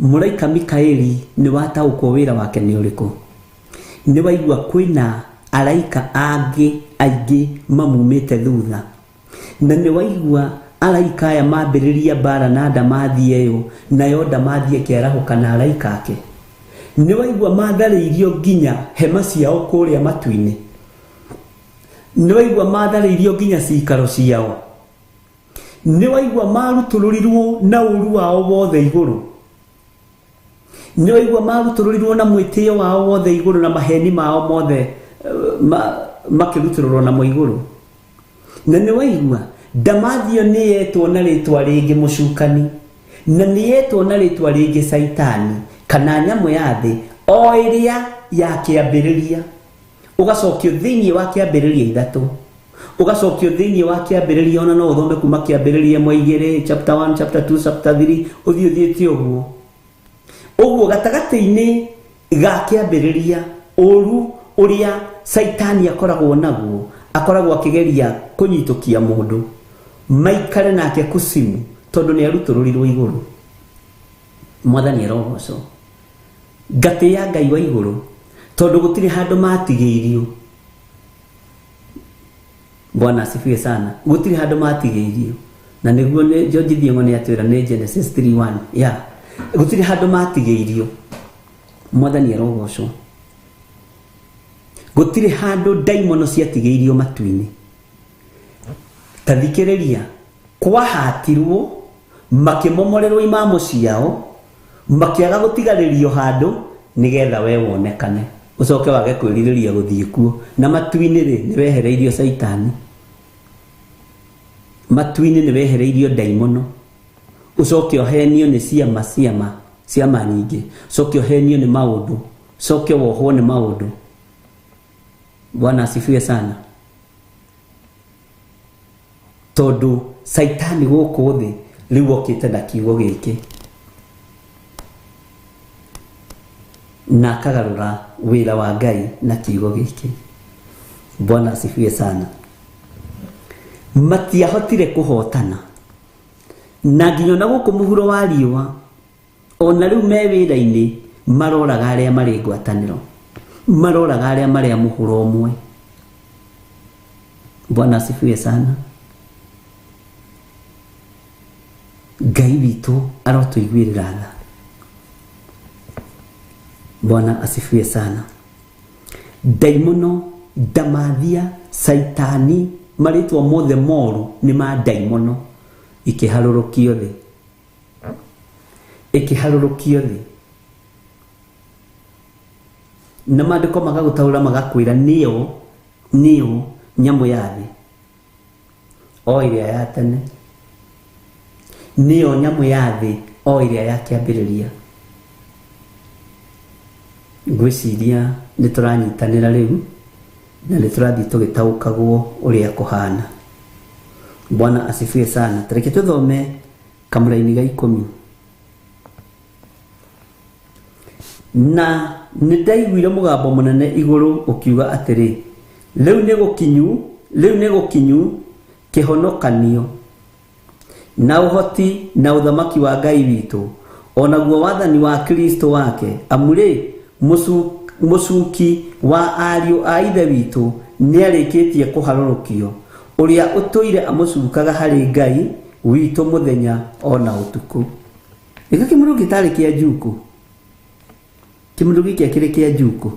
mũraika Mikaeli nĩ wataũkwo wĩra wake nĩ ũrĩkũ. Nĩ waigua kwĩna araika angĩ aingĩ mamumĩte thutha, na nĩ waigua araika aya mambĩrĩria mbara na ndamathia ĩyo, nayo ndamathia ĩkĩarahũka na araika ake. Nĩ waigua matharĩirio nginya hema ciao kũrĩa matu-inĩ. Nĩ waigua matharĩirio nginya cikaro ciao. Nĩ waigua marutũrũrirwo na ũru wao wothe igũrũ. Nĩ waigua marutũrũrirwo na mwĩtĩo wao wothe igũrũ na maheni mao mothe makĩrutũrũrwo namo igũrũ. Na nĩ waigua ndamathio nĩ yetwo na rĩtwa rĩngĩ mũcukani, na nĩ yetwo na rĩtwa rĩngĩ Saitani kana nyamũ ya thĩ, o iria ya kiambiriria ugacokio thiini wa kiambiriria ithatu ugacokio thiini wa kiambiriria ona no uthome kuma kiambiriria mwaigire chapter 1 chapter 2 chapter 3 uthiuthite uguo gatagati-ini ga kiambiriria uru uria Saitani akoragwo naguo akoragwo akigeria kunyitukia mundu maikare nake kusimu tondu ni arutururirwo iguru mwathani rogoco ngati ya Ngai wa iguru tondu gutiri handu matigeirio. Bwana asifiwe sana. Gutiri handu matigeirio na niguo ni George Thiong'o ni atwira ni Genesis 3:1 ya gutiri handu matigeirio mwathani rogoco gutiri handu daimono ciatigeirio matu-ini tathikiriria kwahatirwo makimomorerwo imamo ciao makiaga gutigaririo handu nigetha we wonekane ucoke wage kwiririria guthie kuo na matu-ini ri ni wehereirio Saitani matu-ini ni wehereirio daimono ucoke ohenio ni ciama nyingi ucoke ohenio ni maundu ucoke wohwo ni maundu. Bwana asifiwe sana. Tondu Saitani guku thi riu okite na kiugo giki na kagarura wira wa Ngai na kiugo giki. Bwana asifiwe sana. Matiahotire kuhotana na nginya na guku muhuro wa riwa ona riu me wira-ini maroraga aria mari ngwataniro maroraga aria mari muhuro umwe. Bwana asifiwe sana. Ngai witu arotuiguirira tha. Bwana asifiwe sana. Daimono damathia Saitani maritwa mothe moru ni ma daimono ikiharurukio thi na maandiko magagutaura magakwira niyo nyamu ya thi o iria ya tene niyo nyamu ya thi o iria ya kiambiriria. Ngwiciria ni turanyitanira riu na ni turathi tugitaukagwo uria kuhana. Bwana asifiwe sana. Tareke tuthome kamuraini ga 10 na nidaiguire mugambo munene iguru ukiuga atiri riu ni gukinyu kihonokanio na uhoti na uthamaki wa Ngai witu onaguo wathani wa Kristo wake amuri musuki wa ariu a ithe witu ni arikitie kuharurukio uria utuire amucukaga hari Ngai witu muthenya ona utuku. Ika kimundu gitari kia njuku kimundu giki akiri kia njuku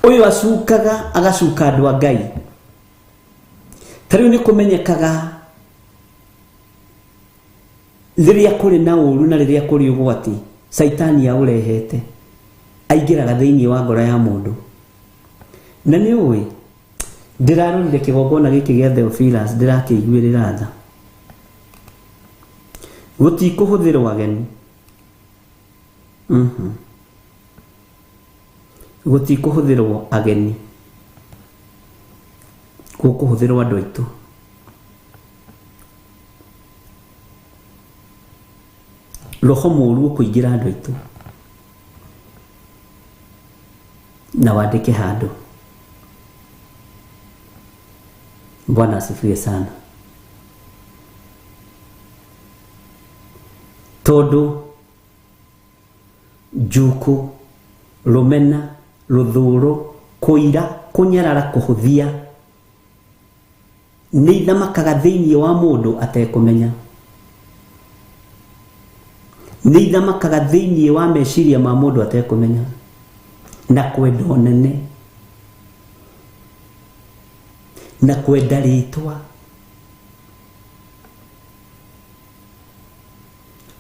uyu acukaga agacuka andu a Ngai tariu ni kumenyekaga riria kuri na uru na riria kuri ugwati Saitani ya urehete aingiraga thiini wa ngoro ya mundu na ni uwi ndirarorire kigongona giki gia Theophilus ndirakiguirira tha gutikuhuthirwo ageni gutikuhuthirwo ageni gukuhuthirwo andu aitu roho muru kuingira andu aitu na wandike handu. Bwana asifiwe sana. Tondu njuku rumena ruthuru kuira kunyarara kuhuthia ni ithamakaga thiini wa mundu atekumenya ni ithamakaga thiini wa meciria ma mundu atekumenya na kwenda nene na kwenda ritwa.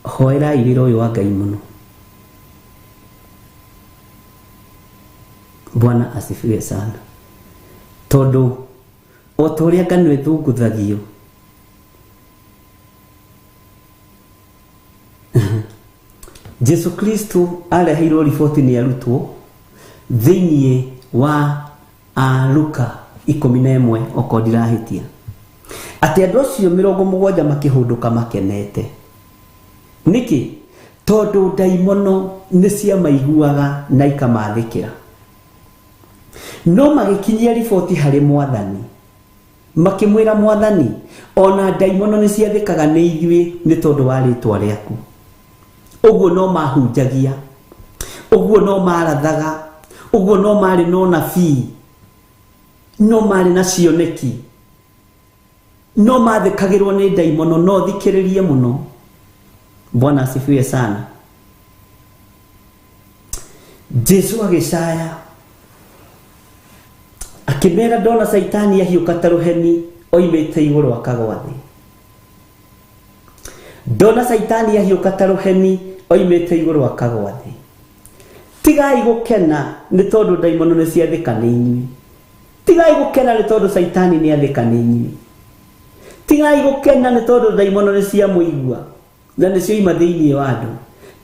Hoera wira uyu wa Ngai muno. Bwana asifiwe sana. Tondu otoria ngano ithunguthagio Jesu Kristo areheirwo riboti ni arutwo thiini wa Luka 11 okodirahitia ati andu acio 70 makihunduka makenete. Niki tondu daimono ni cia maiguaga na ikamathikira. No magikinyia riboti hari Mwathani makimwira Mwathani, ona daimono ni ciathikaga ni ithui ni tondu wa ritwa riaku. Uguo no mahunjagia, uguo no marathaga, uguo no mari no nabii, no mari na cioneki, no mathikagirwo ni daimono, no thikiririe muno. Bwana asifiwe sana. Jesu agicaya akimera ndona Saitani ahiuka ta ruheni oimite iguru akagwa thi. Ndona Saitani ahiuka ta ruheni oimite iguru akagwa thi. Tigai gukena ni tondu daimono ni ciathika ni inyui. Tigai gukena ni tondu Saitani ni athika ni inyui. Tigai gukena ni tondu daimono ni cia muigua na ni cio ima thiini wa andu.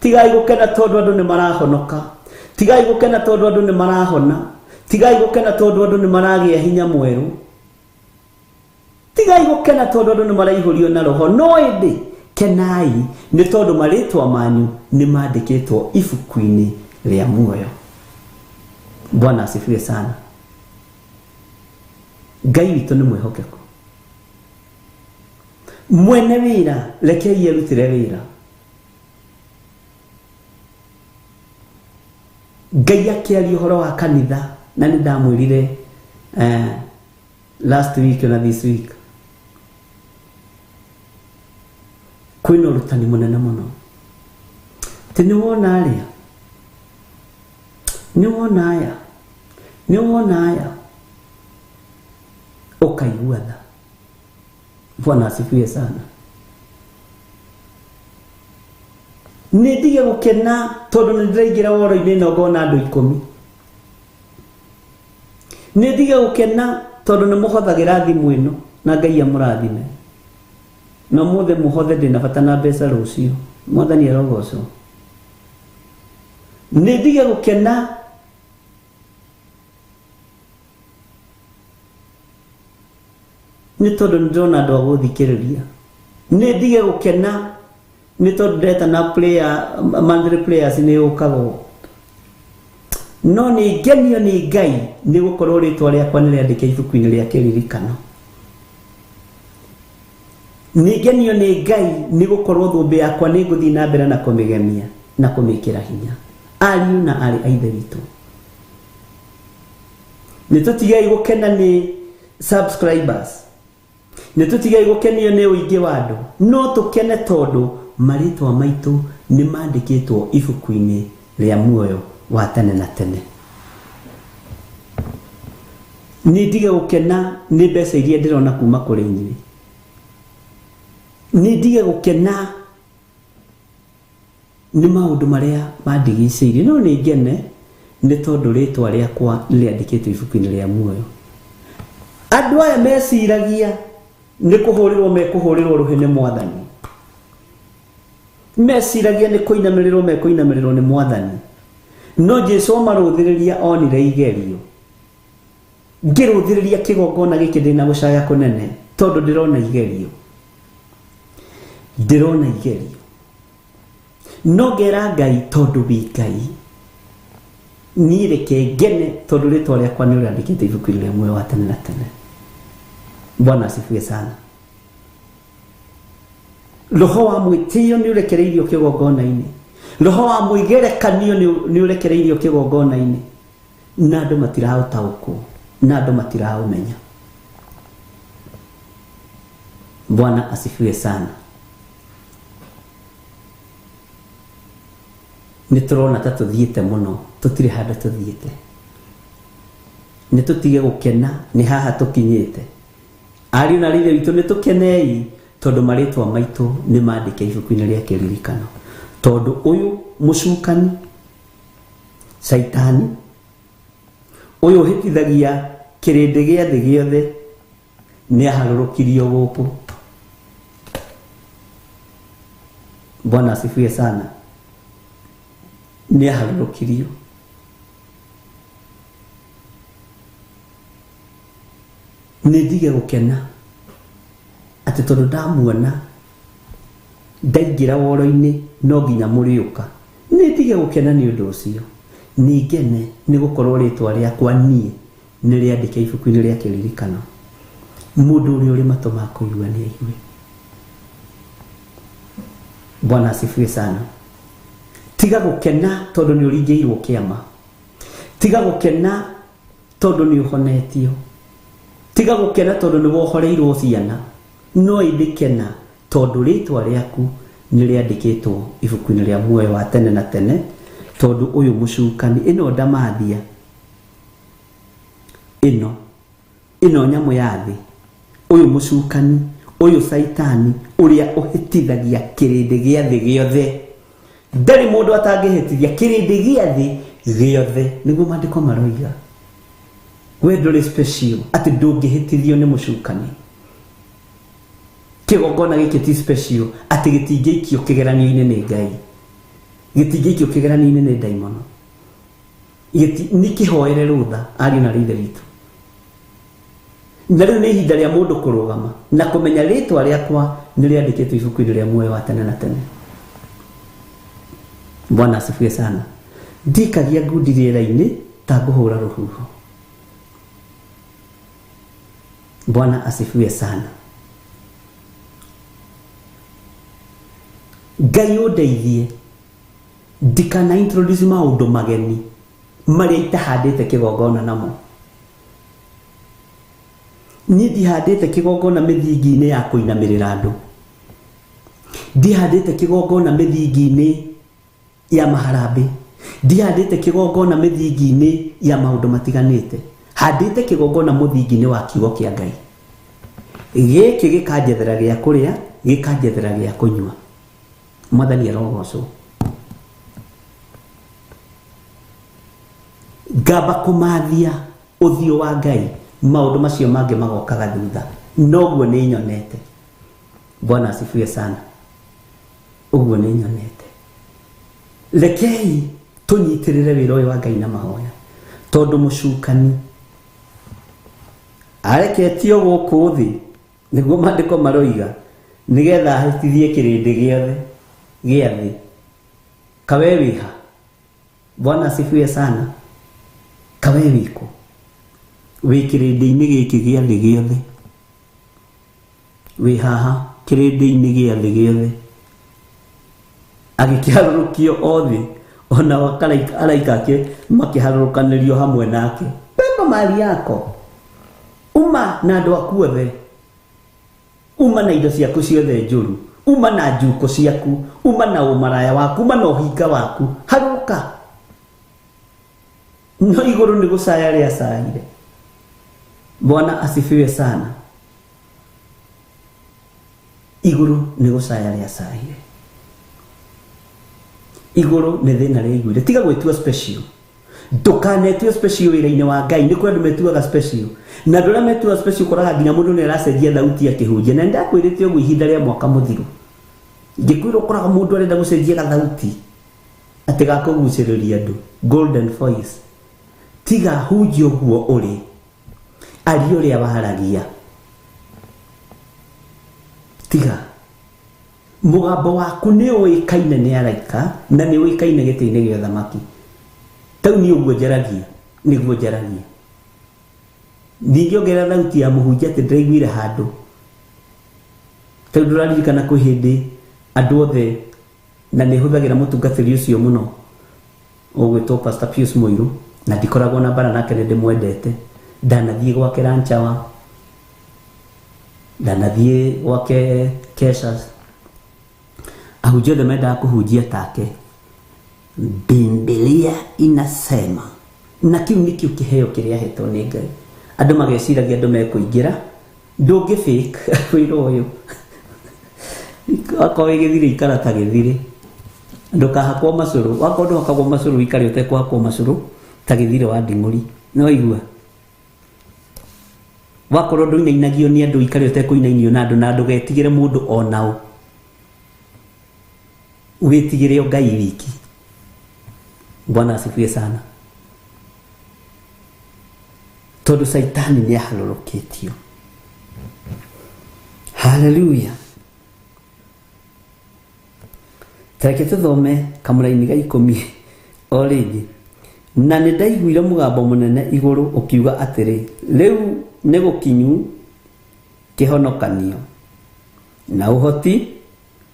Tigai gukena tondu andu ni marahonoka. Tigai gukena tondu andu ni marahona. Tigai gukena tondu andu ni maragia hinya mweru. Tigai gukena tondu andu ni maraihurio na roho. No indi kenai ni tondu maritwa manyu ni mandikitwo ibuku-ini ria muoyo. Bwana asifiwe sana. Ngai witu ni mwihokeku. Mwene wira rekei arutire wira. Ngai akiaria uhoro wa kanitha na ni ndamwirire last week na this week. Kwina urutani munene muno. Tini wona aria. Ni wona aya. Ni wona aya. Ukaigua tha. Bwana asifiwe sana. Nidige gukena tondu nindiraingira woro-ini no ngona andu 10. Nidige gukena tondu ni muhothagira thimu ino na Ngai amurathime. No muthe muhothe ndina bata na mbeca rucio. Mwathani arogocwo. Nidige gukena ni tondu ndona andu aguthikiriria. Nidige gukena ni tondu ndeta na player monthly players ni ukago. No ni genio ni Ngai ni gukorwo ritwa riakwa ni riandike ibuku-ini ria kiririkano. Ni genio ni Ngai ni gukorwo thumbi yakwa ni nguthi na mbere na kumigemia na kumikira hinya. Ariu na ari aithe witu. Ni tutigai gukena ni subscribers. Ni tutigai gukenio ni uingi wa andu. No tukene tondu maritwa maitu ni mandikitwo ibuku-ini ria muoyo wa tene na tene. Ni ndige gukena ni mbeca iria ndirona kuma kuri inyui. Ni ndige gukena ni maundu maria mandigicĩirie. No ni ngene ni tondu ritwa riakwa riandikitwo ibuku-ini ria muoyo. Andu aya meciragia ni kuhurirwo mekuhurirwo ruhene Mwathani. Meciragia ni kuinamirirwo mekuinamirirwo ni Mwathani. No Jesu amaruthiriria onire igerio. Ngiruthiriria kigongona giki ndina gucaya kunene tondu ndirona igerio. Ndirona igerio. No ngera Ngai tondu wi Ngai. Ni reke ngene tondu ritwa riakwa ni riandikite ibuku-ini ria muoyo wa tene na tene. Bwana asifiwe sana. Roho wa mwitio ni urekereirio kigongona-ini. Roho wa mwigerekanio ni urekereirio kigongona-ini. Na andu matirahotauku, na andu matirahumenya. Bwana asifiwe sana. Ni turona ta tuthiite muno, tutire handa tuthiite. Ni tutige gukena ni haha tukinyite. Ari na rire witu ni tukenei tondu maritwa maitu ni mandike ibuku-ini ria kiririkano. Tondu uyu mucukani Saitani uyu hitithagia kirindi gia thi giothe ni aharurukirio guku. Bwana asifiwe sana. nĩ aharũrũkirio. Nĩ ndige gũkena atĩ tondũ ndamuona ndaingĩra woro-inĩ no nginya mũrĩũka. Nĩ ndige gũkena nĩ ũndũ ũcio. Ningene nĩ gũkorwo rĩtwa rĩakwa niĩ nĩ rĩandĩke ibuku-inĩ rĩa kĩririkano. Mũndũ ũrĩa ũrĩ matũ ma kũigua nĩ aigue. Bwana asifiwe sana. Tiga gũkena tondũ nĩ ũringĩirwo kĩama. Tiga gũkena tondũ nĩ ũhonetio. Tiga gũkena tondũ nĩ wohoreirwo ciana. No ĩndĩkena tondũ rĩtwa rĩaku nĩ rĩandĩkĩtwo ibuku-inĩ rĩa muoyo wa tene na tene. Tondũ ũyũ mũcukani, ĩno ndamathia, ĩno nyamũ ya thĩ, ũyũ mũcukani, ũyũ saitani ũrĩa ũhĩtithagia kĩrĩndĩ gĩa thĩ gĩothe. Ndarĩ mũndũ atangĩhĩtithia kĩrĩndĩ gĩa thĩ gĩothe. Nĩguo maandĩko maroiga we ndũrĩ special, atĩ ndũngĩhĩtithio nĩ mũcukani. Kĩgongona gĩkĩ ti special, atĩ gĩtingĩikio kĩgeranio-inĩ nĩ Ngai, gĩtingĩikio kĩgeranio-inĩ nĩ ndaimono. Nĩ kĩhoere rũtha ariũ na ithe witũ. Na rĩu nĩ ihinda rĩa mũndũ kũrũgama na kũmenya rĩtwa rĩakwa nĩ rĩandĩkĩtwo ibuku-inĩ rĩa muoyo wa tene na tene. Bwana asifiwe sana. Ndikagia ngundi rĩera-inĩ ta ngũhũra rũhuho. Bwana asifiwe sana. Ngai ũndeithie ndikana introduce maũndũ mageni marĩa itahandĩte kĩgongona namo. Niĩ ndihandĩte kĩgongona mĩthingi-inĩ ya kũinamĩrĩra andũ. Ndihandĩte kĩgongona mĩthingi-inĩ ya maharambĩ. Ndihandĩte kĩgongona mĩthingi-inĩ ya maũndũ matiganĩte. Handĩte kĩgongona mũthingi-inĩ wa kiugo kĩa Ngai. Gĩkĩ gĩkanjethera gĩa kũrĩa, gĩkanjethera gĩa kũnyua. Mwathani arogocwo. Ngamba kũmathia ũthiũ wa Ngai, maũndũ macio mangĩ magokaga thutha. Noguo nĩ nyonete. Bwana asifiwe sana. Ũguo nĩ nyonete. Rekei tũnyitĩrĩre wĩra ũyũ wa Ngai na mahoya. Tondũ mũcukani areketio gũkũ thĩ, nĩguo maandĩko maroiga, nĩgetha ahĩtithie kĩrĩndĩ gĩothe gĩa thĩ. Kawe wĩha. Bwana asifiwe sana. Kawe wĩkũ wĩ kĩrĩndĩ-inĩ gĩkĩ gĩa thĩ gĩothe. Wĩ haha kĩrĩndĩ-inĩ gĩa thĩ gĩothe, agĩkĩharũrũkio othe, ona araika ake makĩharũrũkanĩrio hamwe nake. Pepo mali yako, uma na andũ aku othe, uma na indo ciaku ciothe njũru, uma na njuko ciaku, uma na ũmaraya waku, uma na ũhinga waku. Harũka. No igũrũ nĩ gũcaya rĩa caire. Bwana asifiwe sana. Igũrũ nĩ gũcaya rĩa caire. Igũrũ nĩ thĩna rĩiguire. Tiga gwĩtua special. Ndũkanetue special wĩra-inĩ wa Ngai. Nĩ kũrĩ andũ metuaga special. Na andũ arĩa metuaga special ũkoraga nginya mũndũ nĩ aracenjia thauti akĩhunjia. Na ndakwĩrĩte ũguo ihinda rĩa mwaka mũthiru. Ngĩkwĩra ũkoraga mũndũ arenda gũcenjia gathauti atĩ gakũgucĩrĩria andũ. Golden voice. Tiga hunjia ũguo ũrĩ. Aria ũrĩa waragia. Tiga. Mũgambo waku nĩ ũĩkaine nĩ araika na nĩ ũĩkaine gĩtĩ-inĩ gĩa ũthamaki. Tau nĩ ũguo njaragia, nĩguo njaragia. Ningĩ ongerera thauti ya mũhunjia atĩ ndĩraiguire handũ. Tau ndũraririkana kwĩ hĩndĩ andũ othe, na nĩ hũthagĩra mũtungatĩri ũcio mũno ũgwĩtwo Pastor Pius Mũirũ, na ndikoragwo na mbara nake nĩ ndĩmwendete. Ndanathiĩ gwake Ranchawa, ndanathiĩ gwake Keshas. Ahunjia othe mendaga kũhunjia take. Biblia inasema, na kĩu nĩkĩo kĩheo kĩrĩa ahetwo nĩ Ngai. Andũ mageciragia andũ mekũingĩra, ndũngĩ fake wĩra ũyũ. Wakorwo gĩthire ikara ta gĩthire. Ndũkahakwo macũrũ. Wakorwo ndũhakagwo macũrũ ikare ũtekũhakwo macũrũ ta gĩthire wa nding'ũri. No igua. Wakorwo ndũinainagio nĩ andũ ikare ũtekũinainio na andũ, na ndũgetigĩre mũndũ onaũ. Wĩtigĩre o Ngai wiki. Bwana asifiwe sana. Tondu Saitani ni aharũrũkĩtio. Hallelujah. Tareke tuthome kamũraini ga 10 o rĩngĩ. Na nĩ ndaiguire mũgambo mũnene igũrũ ũkiuga atĩrĩ, rĩu nĩ gũkinyu kĩhonokanio na ũhoti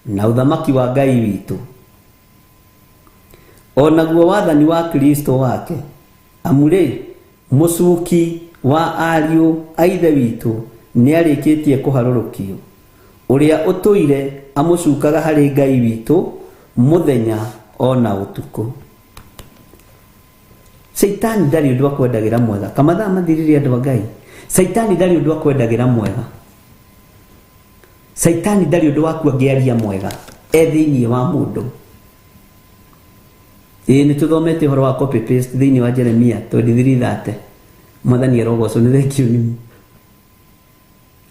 na ũthamaki wa Ngai witũ, onaguo wathani wa Kristo wake, amurĩ mũcuki wa ariũ a ithe witũ nĩ arĩkĩtie kũharũrũkio, ũrĩa ũtũire amũcukaga harĩ Ngai witũ mũthenya ona ũtukũ. Saitani ndarĩ ũndũ akwendagĩra mwega. Kamathaa mathirire andũ a Ngai. Saitani ndarĩ ũndũ akwendagĩra mwega. Saitani ndarĩ ũndũ waku angĩaria mwega thĩinĩ wa mũndũ. Nĩ tũthomete ũhoro wa copy paste thĩinĩ wa Jeremia 23:30. Mwathani arogocwo nĩ thengio nĩ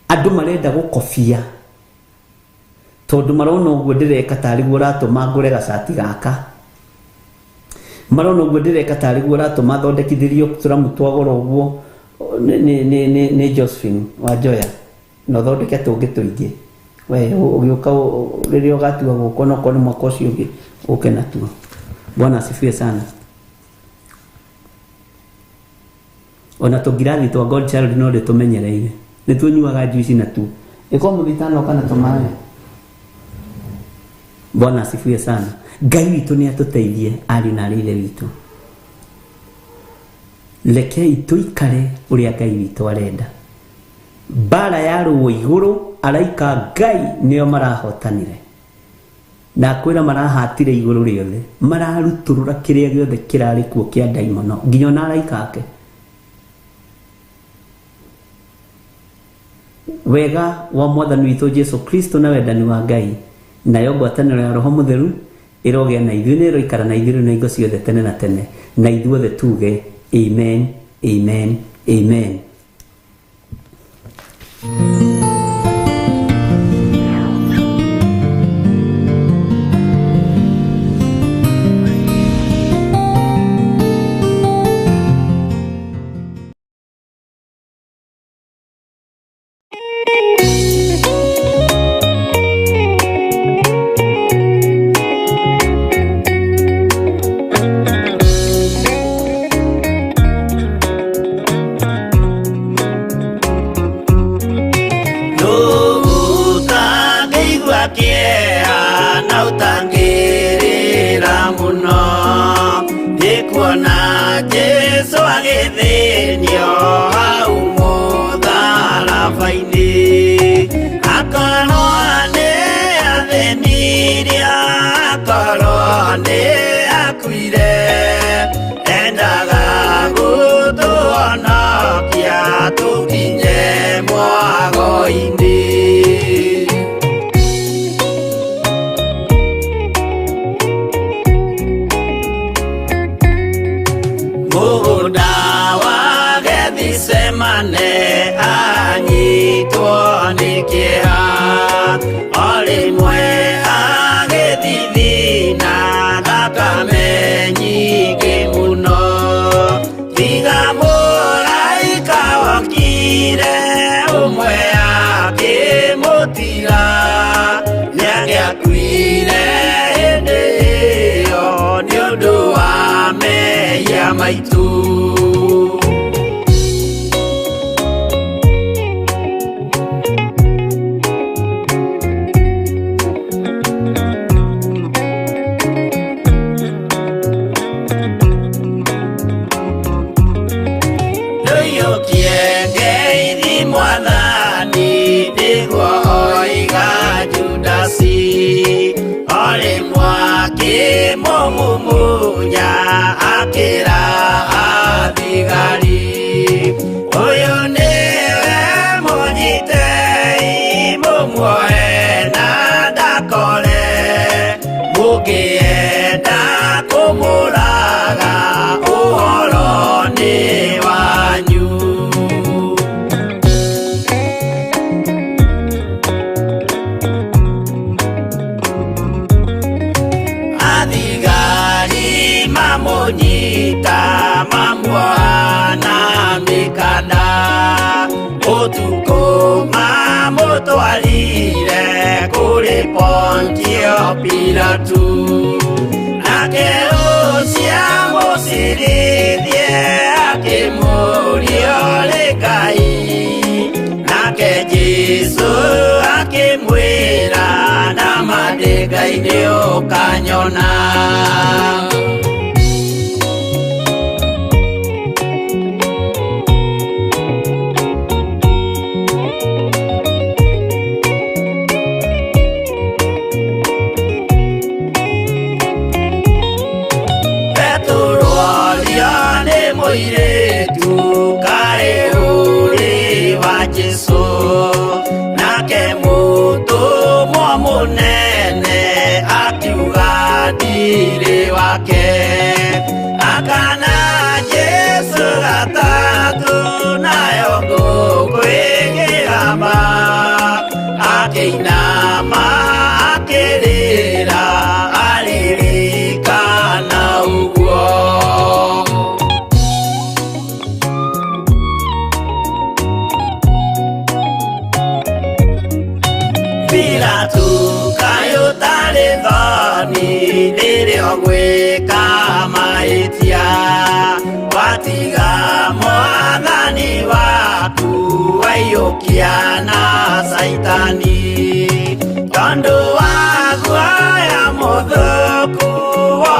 andũ marenda gũkobia, tondũ marona ũguo ndĩreka tarĩ guo ratũma ngũre gacati gaka, marona ũguo ndĩreka tarĩ guo ratũma thondekithĩrio tũramu twa goro ũguo nĩ Josephine Wanjoya na thondeke tũngĩ tũingĩ. We ũgĩũka rĩrĩa ũgatua gũkũ no kone mwaka ũcio ũngĩ ũke natuo. Bwana asifiwe sana. Ona tũngirathi twa God Child no tũmenyereire. Nĩ tunyuaga juice na tu. Iko mũthitano kana tũmaĩ. Bwana asifiwe sana. Ngai witũ nĩ atũteithie ari na ithe witũ. Rekei tũikare ũrĩa Ngai witũ arenda. Bara ya rũĩ igũrũ araika Ngai nĩo marahotanire. Na kwĩra marahatire igũrũ rĩothe, mararutũrũra kĩrĩa gĩothe kĩrarĩ kuo kĩa ndaimono nginya na araika ake. Wega wa Mwathani witũ Jesu Kristo na wendani wa Ngai nayo ngwatanĩro ya Roho Mũtheru ĩrogĩa na ithuĩ nĩ ĩroikara na ithuĩ na ingo ciothe tene na tene, na ithuothe tuge amen, amen, amen. Adigari kũnyita mamuana mĩkanda ũtukũ mamũtwarire kũrĩ Pontio Pilatu nake ũcio mũcirithie akĩmũria ũrĩ Ngai nake Jesũ akĩmwĩra nama ndĩ Ngai nĩ ũkanyona. Mũirĩtu kaĩ ũrĩ wa Jesũ nake mũtũmwo mũnene akiuga ndirĩ wake akana Jesũ gatatũ nayo ngũkũ ĩkĩgamba akĩinama akĩrĩra aririkana ũguo. Pilatu kaĩ ũtarĩ thoni rĩrĩa ũgwĩka mahĩtia watiga mwathani waku waiyũkia na Saitani tondũ wa guoya mũthũku wa